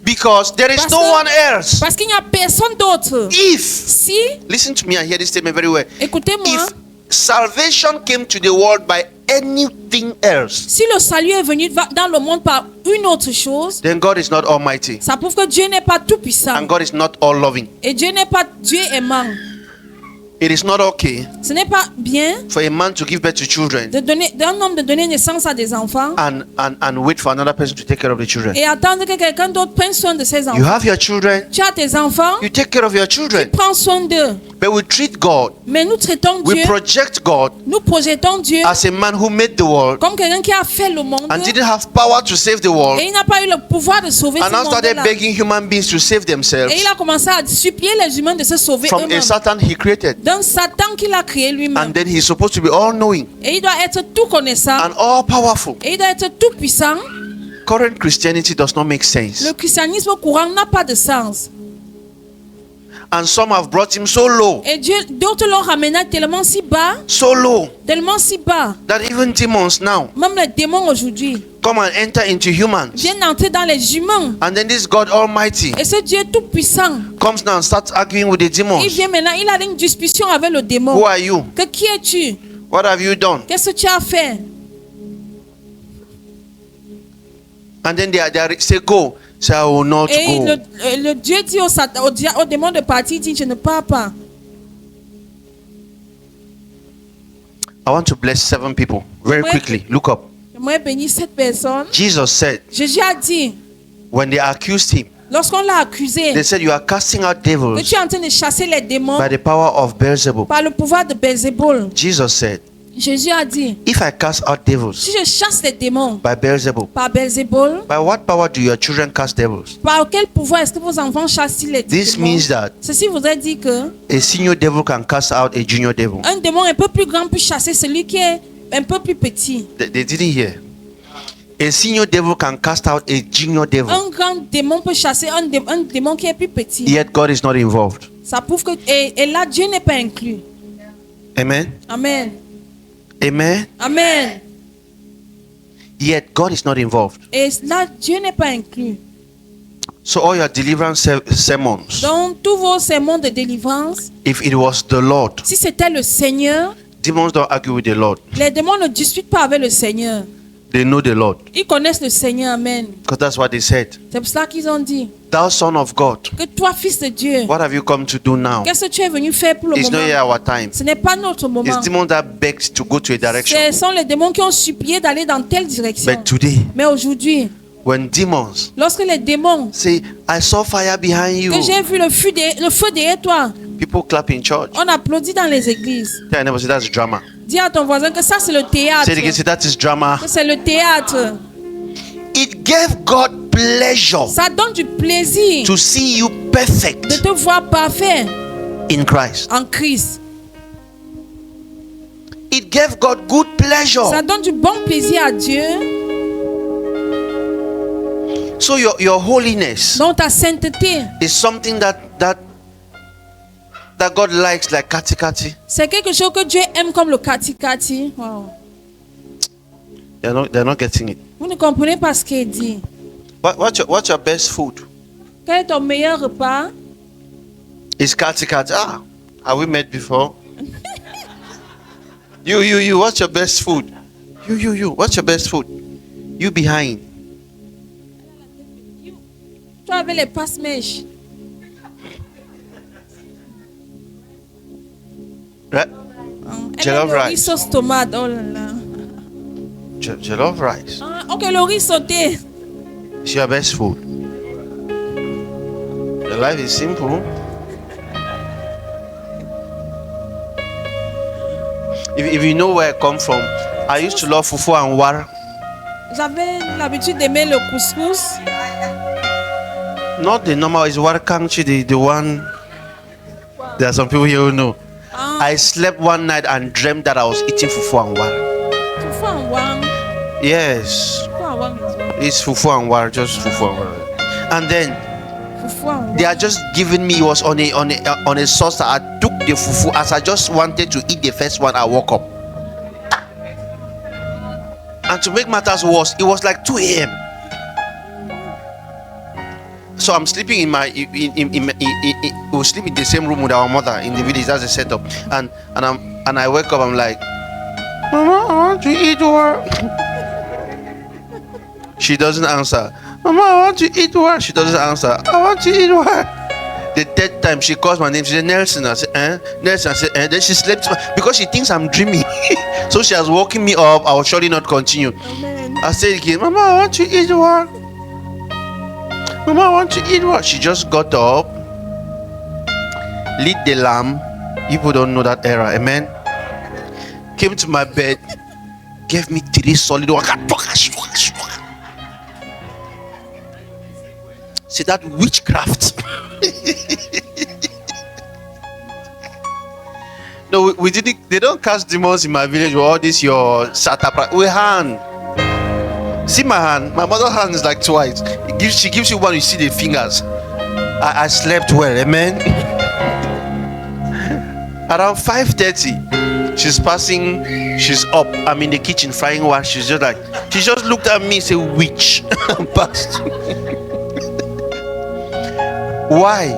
Speaker 1: Because there is
Speaker 2: Parce
Speaker 1: no
Speaker 2: que-
Speaker 1: one else.
Speaker 2: Parce qu'il n'y a personne d'autre.
Speaker 1: If,
Speaker 2: Si,
Speaker 1: listen to me and hear this statement very well.
Speaker 2: écoutez-moi,
Speaker 1: If salvation came to the world by anything else,
Speaker 2: si le salut est venu dans le monde par une autre chose,
Speaker 1: then God is not almighty.
Speaker 2: ça prouve que Dieu n'est pas tout puissant.
Speaker 1: And God is not all loving.
Speaker 2: Et Dieu n'est pas Dieu aimant.
Speaker 1: It is not okay
Speaker 2: Ce n'est pas bien
Speaker 1: for a man to give birth to children
Speaker 2: d'un homme de donner naissance à des enfants
Speaker 1: and wait for another person to take care of the children.
Speaker 2: et attendre que quelqu'un d'autre prenne soin de ses
Speaker 1: You
Speaker 2: enfants.
Speaker 1: have your children,
Speaker 2: Tu as tes enfants,
Speaker 1: you take care of your children.
Speaker 2: prends soin d'eux.
Speaker 1: But we treat God,
Speaker 2: Mais nous traitons
Speaker 1: we
Speaker 2: Dieu,
Speaker 1: project God
Speaker 2: nous projetons Dieu
Speaker 1: as a man who made the world
Speaker 2: comme quelqu'un qui a fait le monde
Speaker 1: and didn't have power to save the world
Speaker 2: et il n'a pas eu le pouvoir de sauver
Speaker 1: and
Speaker 2: ce
Speaker 1: now started
Speaker 2: monde-là.
Speaker 1: begging human beings to save themselves
Speaker 2: Et il a commencé à supplier les humains de se sauver
Speaker 1: from a
Speaker 2: eux-mêmes.
Speaker 1: Satan he created.
Speaker 2: D'un Satan qu'il a créé lui-même.
Speaker 1: And then he's supposed to be all knowing
Speaker 2: Et il doit être tout connaissant.
Speaker 1: and all powerful.
Speaker 2: Et il doit être tout puissant.
Speaker 1: Current Christianity does not make sense.
Speaker 2: Le christianisme courant n'a pas de sens.
Speaker 1: and some have brought him so low,
Speaker 2: Et Dieu, d'autres l'ont ramené tellement si bas,
Speaker 1: that even demons now
Speaker 2: même les démons aujourd'hui
Speaker 1: come and enter into humans.
Speaker 2: viennent entrer dans les humains.
Speaker 1: And then this God Almighty
Speaker 2: Et ce Dieu tout puissant,
Speaker 1: comes now and starts arguing with the
Speaker 2: il
Speaker 1: demons.
Speaker 2: vient maintenant, il a une discussion avec le
Speaker 1: Who
Speaker 2: démon.
Speaker 1: are you?
Speaker 2: Que qui es-tu?
Speaker 1: What have you done?
Speaker 2: Qu'est-ce que tu as fait?
Speaker 1: And then they say, go. Say, I will not
Speaker 2: Et
Speaker 1: go.
Speaker 2: le Dieu dit au démon de partir, il dit, je ne pars pas.
Speaker 1: I want to bless 7 people very
Speaker 2: Ouais.
Speaker 1: quickly. Look up.
Speaker 2: J'aimerais bénir cette personne.
Speaker 1: Jesus said,
Speaker 2: Jésus a dit,
Speaker 1: when they accused him,
Speaker 2: lorsqu'on l'a accusé,
Speaker 1: they said, you are casting out
Speaker 2: que
Speaker 1: devils
Speaker 2: tu es en train de chasser les démons
Speaker 1: by the power of Beelzebub.
Speaker 2: par le pouvoir de Belzébul.
Speaker 1: Jesus said,
Speaker 2: Jésus a dit,
Speaker 1: if I cast out devils
Speaker 2: si je chasse les démons
Speaker 1: by Beelzebub,
Speaker 2: par Belzébul,
Speaker 1: by what power do your children cast devils?
Speaker 2: par quel pouvoir est-ce que vos enfants chassent les
Speaker 1: This
Speaker 2: démons?
Speaker 1: means that
Speaker 2: Ceci voudrait dire que
Speaker 1: a senior devil can cast out a junior devil.
Speaker 2: un démon un peu plus grand peut chasser celui qui est un peu plus petit.
Speaker 1: They didn't hear. A senior devil can cast out a junior devil.
Speaker 2: Un grand démon peut chasser un démon qui est plus petit.
Speaker 1: Yet God is not involved.
Speaker 2: Ça prouve que et là Dieu n'est pas inclus.
Speaker 1: Amen.
Speaker 2: Amen.
Speaker 1: Amen.
Speaker 2: Amen.
Speaker 1: Yet God is not involved.
Speaker 2: Et là Dieu n'est pas inclus.
Speaker 1: So all your deliverance sermons,
Speaker 2: Donc tous vos sermons de délivrance,
Speaker 1: if it was the Lord,
Speaker 2: si c'était le Seigneur,
Speaker 1: demons don't argue with the Lord.
Speaker 2: les démons ne discutent pas avec le Seigneur.
Speaker 1: They know the Lord.
Speaker 2: Ils connaissent le Seigneur. Amen.
Speaker 1: Because that's what they said.
Speaker 2: C'est pour cela qu'ils ont dit
Speaker 1: Thou son of God,
Speaker 2: que toi, fils de Dieu,
Speaker 1: what have you come to do now?
Speaker 2: qu'est-ce que tu es venu faire pour le
Speaker 1: It's not yet
Speaker 2: moment?
Speaker 1: our time.
Speaker 2: Ce n'est pas notre moment.
Speaker 1: It's demons that begged to go to a direction.
Speaker 2: Ce sont les démons qui ont supplié d'aller dans telle direction.
Speaker 1: But today,
Speaker 2: Mais aujourd'hui,
Speaker 1: when demons
Speaker 2: lorsque les démons,
Speaker 1: say, I saw fire behind you,
Speaker 2: que j'ai vu le feu derrière toi,
Speaker 1: people clap in church.
Speaker 2: on applaudit dans les églises.
Speaker 1: Tell your neighbor, say, that's drama.
Speaker 2: Dis à ton voisin que ça c'est le théâtre.
Speaker 1: Say it again, say, that is drama.
Speaker 2: Que c'est le théâtre.
Speaker 1: It gave God pleasure
Speaker 2: Ça donne du plaisir
Speaker 1: to see you
Speaker 2: de
Speaker 1: perfect
Speaker 2: te voir parfait
Speaker 1: in Christ.
Speaker 2: en Christ.
Speaker 1: It gave God good
Speaker 2: Ça
Speaker 1: pleasure.
Speaker 2: donne du bon plaisir à Dieu.
Speaker 1: So your holiness
Speaker 2: Donc ta sainteté,
Speaker 1: is something that God likes, like kati kati.
Speaker 2: c'est quelque chose que Dieu aime comme le kati kati. Wow.
Speaker 1: They're not getting it.
Speaker 2: Vous ne comprenez pas ce qu'il dit.
Speaker 1: What's your best food?
Speaker 2: Quel est ton meilleur repas?
Speaker 1: It's kati kati. Ah, have we met before? You. What's your best food? You. What's your best food? You behind.
Speaker 2: Toi avec les passe-mèches.
Speaker 1: Right?
Speaker 2: Elle
Speaker 1: Jollof
Speaker 2: aime le riz
Speaker 1: rice.
Speaker 2: sauce tomate. Oh là là.
Speaker 1: Jollof rice.
Speaker 2: Ah, ok, le riz sauté.
Speaker 1: It's your best food. Your life is simple. If you know where I come from, I used to love fufu and war.
Speaker 2: J'avais l'habitude d'aimer le couscous.
Speaker 1: Not the normal, it's war kangchi, the one. There are some people here who know.
Speaker 2: Ah,
Speaker 1: I slept one night and dreamt that I was eating fufu and war.
Speaker 2: fufu en wang.
Speaker 1: Yes,
Speaker 2: Fufu en wang is what?
Speaker 1: it's fufu and war, just fufu and war. And then
Speaker 2: Fufu en wang.
Speaker 1: they are just giving me, it was on a sauce. I took the fufu as I just wanted to eat the first one. I woke up, and to make matters worse, it was like 2 a.m. So I'm sleeping in my we sleep in the same room with our mother in the village. That's the setup. And I wake up. I'm like, Mama, I want to eat what? She doesn't answer. Mama, I want to eat what? She doesn't answer. I want to eat what? The third time she calls my name. She said, Nelson. I said, Nelson. I said, Then she slept because she thinks I'm dreaming. So she was woken me up. I will surely not continue.
Speaker 2: Amen.
Speaker 1: I said again, Mama, I want to eat what? Mama, I want to eat what? She just got up, lit the lamp. People don't know that era. Amen. Came to my bed, gave me 3 solid ones. See that witchcraft. No, we didn't. They don't cast demons in my village with all this your satapa. We hand. See my hand. My mother's hand is like twice. She gives you one. You see the fingers. I slept well. Amen. Around 5:30, she's passing. She's up. I'm in the kitchen frying one. She just looked at me and said, "Witch," and passed. Why?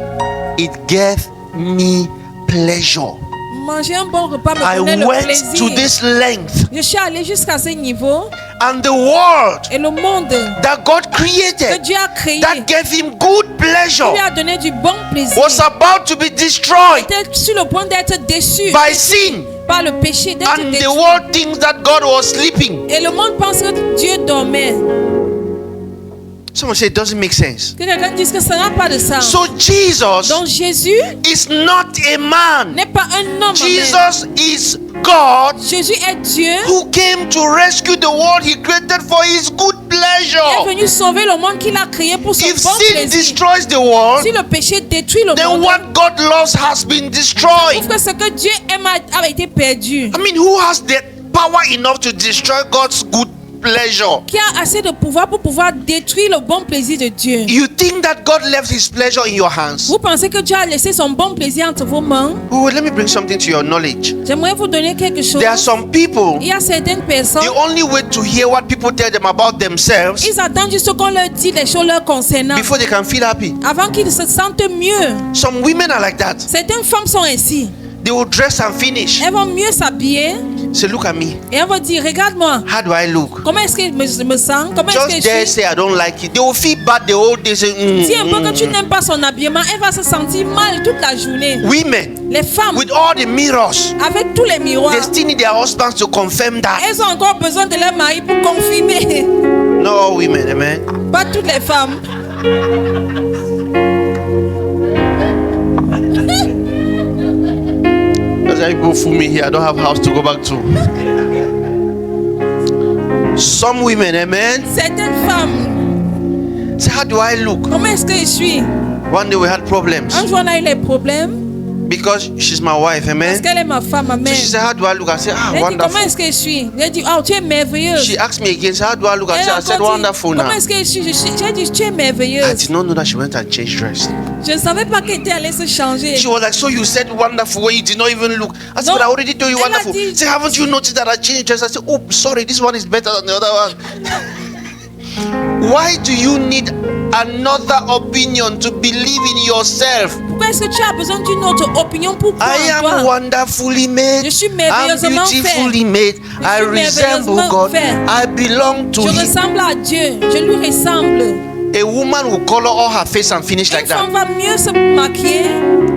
Speaker 1: It gave me pleasure.
Speaker 2: Manger un bon repas me
Speaker 1: I
Speaker 2: donnait le
Speaker 1: went to
Speaker 2: plaisir.
Speaker 1: this length,
Speaker 2: Je suis allé jusqu'à ce niveau
Speaker 1: and the world
Speaker 2: et le monde
Speaker 1: that God
Speaker 2: que
Speaker 1: created,
Speaker 2: Dieu a créé
Speaker 1: that gave him good pleasure,
Speaker 2: lui a donné du bon plaisir.
Speaker 1: was about to be destroyed
Speaker 2: Était sur le point d'être déçu
Speaker 1: by sin.
Speaker 2: par le péché, d'être
Speaker 1: And
Speaker 2: déçu.
Speaker 1: the world thinks that God was sleeping.
Speaker 2: Et le monde pense que Dieu dormait.
Speaker 1: Someone say it doesn't make sense.
Speaker 2: Que quelqu'un dise que ça n'a pas de sens.
Speaker 1: So Jesus
Speaker 2: Donc Jésus
Speaker 1: is not a man.
Speaker 2: n'est pas un homme. Amen.
Speaker 1: Jesus is God
Speaker 2: Jésus est Dieu.
Speaker 1: who came to rescue the world he created for his good
Speaker 2: Il est
Speaker 1: pleasure.
Speaker 2: venu sauver le monde qu'il a créé pour son
Speaker 1: If
Speaker 2: bon
Speaker 1: sin
Speaker 2: plaisir.
Speaker 1: destroys the world,
Speaker 2: Si le péché détruit le
Speaker 1: then
Speaker 2: monde,
Speaker 1: what God loves has been destroyed.
Speaker 2: prouve que ce que Dieu aime a été perdu.
Speaker 1: I mean, who has the power enough to destroy God's good pleasure?
Speaker 2: Qui a assez de pouvoir pour pouvoir détruire le bon plaisir de Dieu.
Speaker 1: You think that God left his pleasure in your hands?
Speaker 2: Vous pensez que Dieu a laissé son bon plaisir entre vos mains?
Speaker 1: Oh, let me bring something to your knowledge.
Speaker 2: J'aimerais vous donner quelque chose.
Speaker 1: There are some people,
Speaker 2: Il y a certaines personnes,
Speaker 1: the only way to hear what people tell them about themselves
Speaker 2: ils attendent juste qu'on leur dit les choses leur concernant
Speaker 1: before they can feel happy.
Speaker 2: avant qu'ils se sentent mieux.
Speaker 1: Some women are like that.
Speaker 2: Certaines femmes sont ainsi.
Speaker 1: They will dress and finish.
Speaker 2: Elles vont mieux s'habiller
Speaker 1: Say, look at me.
Speaker 2: et elles vont dire, regarde-moi,
Speaker 1: How do I look?
Speaker 2: comment est-ce que je me sens? Comment est-ce
Speaker 1: Just
Speaker 2: que
Speaker 1: there
Speaker 2: je suis?
Speaker 1: say I don't like it. They will feel bad the whole day. Say,
Speaker 2: Si un peu que tu n'aimes pas son habillement, elle va se sentir mal toute la journée.
Speaker 1: Women
Speaker 2: Les femmes,
Speaker 1: with all the mirrors,
Speaker 2: avec tous les miroirs,
Speaker 1: they still need their husbands to confirm that.
Speaker 2: elles ont encore besoin de leur mari pour confirmer.
Speaker 1: Not all women, amen.
Speaker 2: Pas toutes les femmes.
Speaker 1: Because people fool me here. I don't have a house to go back to. Some women, amen.
Speaker 2: Certaines femmes,
Speaker 1: Say, how do I look?
Speaker 2: comment est-ce que je suis?
Speaker 1: One day we had problems
Speaker 2: Un jour, on a eu les problèmes
Speaker 1: because she's my wife,
Speaker 2: parce
Speaker 1: amen.
Speaker 2: qu'elle est ma femme,
Speaker 1: So
Speaker 2: amen.
Speaker 1: she said, how do I look? I said,
Speaker 2: Elle dit, comment
Speaker 1: wonderful.
Speaker 2: est-ce que je suis? Elle dit, oh, tu es merveilleuse.
Speaker 1: She asked me again, so how do I look? I
Speaker 2: Elle a
Speaker 1: said,
Speaker 2: encore dit,
Speaker 1: wonderful now.
Speaker 2: comment est-ce que je suis? J'ai dit, tu es
Speaker 1: I
Speaker 2: merveilleuse.
Speaker 1: did not know that she went and changed dress.
Speaker 2: Je ne savais pas qu'elle était allée se changer.
Speaker 1: She was like, so you said wonderful when you did not even look. I said,
Speaker 2: No.
Speaker 1: but I already told you
Speaker 2: Elle a
Speaker 1: wonderful.
Speaker 2: dit-
Speaker 1: Say, haven't you noticed that I changed dress? I said, oh, sorry, this one is better than the other one. Why do you need another opinion to believe in yourself?
Speaker 2: Pourquoi est-ce que tu as besoin d'une autre opinion pour croire
Speaker 1: I
Speaker 2: en
Speaker 1: am
Speaker 2: toi?
Speaker 1: wonderfully made.
Speaker 2: Je suis
Speaker 1: I'm
Speaker 2: merveilleusement
Speaker 1: beautifully made. I
Speaker 2: suis
Speaker 1: resemble
Speaker 2: merveilleusement
Speaker 1: God.
Speaker 2: fait.
Speaker 1: I belong to
Speaker 2: Je
Speaker 1: Him.
Speaker 2: ressemble à Dieu. Je lui ressemble.
Speaker 1: A woman will color all her face and finish like
Speaker 2: Une femme
Speaker 1: that.
Speaker 2: va mieux se maquiller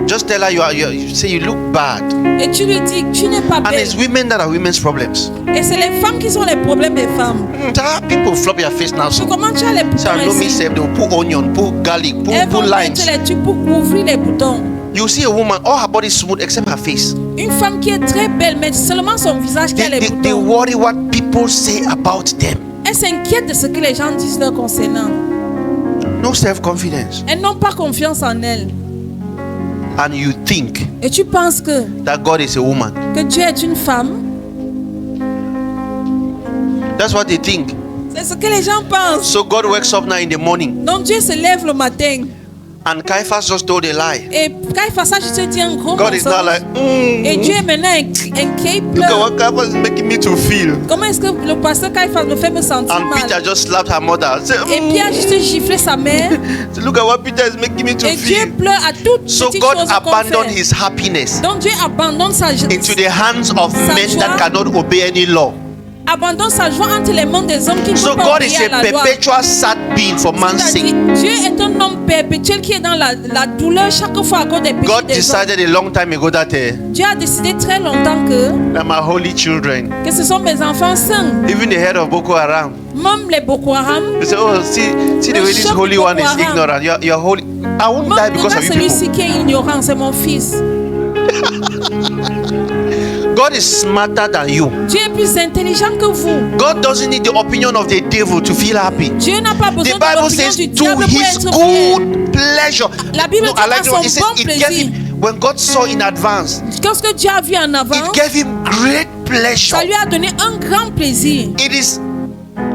Speaker 1: Just tell her you say you look bad.
Speaker 2: et tu lui dis tu n'es pas
Speaker 1: And
Speaker 2: belle.
Speaker 1: it's women that are women's problems.
Speaker 2: Et c'est les femmes qui sont les problèmes des femmes.
Speaker 1: People flop your face now. So,
Speaker 2: Comment tu as les
Speaker 1: so I
Speaker 2: boutons
Speaker 1: know me
Speaker 2: ici?
Speaker 1: say they'll put onion, put garlic,
Speaker 2: Elles
Speaker 1: put
Speaker 2: vont
Speaker 1: lines.
Speaker 2: mettre les trucs pour couvrir les boutons.
Speaker 1: You see a woman, all her body is smooth except her face.
Speaker 2: Une femme qui est très belle, mais seulement son visage qui a les
Speaker 1: They
Speaker 2: boutons.
Speaker 1: worry what people say about them.
Speaker 2: Elle s'inquiète de ce que les gens disent leur concernant.
Speaker 1: No self-confidence.
Speaker 2: Elles n'ont pas confiance en elles.
Speaker 1: And you think
Speaker 2: Et tu penses que
Speaker 1: that God is a woman.
Speaker 2: Dieu est une femme.
Speaker 1: That's what they think.
Speaker 2: C'est ce que les gens pensent.
Speaker 1: So God wakes up now in the morning.
Speaker 2: Donc Dieu se lève le matin.
Speaker 1: And Caiaphas just told a lie.
Speaker 2: Et quand il fait ça, je te dis un gros
Speaker 1: God is now
Speaker 2: mensonge.
Speaker 1: like,
Speaker 2: Et Dieu est maintenant inquiet, il
Speaker 1: look at
Speaker 2: pleure.
Speaker 1: what Caiaphas is making me to feel.
Speaker 2: Comment est-ce que le pasteur Caiphas me fait me sentir
Speaker 1: And
Speaker 2: mal?
Speaker 1: Peter just slapped her mother. Say,
Speaker 2: Et Pierre a juste giflé sa mère.
Speaker 1: Say, look at what Peter is making me to
Speaker 2: Et Dieu
Speaker 1: feel.
Speaker 2: pleure à toutes
Speaker 1: So
Speaker 2: petites
Speaker 1: God
Speaker 2: choses qu'on
Speaker 1: abandoned
Speaker 2: fait.
Speaker 1: his happiness
Speaker 2: Donc Dieu abandonne sa joie.
Speaker 1: into the hands of
Speaker 2: Sa
Speaker 1: men
Speaker 2: joie.
Speaker 1: that cannot obey any law.
Speaker 2: Abandonne sa joie entre les mains des hommes qui ne
Speaker 1: So
Speaker 2: peuvent pas
Speaker 1: God is
Speaker 2: obéir à
Speaker 1: a
Speaker 2: la loi.
Speaker 1: perpetual sad being for man's
Speaker 2: C'est-à-dire,
Speaker 1: sake.
Speaker 2: Dieu est un homme perpétuel qui est dans la douleur chaque fois à cause des péchés
Speaker 1: God
Speaker 2: des hommes.
Speaker 1: decided a long time ago that
Speaker 2: Dieu a décidé très longtemps que
Speaker 1: my holy children,
Speaker 2: ce sont mes enfants saints.
Speaker 1: even the head of Boko Haram,
Speaker 2: Même les Boko Haram.
Speaker 1: they say, oh, see the way this holy one is ignorant. You're holy. I won't die because of you
Speaker 2: Celui-ci
Speaker 1: people.
Speaker 2: qui est ignorant, c'est mon fils.
Speaker 1: God is smarter than you.
Speaker 2: Dieu est plus intelligent que vous.
Speaker 1: God doesn't need the opinion of the devil to feel happy.
Speaker 2: Dieu n'a pas
Speaker 1: The
Speaker 2: besoin de
Speaker 1: Bible
Speaker 2: l'opinion
Speaker 1: says
Speaker 2: du
Speaker 1: to
Speaker 2: diable pour
Speaker 1: his
Speaker 2: être fier.
Speaker 1: good pleasure.
Speaker 2: La Bible
Speaker 1: No,
Speaker 2: dit
Speaker 1: I like
Speaker 2: à
Speaker 1: the one.
Speaker 2: son
Speaker 1: It says
Speaker 2: bon
Speaker 1: it gave
Speaker 2: plaisir.
Speaker 1: him, when God saw in advance,
Speaker 2: Qu'est-ce que Dieu a vu en avant?
Speaker 1: it gave him great pleasure.
Speaker 2: Ça lui a donné un grand plaisir.
Speaker 1: It is,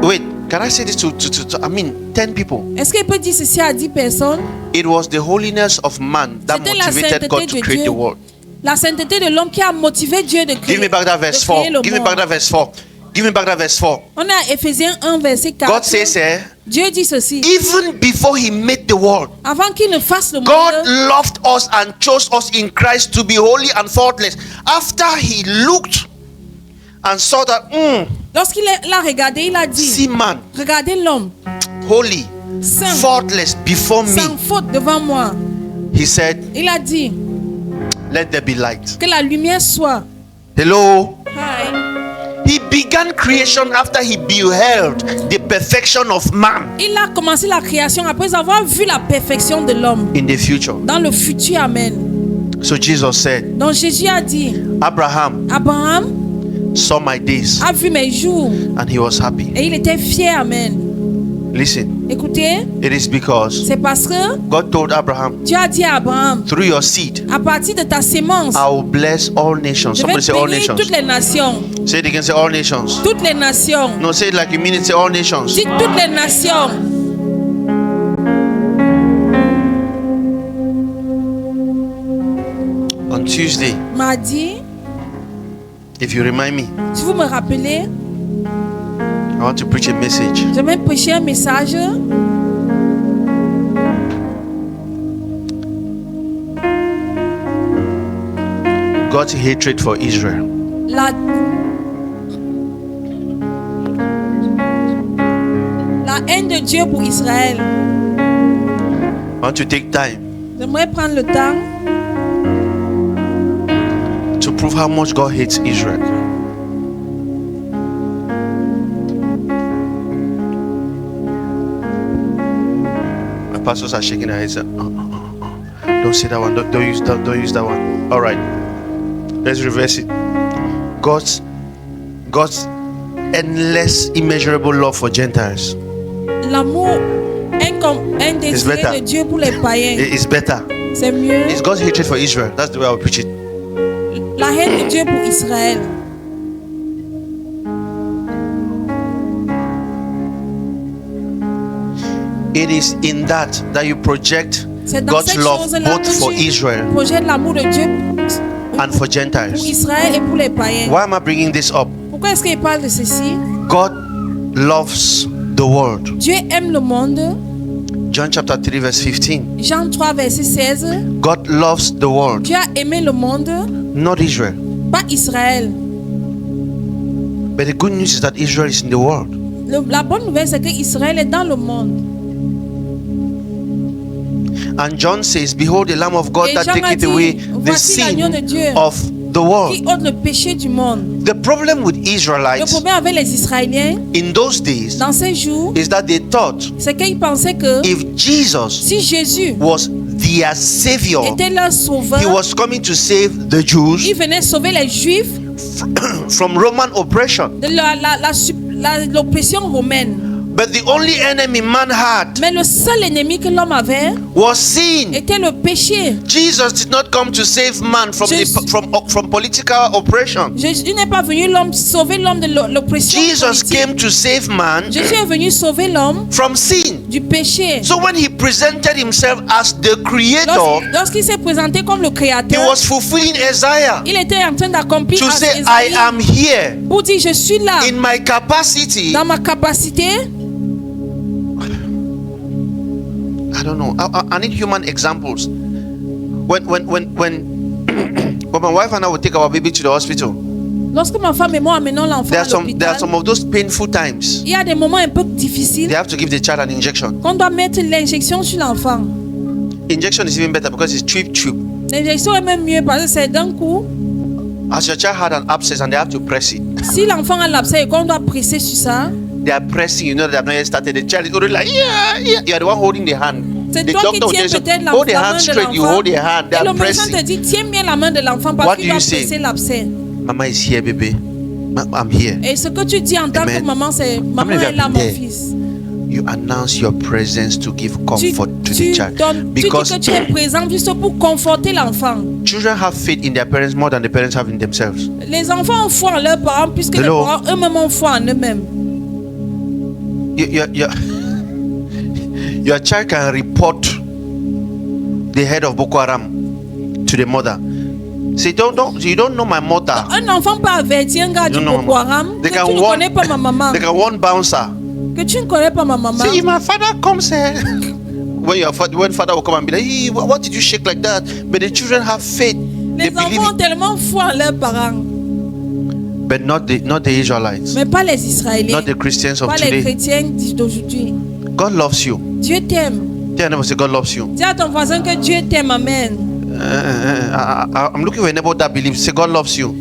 Speaker 1: wait, Can I say this to 10 people?
Speaker 2: Est-ce qu'il peut dire ceci à 10 personnes?
Speaker 1: It was the holiness of man that
Speaker 2: C'était la
Speaker 1: motivated God
Speaker 2: sainteté
Speaker 1: to
Speaker 2: de
Speaker 1: create
Speaker 2: Dieu.
Speaker 1: the world.
Speaker 2: La sainteté de l'homme qui a motivé Dieu de créer,
Speaker 1: Give me back that verse
Speaker 2: de
Speaker 1: 4.
Speaker 2: créer le
Speaker 1: Give me
Speaker 2: monde.
Speaker 1: back that verse 4. Give me back that verse 4.
Speaker 2: On est à Éphésiens 1, verset 4.
Speaker 1: God says,
Speaker 2: Dieu dit ceci.
Speaker 1: even before he made the world,
Speaker 2: Avant qu'il ne fasse le
Speaker 1: God
Speaker 2: monde,
Speaker 1: loved us and chose us in Christ to be holy and faultless. After he looked and saw that,
Speaker 2: lorsqu'il l'a regardé, il a
Speaker 1: see
Speaker 2: dit,
Speaker 1: man,
Speaker 2: regardez l'homme,
Speaker 1: holy,
Speaker 2: saint,
Speaker 1: faultless before me,
Speaker 2: sans faute devant moi.
Speaker 1: he said,
Speaker 2: Il a dit
Speaker 1: let there be light.
Speaker 2: que la lumière soit.
Speaker 1: Hello?
Speaker 2: Hi.
Speaker 1: He began creation after he beheld the perfection of man
Speaker 2: Il a commencé la création après avoir vu la perfection de l'homme
Speaker 1: in the future.
Speaker 2: dans le futur. Amen.
Speaker 1: So Jesus said,
Speaker 2: Donc Jésus a dit,
Speaker 1: Abraham
Speaker 2: Abraham
Speaker 1: saw my days
Speaker 2: a vu mes jours
Speaker 1: and he was happy.
Speaker 2: et il était fier. Amen.
Speaker 1: Listen,
Speaker 2: Écoutez,
Speaker 1: it is because
Speaker 2: c'est parce que
Speaker 1: God told Abraham,
Speaker 2: Dieu a dit à Abraham,
Speaker 1: through your seed,
Speaker 2: à partir de ta sémence,
Speaker 1: I will bless all nations.
Speaker 2: je vais
Speaker 1: Somebody say all
Speaker 2: bénir toutes
Speaker 1: nations.
Speaker 2: les nations.
Speaker 1: Say it again, say all nations.
Speaker 2: Toutes les nations.
Speaker 1: No, say it like you mean it, say all nations.
Speaker 2: Dites toutes les nations.
Speaker 1: On Tuesday,
Speaker 2: Mardi,
Speaker 1: if you remind me,
Speaker 2: si vous me rappelez,
Speaker 1: I want to preach a message.
Speaker 2: je vais prêcher un message.
Speaker 1: God's hatred for Israel.
Speaker 2: La haine de Dieu pour Israël.
Speaker 1: I want to take time
Speaker 2: J'aimerais prendre le temps
Speaker 1: to prove how much God hates Israel. My pastors are shaking their heads. Don't say that one. Don't use that. Don't use that one. All right. Let's reverse it. God's endless, immeasurable love for Gentiles.
Speaker 2: l'amour
Speaker 1: It's
Speaker 2: indésiré
Speaker 1: better.
Speaker 2: de Dieu pour les païens.
Speaker 1: It's better.
Speaker 2: C'est mieux.
Speaker 1: It's God's hatred for Israel. That's the way I will preach it.
Speaker 2: La haine de Dieu pour Israël.
Speaker 1: It is in that you project
Speaker 2: C'est dans
Speaker 1: God's
Speaker 2: cette
Speaker 1: love
Speaker 2: chose-là
Speaker 1: both
Speaker 2: que
Speaker 1: for
Speaker 2: tu
Speaker 1: Israel
Speaker 2: projettes l'amour de Dieu
Speaker 1: and for
Speaker 2: pour
Speaker 1: Gentiles.
Speaker 2: Israël et pour les païens.
Speaker 1: Why am I bringing this up?
Speaker 2: Pourquoi est-ce qu'il parle de ceci?
Speaker 1: God loves the world.
Speaker 2: Dieu aime le monde.
Speaker 1: John chapter 3 verse 15.
Speaker 2: Jean 3, verset 16.
Speaker 1: God loves the world,
Speaker 2: Dieu a aimé le monde,
Speaker 1: not Israel.
Speaker 2: pas Israël.
Speaker 1: But the good news is that Israel is in the world.
Speaker 2: La bonne nouvelle, c'est que Israël est dans le monde.
Speaker 1: And John says, behold the Lamb of God
Speaker 2: Et
Speaker 1: that
Speaker 2: Jean a
Speaker 1: taketh
Speaker 2: dit,
Speaker 1: away the
Speaker 2: voici l'agneau
Speaker 1: sin
Speaker 2: de Dieu
Speaker 1: of the world.
Speaker 2: qui ôte le péché du monde.
Speaker 1: The problem with
Speaker 2: Le
Speaker 1: Israelites
Speaker 2: problème avec les Israéliens,
Speaker 1: in those days
Speaker 2: dans ces jours,
Speaker 1: is that they thought
Speaker 2: c'est qu'ils pensaient que
Speaker 1: if Jesus
Speaker 2: si Jésus
Speaker 1: was their savior,
Speaker 2: était leur
Speaker 1: he
Speaker 2: sauveur,
Speaker 1: was coming to save the Jews
Speaker 2: il venait sauver les Juifs
Speaker 1: from Roman oppression.
Speaker 2: de l'oppression romaine.
Speaker 1: But the only enemy man had
Speaker 2: Mais le seul ennemi que l'homme avait
Speaker 1: was sin.
Speaker 2: était le péché.
Speaker 1: Jesus did not come to save man from
Speaker 2: Jesus-
Speaker 1: from political oppression.
Speaker 2: Jésus n'est pas venu sauver l'homme de l'oppression
Speaker 1: Jesus
Speaker 2: politique.
Speaker 1: came to save man
Speaker 2: Jésus est venu sauver l'homme
Speaker 1: from sin.
Speaker 2: du péché.
Speaker 1: So when he presented himself as the creator,
Speaker 2: Lorsqu'il s'est présenté comme le
Speaker 1: he
Speaker 2: créateur,
Speaker 1: was fulfilling Isaiah
Speaker 2: il était en train d'accomplir
Speaker 1: to say, I
Speaker 2: Isaïe
Speaker 1: am here
Speaker 2: pour dire je suis là
Speaker 1: in my capacity.
Speaker 2: dans ma capacité.
Speaker 1: I don't know. I need human examples. When my wife and I would take our baby to the hospital,
Speaker 2: Lorsque ma femme et moi amenons l'enfant
Speaker 1: there
Speaker 2: à
Speaker 1: are some
Speaker 2: l'hôpital,
Speaker 1: of those painful times.
Speaker 2: il y a des moments un peu difficiles
Speaker 1: They have to give the child an injection.
Speaker 2: qu'on doit mettre l'injection sur l'enfant.
Speaker 1: Injection is even better because it's tube.
Speaker 2: L'injection est même mieux parce que c'est d'un coup.
Speaker 1: As your child had an abscess and they have to press it.
Speaker 2: Si l'enfant a l'abcès et qu'on doit presser sur ça,
Speaker 1: They are pressing, you know, they have not yet started. The child is already like, yeah. You are the one holding the hand.
Speaker 2: c'est
Speaker 1: The
Speaker 2: toi qui
Speaker 1: doctor will
Speaker 2: tiens
Speaker 1: tell you,
Speaker 2: peut-être
Speaker 1: hold the
Speaker 2: la
Speaker 1: hand
Speaker 2: main de
Speaker 1: straight, you
Speaker 2: l'enfant.
Speaker 1: hold the hand, they
Speaker 2: Et le
Speaker 1: are
Speaker 2: médecin te
Speaker 1: pressing.
Speaker 2: dit, tiens bien la main de l'enfant
Speaker 1: What
Speaker 2: parce
Speaker 1: do
Speaker 2: qu'il doit
Speaker 1: you say?
Speaker 2: presser l'abcès.
Speaker 1: Mama is here, baby. I'm here.
Speaker 2: Et ce que tu dis en tant que
Speaker 1: Amen.
Speaker 2: maman, c'est maman
Speaker 1: many
Speaker 2: est
Speaker 1: have
Speaker 2: là,
Speaker 1: been
Speaker 2: mon
Speaker 1: there?
Speaker 2: fils.
Speaker 1: You announce your presence to give
Speaker 2: Tu,
Speaker 1: comfort to the
Speaker 2: tu
Speaker 1: child.
Speaker 2: dis
Speaker 1: Because
Speaker 2: que tu es présent juste pour conforter l'enfant.
Speaker 1: children have faith in their parents more than the parents have in themselves.
Speaker 2: Les enfants ont foi en leurs parents puisque les
Speaker 1: Hello.
Speaker 2: parents eux-mêmes ont foi en eux-mêmes.
Speaker 1: your child can report the head of Boko Haram to the mother. Say, you don't know my mother.
Speaker 2: Un enfant peut avertir un gars du Boko Haram que tu ne connais pas ma maman.
Speaker 1: They can warn bouncer.
Speaker 2: Que tu ne connais pas ma maman.
Speaker 1: See, my father comes here. When father will come and be like, hey, what did you shake like that? But the children have faith.
Speaker 2: Les enfants ont tellement foi en leurs parents.
Speaker 1: But not the Israelites.
Speaker 2: Mais pas les Israéliens.
Speaker 1: Not the Christians of
Speaker 2: pas
Speaker 1: today.
Speaker 2: les chrétiens d'aujourd'hui.
Speaker 1: God loves you.
Speaker 2: Dieu t'aime.
Speaker 1: Tell your neighbor, say, God loves you.
Speaker 2: Dis à ton voisin que Dieu t'aime. Amen.
Speaker 1: I'm looking for a neighbor that believes. Say, God loves you.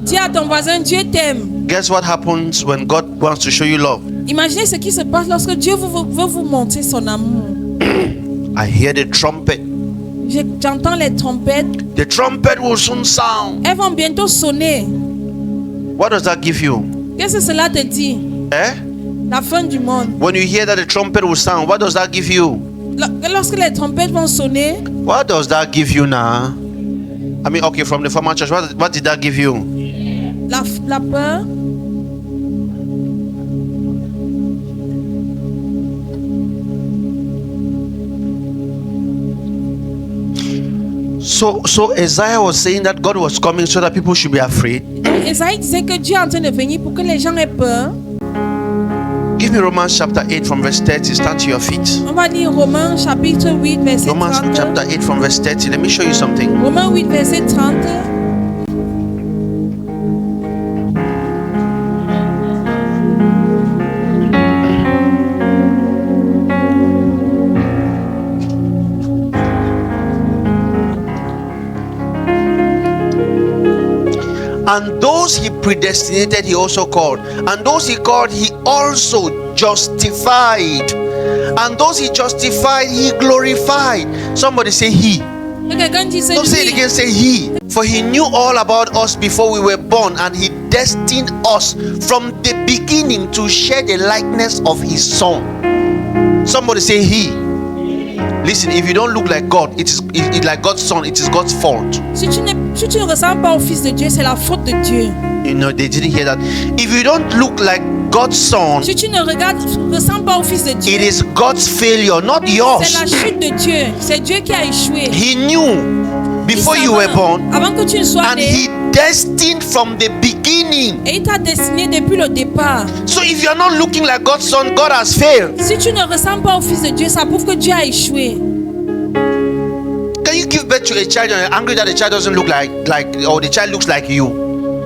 Speaker 2: Dis à ton voisin, Dieu t'aime.
Speaker 1: Guess what happens when God wants to show you love?
Speaker 2: Imaginez ce qui se passe lorsque Dieu veut vous montrer son amour.
Speaker 1: I hear the trumpet.
Speaker 2: J'entends les trompettes.
Speaker 1: The trumpet will soon sound.
Speaker 2: Elles vont bientôt sonner.
Speaker 1: What does that give you?
Speaker 2: Qu'est-ce que cela te dit?
Speaker 1: Eh?
Speaker 2: La fin du monde.
Speaker 1: When you hear that the trumpet will sound, what does that give you?
Speaker 2: Lorsque les trompettes vont sonner.
Speaker 1: What does that give you now? I mean, okay, from the former church, what did that give you?
Speaker 2: La peur.
Speaker 1: So Isaiah was saying that God was coming so that people should be afraid.
Speaker 2: Isaïe disait que Dieu est en train de venir pour que les gens aient peur.
Speaker 1: Give me Romans chapter 8 from verse 30. Stand to your feet.
Speaker 2: On va lire Romains chapitre 8 verset 30.
Speaker 1: Romans chapter 8 from verse 30. Let me show you something.
Speaker 2: Romains 8 verset 30.
Speaker 1: And those he predestinated, he also called. And those he called, he also justified. And those he justified, he glorified. Somebody say he.
Speaker 2: Quelqu'un dit c'est
Speaker 1: Don't say it
Speaker 2: lui.
Speaker 1: again, say he. For he knew all about us before we were born, and he destined us from the beginning to share the likeness of his son. Somebody say he. Listen, if you don't look like God, it's like God's son, it is God's fault.
Speaker 2: Si tu ne ressembles pas au Fils de Dieu, c'est la faute de Dieu.
Speaker 1: You know, they didn't hear that. If you don't look like God's son,
Speaker 2: Si tu ne ressembles pas au Fils de Dieu,
Speaker 1: it is God's failure, not
Speaker 2: c'est la
Speaker 1: yours.
Speaker 2: chute de Dieu. C'est Dieu qui a échoué.
Speaker 1: He knew before
Speaker 2: Il
Speaker 1: you were
Speaker 2: savait
Speaker 1: born,
Speaker 2: avant que tu ne sois
Speaker 1: and
Speaker 2: né,
Speaker 1: he destined from the beginning.
Speaker 2: et il t'a destiné depuis le départ.
Speaker 1: So if you are not looking like God's son, God has failed.
Speaker 2: Si tu ne ressembles pas au Fils de Dieu, ça prouve que Dieu a échoué.
Speaker 1: Can you give birth to a child and you're angry that the child doesn't look like or the child looks like you?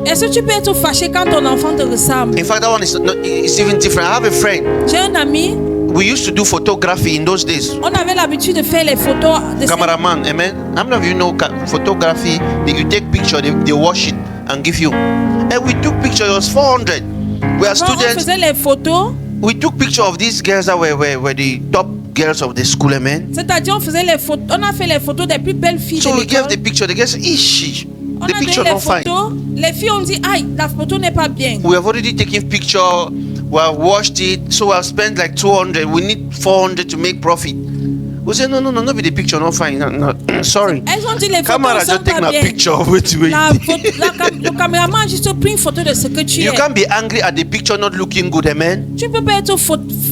Speaker 2: Est-ce que tu peux être fâché quand ton enfant te ressemble?
Speaker 1: In fact, that one is it's even different. I have a friend.
Speaker 2: J'ai un ami,
Speaker 1: We used to do photography in those days.
Speaker 2: on avait l'habitude de faire les photos de
Speaker 1: Cameraman, amen. How many of you know photography? You take picture, they wash it and give you. And we took picture. It was 400. We are
Speaker 2: Quand on
Speaker 1: students.
Speaker 2: faisait les photos,
Speaker 1: We took picture of these girls that were the top girls of the school, amen.
Speaker 2: c'est-à-dire on faisait les photos, on a fait les photos des plus belles filles
Speaker 1: So
Speaker 2: de
Speaker 1: we gave
Speaker 2: l'école.
Speaker 1: the picture. The girls said, "Ish,
Speaker 2: On
Speaker 1: the
Speaker 2: a donné
Speaker 1: picture
Speaker 2: les
Speaker 1: not fine."
Speaker 2: photos, les filles ont dit aïe, la photo n'est pas bien.
Speaker 1: We have already taken picture. We have washed it. So we have spent like 200. We need 400 to make profit. We say no, be the picture not fine. No, sorry.
Speaker 2: Elles ont dit les
Speaker 1: Camera
Speaker 2: photos sont
Speaker 1: just take
Speaker 2: pas
Speaker 1: my
Speaker 2: bien.
Speaker 1: picture. Wait.
Speaker 2: Le caméraman a juste pris une photo de ce que tu
Speaker 1: You
Speaker 2: es.
Speaker 1: can't be angry at the picture not looking good, amen.
Speaker 2: Tu peux pas être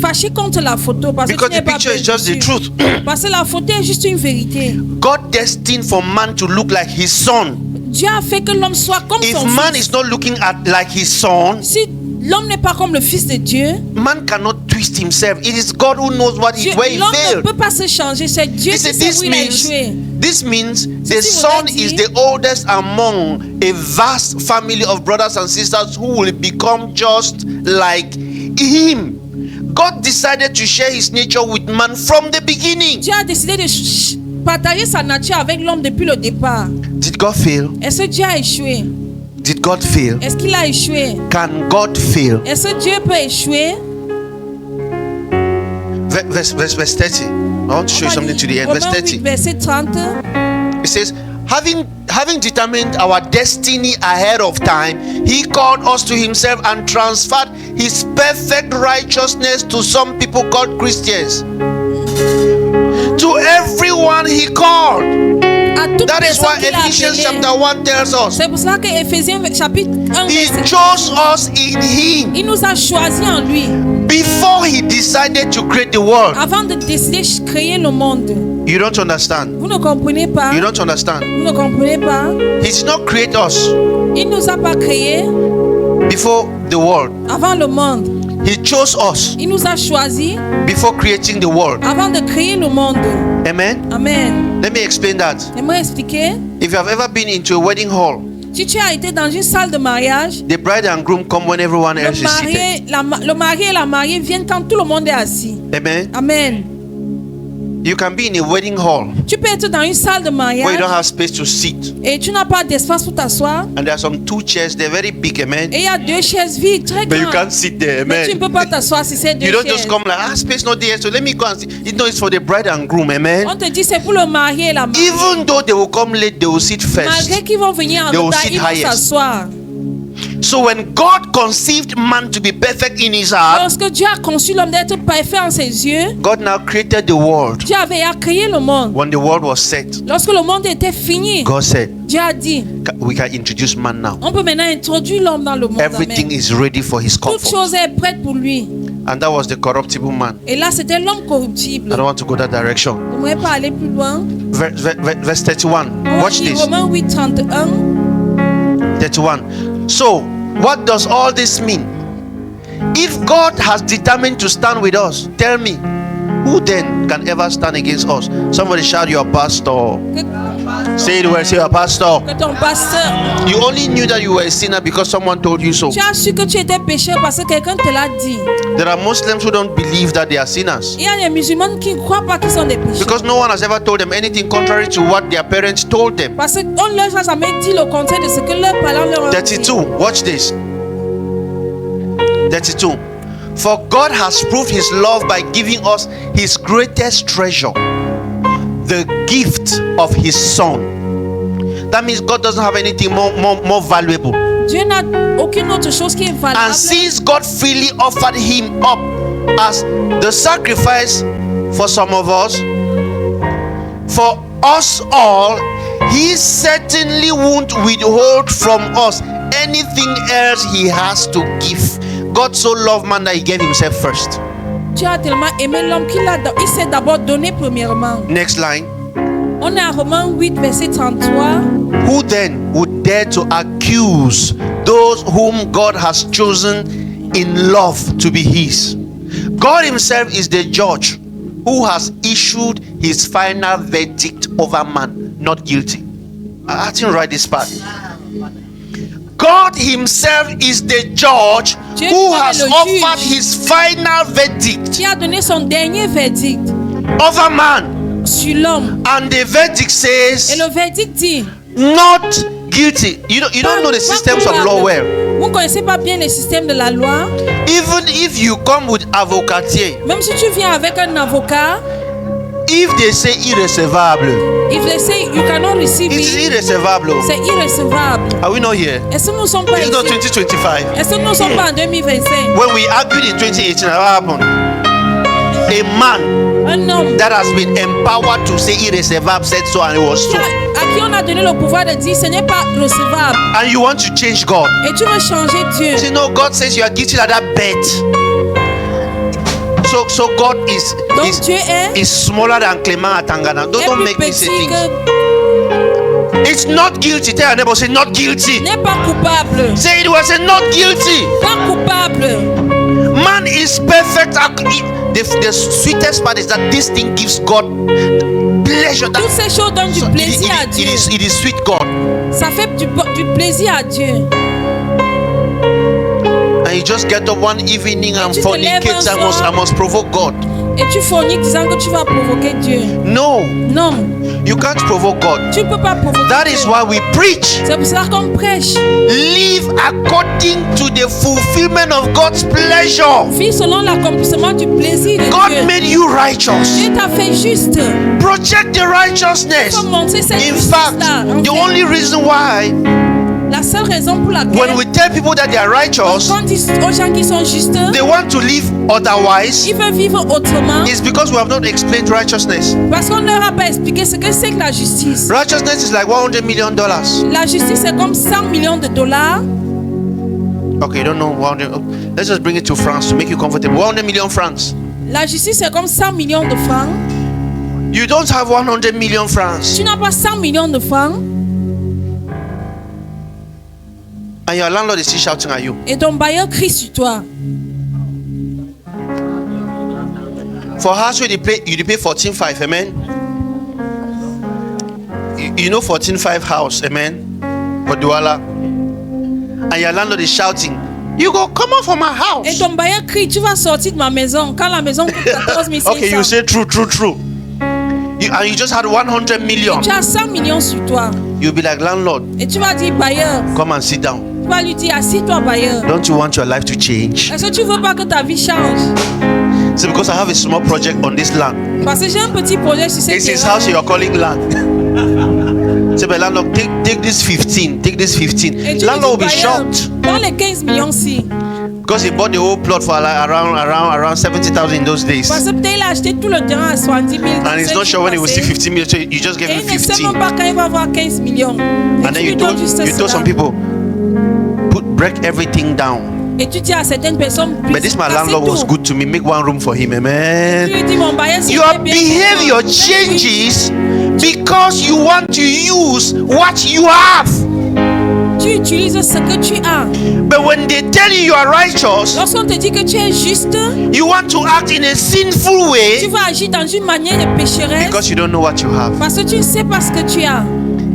Speaker 2: fâché contre la photo parce
Speaker 1: Because
Speaker 2: que tu n'es
Speaker 1: the
Speaker 2: pas
Speaker 1: picture is
Speaker 2: bien
Speaker 1: just the
Speaker 2: dessus.
Speaker 1: truth.
Speaker 2: Parce que la photo est juste une vérité.
Speaker 1: God destined for man to look like his son.
Speaker 2: Dieu a fait que l'homme soit comme
Speaker 1: If
Speaker 2: son
Speaker 1: man
Speaker 2: fils.
Speaker 1: is not looking at like his son,
Speaker 2: Si l'homme n'est pas comme le Fils de Dieu,
Speaker 1: man cannot twist himself. It is God who knows where he
Speaker 2: l'homme ne
Speaker 1: failed.
Speaker 2: peut pas se changer. C'est Dieu qui
Speaker 1: Listen,
Speaker 2: sait où il a échoué.
Speaker 1: this means the
Speaker 2: Si vous
Speaker 1: son
Speaker 2: l'avez
Speaker 1: is
Speaker 2: dit.
Speaker 1: the oldest among a vast family of brothers and sisters who will become just like him. God decided to share his nature with man from the beginning.
Speaker 2: Dieu a décidé de partager sa nature avec l'homme depuis le départ.
Speaker 1: Did God fail?
Speaker 2: Est-ce que Dieu a échoué?
Speaker 1: Did God fail?
Speaker 2: Est-ce qu'il a échoué?
Speaker 1: Can God fail?
Speaker 2: Est-ce que Dieu peut échouer?
Speaker 1: Verse 30. I want to show you something to the end. Verse
Speaker 2: Romains 8,
Speaker 1: 30.
Speaker 2: verset 30.
Speaker 1: It says, having determined our destiny ahead of time, he called us to himself and transferred his perfect righteousness to some people called Christians. To everyone he called.
Speaker 2: à toute
Speaker 1: That is
Speaker 2: personne
Speaker 1: why
Speaker 2: qu'il a
Speaker 1: Ephesians
Speaker 2: appelée.
Speaker 1: chapter 1 tells us
Speaker 2: C'est pour cela que Éphésiens chapitre 1
Speaker 1: He
Speaker 2: verset
Speaker 1: chose us in Him
Speaker 2: il nous a choisis en lui
Speaker 1: before He decided to create the world.
Speaker 2: avant de décider de créer le monde.
Speaker 1: You don't understand.
Speaker 2: Vous ne comprenez pas?
Speaker 1: You don't understand.
Speaker 2: Vous ne comprenez pas?
Speaker 1: He did not create us
Speaker 2: Il nous a pas créés
Speaker 1: before the world.
Speaker 2: avant le monde.
Speaker 1: He chose us
Speaker 2: Il nous a choisis
Speaker 1: before creating the world.
Speaker 2: avant de créer le monde.
Speaker 1: Amen.
Speaker 2: Amen.
Speaker 1: Let me explain that.
Speaker 2: J'aimerais expliquer.
Speaker 1: If you have ever been into a wedding hall,
Speaker 2: Si tu as été dans une salle de mariage,
Speaker 1: the bride and groom come when everyone else is seated.
Speaker 2: le marié et la mariée viennent quand tout le monde est assis.
Speaker 1: Amen.
Speaker 2: Amen.
Speaker 1: You can be in a wedding hall
Speaker 2: Tu peux être dans une salle de
Speaker 1: where you
Speaker 2: mariage
Speaker 1: don't have space to sit.
Speaker 2: et tu n'as pas d'espace pour t'asseoir.
Speaker 1: And there are some two chairs, they're very big, amen.
Speaker 2: Et il y a deux chaises vides, très
Speaker 1: But you
Speaker 2: grandes.
Speaker 1: can't sit there,
Speaker 2: Mais tu ne peux pas
Speaker 1: amen.
Speaker 2: t'asseoir si c'est deux
Speaker 1: You don't
Speaker 2: chaises.
Speaker 1: just come like, space not there, so let me go and sit. You know, it's for the bride and groom,
Speaker 2: On
Speaker 1: amen.
Speaker 2: te dit c'est pour le marié et la mariée.
Speaker 1: Even though they will come late, they will sit first.
Speaker 2: Malgré qu'ils vont venir en
Speaker 1: They will
Speaker 2: retard,
Speaker 1: sit
Speaker 2: ils vont
Speaker 1: highest.
Speaker 2: s'asseoir.
Speaker 1: So when God conceived man to be perfect in his heart,
Speaker 2: Lorsque Dieu a conçu l'homme d'être parfait en ses yeux,
Speaker 1: God now created the world.
Speaker 2: Dieu avait créé le monde.
Speaker 1: When the world was set,
Speaker 2: Lorsque le monde était fini,
Speaker 1: God said,
Speaker 2: Dieu a dit,
Speaker 1: we can introduce man now.
Speaker 2: on peut maintenant introduire l'homme dans le monde.
Speaker 1: Everything
Speaker 2: Amen.
Speaker 1: is ready for his
Speaker 2: Toute
Speaker 1: comfort.
Speaker 2: chose est prête pour lui.
Speaker 1: And that was the corruptible man.
Speaker 2: Et là, c'était l'homme corruptible.
Speaker 1: I don't want to go that direction.
Speaker 2: Je n'aimerais pas aller plus loin.
Speaker 1: Verse 31.
Speaker 2: On va
Speaker 1: Watch
Speaker 2: lire
Speaker 1: this.
Speaker 2: Romains 8, 31.
Speaker 1: 31. So, what does all this mean? If God has determined to stand with us, tell me, who then can ever stand against us? Somebody shout, your pastor. Say it where, say your pastor.
Speaker 2: Que ton pasteur,
Speaker 1: You only knew that you were a sinner because someone told you so.
Speaker 2: tu as su que tu étais pécheur parce que quelqu'un te l'a dit.
Speaker 1: There are Muslims who don't believe that they are sinners
Speaker 2: Il y a des musulmans qui ne croient pas qu'ils sont des pécheurs.
Speaker 1: because no one has ever told them anything contrary to what their parents told them.
Speaker 2: Parce qu'on leur a jamais dit le contraire de ce que leurs parents leur ont dit.
Speaker 1: 32. Watch this. 32. For God has proved his love by giving us his greatest treasure, the gift of his son. That means God doesn't have anything more valuable.
Speaker 2: Dieu n'a aucune autre chose qui est valable.
Speaker 1: And since God freely offered him up as the sacrifice for some of us, for us all, he certainly won't withhold from us anything else he has to give. God so loved man that he gave himself first.
Speaker 2: Dieu a tellement aimé l'homme il s'est d'abord donné premièrement.
Speaker 1: Next line.
Speaker 2: On est à Romains 8, verset 33.
Speaker 1: Who then would dare to accuse those whom God has chosen in love to be his? God himself is the judge who has issued his final verdict over man, not guilty. I didn't write this part. God himself is the judge
Speaker 2: Dieu
Speaker 1: who
Speaker 2: est
Speaker 1: has
Speaker 2: le
Speaker 1: offered
Speaker 2: juge.
Speaker 1: his final verdict
Speaker 2: Qui a donné son dernier verdict
Speaker 1: over man.
Speaker 2: sur l'homme.
Speaker 1: And the verdict
Speaker 2: Et
Speaker 1: says,
Speaker 2: le verdict dit
Speaker 1: not guilty. You don't know the
Speaker 2: pas
Speaker 1: systems of
Speaker 2: coupable.
Speaker 1: law well.
Speaker 2: Vous ne connaissez pas bien les systèmes de la loi.
Speaker 1: Even if you come with avocatier,
Speaker 2: Même si tu viens avec un avocat,
Speaker 1: if they say irrecevable,
Speaker 2: if they say you cannot receive
Speaker 1: it's
Speaker 2: it,
Speaker 1: irrecevable.
Speaker 2: c'est irrecevable.
Speaker 1: Are we not here?
Speaker 2: Est-ce que nous ne sommes pas
Speaker 1: It's not
Speaker 2: ici?
Speaker 1: 2025.
Speaker 2: Est-ce que nous ne sommes pas en 2025?
Speaker 1: When we argued in 2018, what happened? A man
Speaker 2: Un homme
Speaker 1: that has been empowered to say irrecevable said so, and it was so.
Speaker 2: à qui on a donné le pouvoir de dire ce n'est pas recevable.
Speaker 1: And you want to change God?
Speaker 2: Et tu veux changer Dieu.
Speaker 1: You say, no, God says you are guilty like that bet. So God
Speaker 2: Donc Dieu est
Speaker 1: is smaller than Clement Atangana. Don't
Speaker 2: plus
Speaker 1: make me say
Speaker 2: petit
Speaker 1: things.
Speaker 2: que
Speaker 1: It's not guilty. Tell your neighbor, say not guilty.
Speaker 2: n'est pas coupable.
Speaker 1: Say it was, say not guilty.
Speaker 2: Pas coupable.
Speaker 1: Man is perfect. The sweetest part is that this thing gives God pleasure.
Speaker 2: Toutes ces choses donnent du plaisir à Dieu.
Speaker 1: It is sweet God.
Speaker 2: Ça fait du plaisir à Dieu.
Speaker 1: And you just get up one evening and
Speaker 2: Tu te lèves
Speaker 1: fornicate.
Speaker 2: un soir.
Speaker 1: I must provoke God.
Speaker 2: Et tu forniques disant que tu vas provoquer Dieu.
Speaker 1: No,
Speaker 2: Non,
Speaker 1: you can't provoke God.
Speaker 2: tu ne peux pas provoquer
Speaker 1: That
Speaker 2: Dieu.
Speaker 1: is why we preach.
Speaker 2: C'est pour cela qu'on prêche.
Speaker 1: Live according to the fulfillment of God's pleasure.
Speaker 2: Vis selon l'accomplissement du plaisir de
Speaker 1: God
Speaker 2: Dieu.
Speaker 1: made you righteous.
Speaker 2: Dieu t'a fait juste.
Speaker 1: Project the righteousness.
Speaker 2: Faut montrer cette
Speaker 1: In fact,
Speaker 2: justice-là. En
Speaker 1: the
Speaker 2: fait,
Speaker 1: only reason why
Speaker 2: La seule raison pour
Speaker 1: When
Speaker 2: laquelle
Speaker 1: we tell people that they are righteous,
Speaker 2: quand on dit aux gens qui sont justes,
Speaker 1: they want to live otherwise,
Speaker 2: ils veulent vivre autrement
Speaker 1: it's because we have not explained righteousness.
Speaker 2: parce qu'on ne leur a pas expliqué ce que c'est que la justice.
Speaker 1: Righteousness is like $100 million.
Speaker 2: La justice c'est comme 100 millions de dollars.
Speaker 1: Okay, you don't know 100. Let's just bring it to France to make you comfortable. 100 million francs.
Speaker 2: La justice c'est comme 100 millions de francs.
Speaker 1: You don't have 100 million francs,
Speaker 2: Tu n'as pas 100 millions de francs
Speaker 1: and your landlord is still shouting at you.
Speaker 2: et ton bailleur crie sur toi.
Speaker 1: For house you pay 14.5, amen. You know 14.5 house, amen. For Douala, and your landlord is shouting, "You go come out from my
Speaker 2: Et
Speaker 1: house."
Speaker 2: ton bailleur crie, tu vas sortir de ma maison quand la maison coûte 14 500.
Speaker 1: Okay, you say true. And you just had 100 million.
Speaker 2: Tu as 100 millions sur toi.
Speaker 1: You'll be like, landlord,
Speaker 2: Et tu vas dire, bailleur,
Speaker 1: come and sit down.
Speaker 2: tu vas lui dire, assis-toi, bailleur.
Speaker 1: Don't you want your life to change?
Speaker 2: Est-ce que tu veux pas que ta vie change?
Speaker 1: It's because I have a small project on this land.
Speaker 2: Parce que j'ai un petit projet sur cette
Speaker 1: It's his
Speaker 2: terrain.
Speaker 1: house you are calling land. Say, but landlord, take this 15. Take this 15.
Speaker 2: Et tu
Speaker 1: Landlord will
Speaker 2: lui
Speaker 1: be
Speaker 2: dis, bailleur,
Speaker 1: shocked
Speaker 2: prends les 15 millions-ci.
Speaker 1: because he bought the whole plot for like around 70,000 in those days,
Speaker 2: Parce que peut-être il a acheté tout le terrain à 70 000.
Speaker 1: and he's not sure when he will see 15 million. So you just gave
Speaker 2: Et
Speaker 1: him
Speaker 2: il ne sait
Speaker 1: 15,
Speaker 2: même pas quand il va avoir 15 millions. Et
Speaker 1: and then
Speaker 2: tu lui
Speaker 1: you
Speaker 2: donnes juste
Speaker 1: told
Speaker 2: cela.
Speaker 1: some people, break everything down.
Speaker 2: Et tu dis à certaines personnes,
Speaker 1: But this my
Speaker 2: cassez
Speaker 1: landlord was
Speaker 2: tout.
Speaker 1: good to me. Make one room for him,
Speaker 2: Tu
Speaker 1: amen.
Speaker 2: lui dis, mon bailleur, s'il
Speaker 1: Your
Speaker 2: te plaît, bien
Speaker 1: behavior
Speaker 2: pour moi.
Speaker 1: changes because you want to use what you have.
Speaker 2: Tu utilises ce que tu as.
Speaker 1: But when they tell you are righteous,
Speaker 2: Lorsqu'on te dit que tu es juste,
Speaker 1: you want to act in a sinful
Speaker 2: tu
Speaker 1: way
Speaker 2: vas agir dans une manière de pécheresse
Speaker 1: because you don't know what you have.
Speaker 2: parce que tu ne sais pas ce que tu as.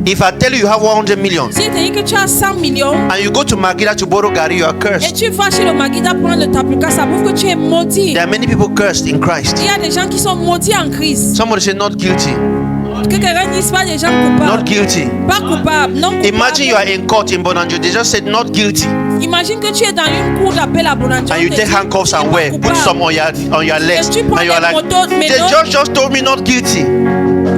Speaker 1: If I tell you have 100 million
Speaker 2: Si je te dis que tu as 100 millions
Speaker 1: and you go to Magida to borrow Gary, you are
Speaker 2: et
Speaker 1: cursed.
Speaker 2: tu vas chez le Magida prendre le tapuka, ça prouve que tu es maudit.
Speaker 1: There are many people cursed in Christ.
Speaker 2: Il y a des gens qui sont maudits en Christ.
Speaker 1: Somebody say not guilty.
Speaker 2: Que quelqu'un dise pas des gens
Speaker 1: Not
Speaker 2: coupables.
Speaker 1: guilty.
Speaker 2: Pas coupables, non coupables.
Speaker 1: Imagine you are in court in Bonanjo. They just said not guilty,
Speaker 2: Imagine que tu es dans une cour d'appel à Bonanjo.
Speaker 1: and you take handcuffs and wear, put some on your legs,
Speaker 2: tu prends
Speaker 1: and you are
Speaker 2: les
Speaker 1: like,
Speaker 2: motos, mais
Speaker 1: the
Speaker 2: non.
Speaker 1: judge just told me not guilty.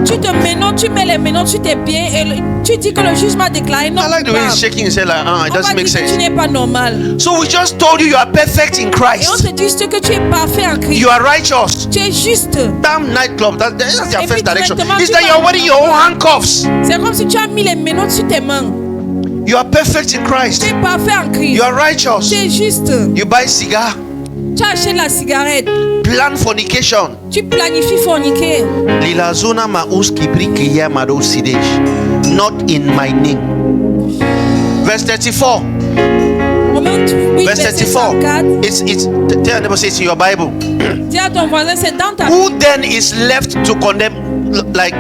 Speaker 2: Tu te ménons, tu mets les ménons sur tes pieds et tu dis que le juge m'a déclaré non
Speaker 1: I like the way
Speaker 2: coupable.
Speaker 1: he's shaking his head like, it
Speaker 2: On va
Speaker 1: doesn't make
Speaker 2: dire que tu
Speaker 1: sense.
Speaker 2: n'es pas normal.
Speaker 1: So we just told you you are perfect in
Speaker 2: Et on
Speaker 1: Christ.
Speaker 2: te dit que tu es parfait en Christ.
Speaker 1: You are righteous.
Speaker 2: Tu es juste.
Speaker 1: Damn nightclub. That's their
Speaker 2: Et
Speaker 1: first
Speaker 2: puis,
Speaker 1: direction.
Speaker 2: directement,
Speaker 1: It's
Speaker 2: tu
Speaker 1: that
Speaker 2: vas-
Speaker 1: you are wearing your own handcuffs.
Speaker 2: C'est comme si tu as mis les ménons sur tes mains.
Speaker 1: You are perfect in
Speaker 2: Tu
Speaker 1: Christ.
Speaker 2: es parfait en Christ.
Speaker 1: You are righteous.
Speaker 2: Tu es juste.
Speaker 1: You buy cigar,
Speaker 2: Tu achètes la cigarette.
Speaker 1: plan fornication.
Speaker 2: Tu planifies forniquer.
Speaker 1: Lila zona maus kibri kriya mado sidesh. Not in my name. Verse 34.
Speaker 2: Romains 8,
Speaker 1: Verse
Speaker 2: verset
Speaker 1: 34.
Speaker 2: 34.
Speaker 1: Tell your neighbor, say it's in your Bible.
Speaker 2: Dis à ton voisin, c'est dans ta
Speaker 1: Who then is left to condemn? Like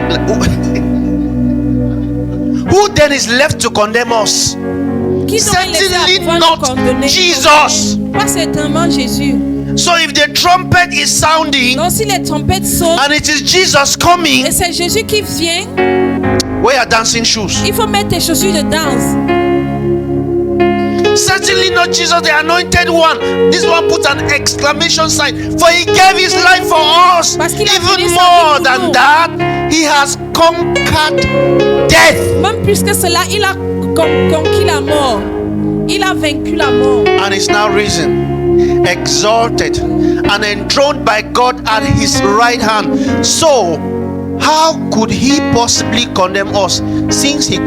Speaker 1: who then is left to condemn us?
Speaker 2: Qui t'aurait laissé
Speaker 1: Certainly
Speaker 2: à pouvoir nous
Speaker 1: not
Speaker 2: condamner?
Speaker 1: Jesus.
Speaker 2: Pas certainement Jésus.
Speaker 1: So if the trumpet is sounding
Speaker 2: Donc si les trompettes sautent
Speaker 1: and it is Jesus coming,
Speaker 2: et c'est Jésus qui vient,
Speaker 1: wear your dancing shoes.
Speaker 2: il faut mettre tes chaussures de danse.
Speaker 1: Certainly not Jesus, the anointed one. This one put an exclamation sign, for he gave his life for us.
Speaker 2: Parce qu'il a donné
Speaker 1: Even
Speaker 2: sa
Speaker 1: more
Speaker 2: vie pour
Speaker 1: than
Speaker 2: nous.
Speaker 1: that, he has conquered death
Speaker 2: Même plus que cela, il a conquis la mort. Il a vaincu la mort.
Speaker 1: and is now risen, exalted, and enthroned by God at his right hand. So, how could he possibly condemn us since he's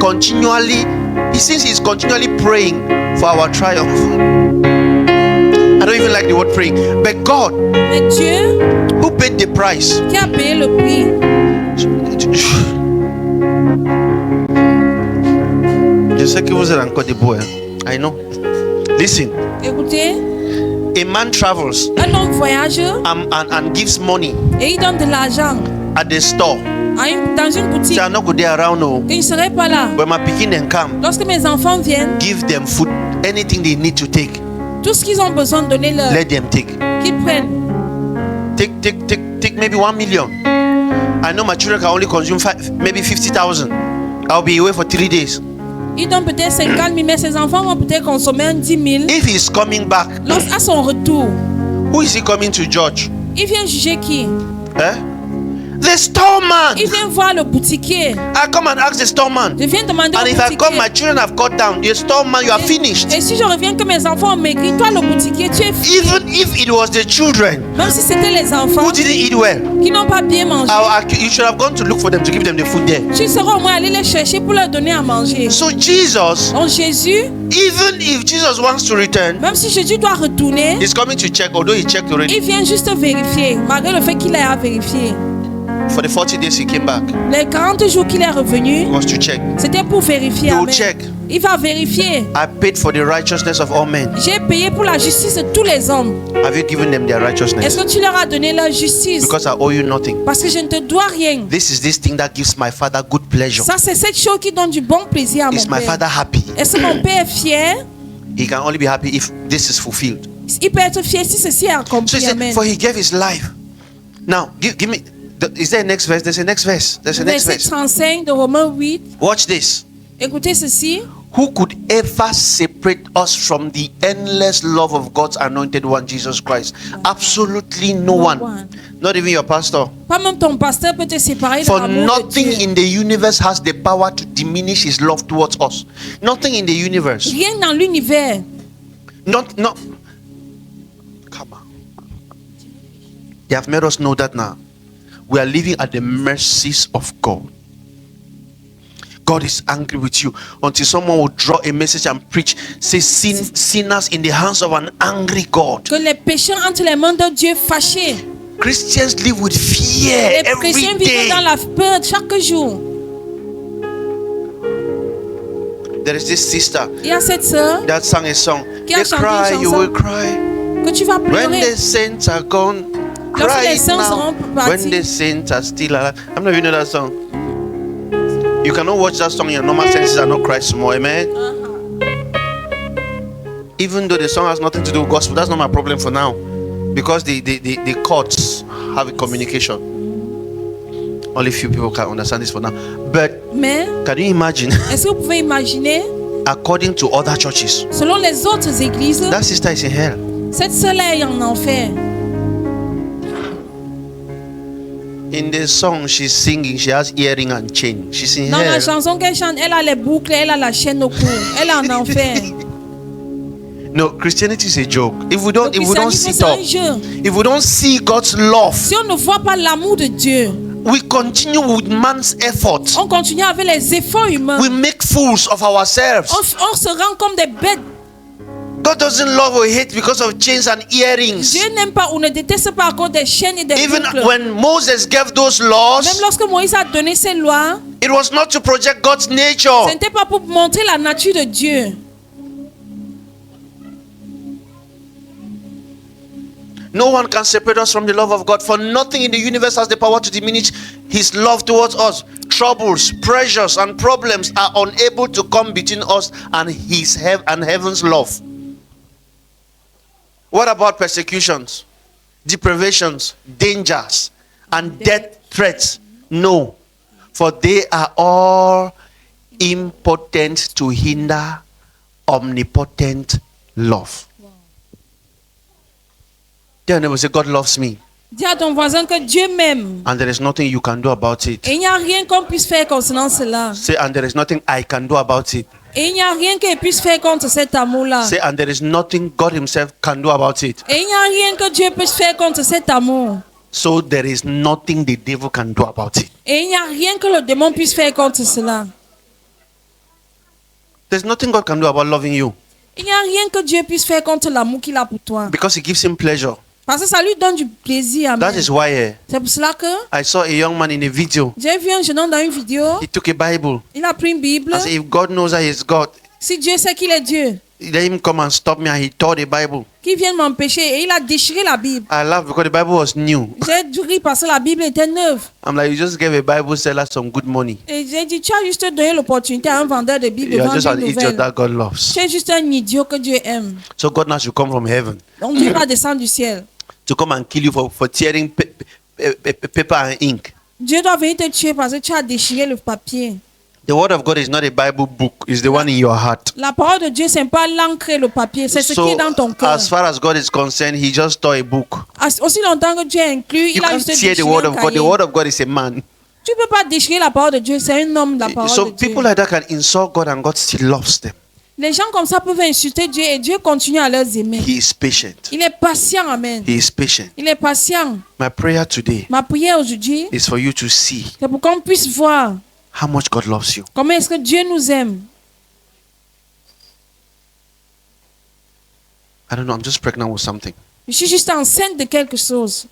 Speaker 1: continually praying for our triumph? I don't even like the word praying, but God,
Speaker 2: Mais Dieu
Speaker 1: who paid the price.
Speaker 2: qui a payé le prix.
Speaker 1: Je sais que vous êtes encore debout, hein? I know. Listen,
Speaker 2: Écoutez,
Speaker 1: a man travels
Speaker 2: un homme voyage
Speaker 1: and gives money
Speaker 2: et il donne de l'argent
Speaker 1: at the store.
Speaker 2: dans une boutique.
Speaker 1: Say, I'm not go there around, no.
Speaker 2: Il ne serait pas là.
Speaker 1: When my picking them come,
Speaker 2: Lorsque mes enfants viennent,
Speaker 1: give them food, anything they need to take,
Speaker 2: tout ce qu'ils ont besoin de donner leur,
Speaker 1: let them take.
Speaker 2: qu'ils prennent.
Speaker 1: Take maybe 1 million. I know my children can only consume maybe 50,000. I'll be away for 3 days.
Speaker 2: Ils donnent peut-être 50 000, mais ses enfants vont peut-être consommer un 10 000.
Speaker 1: If he's coming back,
Speaker 2: À son retour,
Speaker 1: who is he coming to judge?
Speaker 2: il vient juger qui?
Speaker 1: Eh? The storeman.
Speaker 2: Il vient voir le boutiquier.
Speaker 1: I come and ask the storeman.
Speaker 2: Je viens demander
Speaker 1: And
Speaker 2: au
Speaker 1: if I come, my
Speaker 2: boutiquier.
Speaker 1: children have cut down. The storeman, you are finished.
Speaker 2: Et si je reviens que mes enfants ont maigri, toi le boutiquier, tu es fini.
Speaker 1: Even if it was the children
Speaker 2: Même si c'était les
Speaker 1: who
Speaker 2: enfants
Speaker 1: didn't eat well,
Speaker 2: qui n'ont pas bien mangé,
Speaker 1: you should have gone to look for them to give them the food there.
Speaker 2: tu seras au moins allé les chercher pour leur donner à manger.
Speaker 1: So Jesus,
Speaker 2: Donc Jésus,
Speaker 1: even if Jesus wants to return,
Speaker 2: même si Jésus doit retourner,
Speaker 1: he's coming to check, although he checked already.
Speaker 2: il vient juste vérifier, malgré le fait qu'il ait à vérifier.
Speaker 1: For the 40 days he came back,
Speaker 2: Les 40 jours qu'il est revenu,
Speaker 1: he wants to check.
Speaker 2: c'était pour vérifier.
Speaker 1: He will
Speaker 2: Amen.
Speaker 1: check.
Speaker 2: Il va vérifier.
Speaker 1: I paid for the righteousness of all men.
Speaker 2: J'ai payé pour la justice de tous les hommes.
Speaker 1: Have you given them their
Speaker 2: Est-ce
Speaker 1: righteousness?
Speaker 2: que tu leur as donné leur justice?
Speaker 1: Because I owe you nothing.
Speaker 2: Parce que je ne te dois rien.
Speaker 1: This is this thing that gives my father good pleasure.
Speaker 2: Ça, c'est cette chose qui donne du bon plaisir à mon
Speaker 1: Is my
Speaker 2: père.
Speaker 1: father happy?
Speaker 2: Est-ce que mon père est fier?
Speaker 1: He can only be happy if this is fulfilled.
Speaker 2: Il peut être fier si ceci est
Speaker 1: So he
Speaker 2: accompli.
Speaker 1: said,
Speaker 2: Amen.
Speaker 1: for he gave his life. Now, give me. Is there a next verse? There's a next verse. There's a next
Speaker 2: Verset
Speaker 1: verse.
Speaker 2: 35 de Romains 8.
Speaker 1: Watch this.
Speaker 2: Écoutez ceci.
Speaker 1: Who could ever separate us from the endless love of God's anointed one, Jesus Christ? Absolutely no
Speaker 2: No
Speaker 1: one.
Speaker 2: one.
Speaker 1: Not even your pastor.
Speaker 2: Pas même ton pasteur peut te séparer de
Speaker 1: For
Speaker 2: l'amour de
Speaker 1: nothing
Speaker 2: Dieu.
Speaker 1: in the universe has the power to diminish his love towards us. Nothing in the universe.
Speaker 2: Rien dans l'univers.
Speaker 1: Not. Come on. They have made us know that now. We are living at the mercies of God. God is angry with you until someone will draw a message and preach. Say, sinners in the hands of an angry God.
Speaker 2: Que les pécheurs entre les mains de Dieu fâchés.
Speaker 1: Christians live with fear
Speaker 2: Les
Speaker 1: every
Speaker 2: chrétiens vivent
Speaker 1: day.
Speaker 2: dans la peur chaque jour.
Speaker 1: There is this sister
Speaker 2: Il y a cette sœur
Speaker 1: that sang a song.
Speaker 2: Qui a
Speaker 1: They
Speaker 2: chanté une
Speaker 1: cry, you
Speaker 2: chanson.
Speaker 1: will cry.
Speaker 2: que tu vas
Speaker 1: When
Speaker 2: pleurer.
Speaker 1: the saints are gone,
Speaker 2: Lorsque
Speaker 1: cry
Speaker 2: les
Speaker 1: it
Speaker 2: saints
Speaker 1: now.
Speaker 2: seront partis.
Speaker 1: When the saints are still alive. I'm not even know that song. You cannot watch that song in your normal senses and not cry some more. Amen. Even though the song has nothing to do with gospel, that's not my problem for now. Because the chords have a communication. Only few people can understand this for now. But
Speaker 2: Mais
Speaker 1: can you imagine,
Speaker 2: est-ce que vous pouvez imaginer,
Speaker 1: according to other churches,
Speaker 2: selon les autres églises,
Speaker 1: that sister is in hell.
Speaker 2: cette sœur-là est en enfer.
Speaker 1: In the song she's singing, she has earring and chain. She's in
Speaker 2: Dans la
Speaker 1: hell.
Speaker 2: chanson qu'elle chante, elle a les boucles, elle a la chaîne au cou. Elle est en enfer.
Speaker 1: No, Christianity is a joke. If we don't
Speaker 2: christianisme,
Speaker 1: sit
Speaker 2: c'est un
Speaker 1: up,
Speaker 2: jeu.
Speaker 1: if we don't see God's love,
Speaker 2: Si on ne voit pas l'amour de Dieu,
Speaker 1: we continue with man's effort.
Speaker 2: on continue avec les efforts humains.
Speaker 1: We make fools of ourselves.
Speaker 2: On se rend comme des bêtes.
Speaker 1: God doesn't love or hate because of chains and earrings.
Speaker 2: Dieu n'aime pas ou ne déteste pas à cause des chaînes et des
Speaker 1: Even
Speaker 2: boucles.
Speaker 1: when Moses gave those
Speaker 2: Même
Speaker 1: laws,
Speaker 2: lorsque Moïse a donné ces lois,
Speaker 1: it was not to project God's nature.
Speaker 2: ce n'était pas pour montrer la nature de Dieu.
Speaker 1: No one can separate us from the love of God, for nothing in the universe has the power to diminish His love towards us. Troubles, pressures, and problems are unable to come between us and heaven's love. What about persecutions, deprivations, dangers, and death threats? No, for they are all impotent to hinder omnipotent love. Then they will say, God loves me,
Speaker 2: Dis à ton voisin que Dieu m'aime.
Speaker 1: and there is nothing you can do about it.
Speaker 2: Et il n'y a rien qu'on puisse faire concernant cela.
Speaker 1: Say, and there is nothing I can do about it.
Speaker 2: Et il n'y a rien qu'il puisse faire contre cet amour-là.
Speaker 1: Say, and there is nothing God Himself can do about it.
Speaker 2: Et il n'y a rien que Dieu puisse faire contre cet amour.
Speaker 1: So there is nothing the devil can do about it.
Speaker 2: Et il n'y a rien que le démon puisse faire contre cela.
Speaker 1: There's nothing God can do about loving you,
Speaker 2: Il n'y a rien que Dieu puisse faire contre l'amour qu'il a pour toi.
Speaker 1: because He gives Him pleasure.
Speaker 2: Parce que ça lui donne du plaisir. Amen.
Speaker 1: That is why
Speaker 2: C'est pour cela que
Speaker 1: I saw a young man in a video.
Speaker 2: j'ai vu un jeune homme dans une vidéo.
Speaker 1: He took a Bible.
Speaker 2: Il a pris une Bible.
Speaker 1: I said, if God knows that He's God,
Speaker 2: Si Dieu sait qu'il est Dieu,
Speaker 1: let Him come and stop me. And he tore the Bible.
Speaker 2: qu'il vienne m'empêcher. Et il a déchiré la Bible.
Speaker 1: I laughed because the Bible was new.
Speaker 2: J'ai dû rire parce que la Bible était neuve.
Speaker 1: I'm like, you just gave a Bible seller some good money.
Speaker 2: Et j'ai dit, tu as juste donné l'opportunité à un vendeur de Bible de
Speaker 1: You're
Speaker 2: vendre
Speaker 1: just an
Speaker 2: une
Speaker 1: idiot
Speaker 2: nouvelle.
Speaker 1: that God loves.
Speaker 2: Tu es juste un idiot que Dieu aime.
Speaker 1: So God now should come from heaven
Speaker 2: Donc Dieu va descendre du ciel.
Speaker 1: to come and kill you for tearing paper and ink.
Speaker 2: Dieu doit venir te tuer parce que tu as déchiré le papier.
Speaker 1: The word of God is not a Bible book, it's the one in your heart.
Speaker 2: La parole de Dieu, c'est pas l'encre et le papier, c'est ce qui est
Speaker 1: So,
Speaker 2: dans ton cœur.
Speaker 1: as far as God is concerned, He just tore a book.
Speaker 2: Aussi longtemps que Dieu inclut,
Speaker 1: You
Speaker 2: il a
Speaker 1: can't
Speaker 2: juste
Speaker 1: tear
Speaker 2: déchiré
Speaker 1: the word
Speaker 2: un
Speaker 1: of God.
Speaker 2: cahier.
Speaker 1: The word of God is a man.
Speaker 2: Tu peux pas déchirer la parole de Dieu, c'est un homme, la parole
Speaker 1: So
Speaker 2: de Dieu.
Speaker 1: people like that can insult God and God still loves them.
Speaker 2: Les gens comme ça peuvent insulter Dieu et Dieu continue à les aimer.
Speaker 1: He is patient.
Speaker 2: Il est patient, amen.
Speaker 1: He is patient.
Speaker 2: Il est patient.
Speaker 1: My prayer today
Speaker 2: Ma prière aujourd'hui,
Speaker 1: is for you to see
Speaker 2: c'est pour qu'on puisse voir
Speaker 1: how much God loves you.
Speaker 2: comment est-ce que Dieu nous aime.
Speaker 1: I don't know, I'm just pregnant with something.
Speaker 2: Je suis juste enceinte de quelque chose.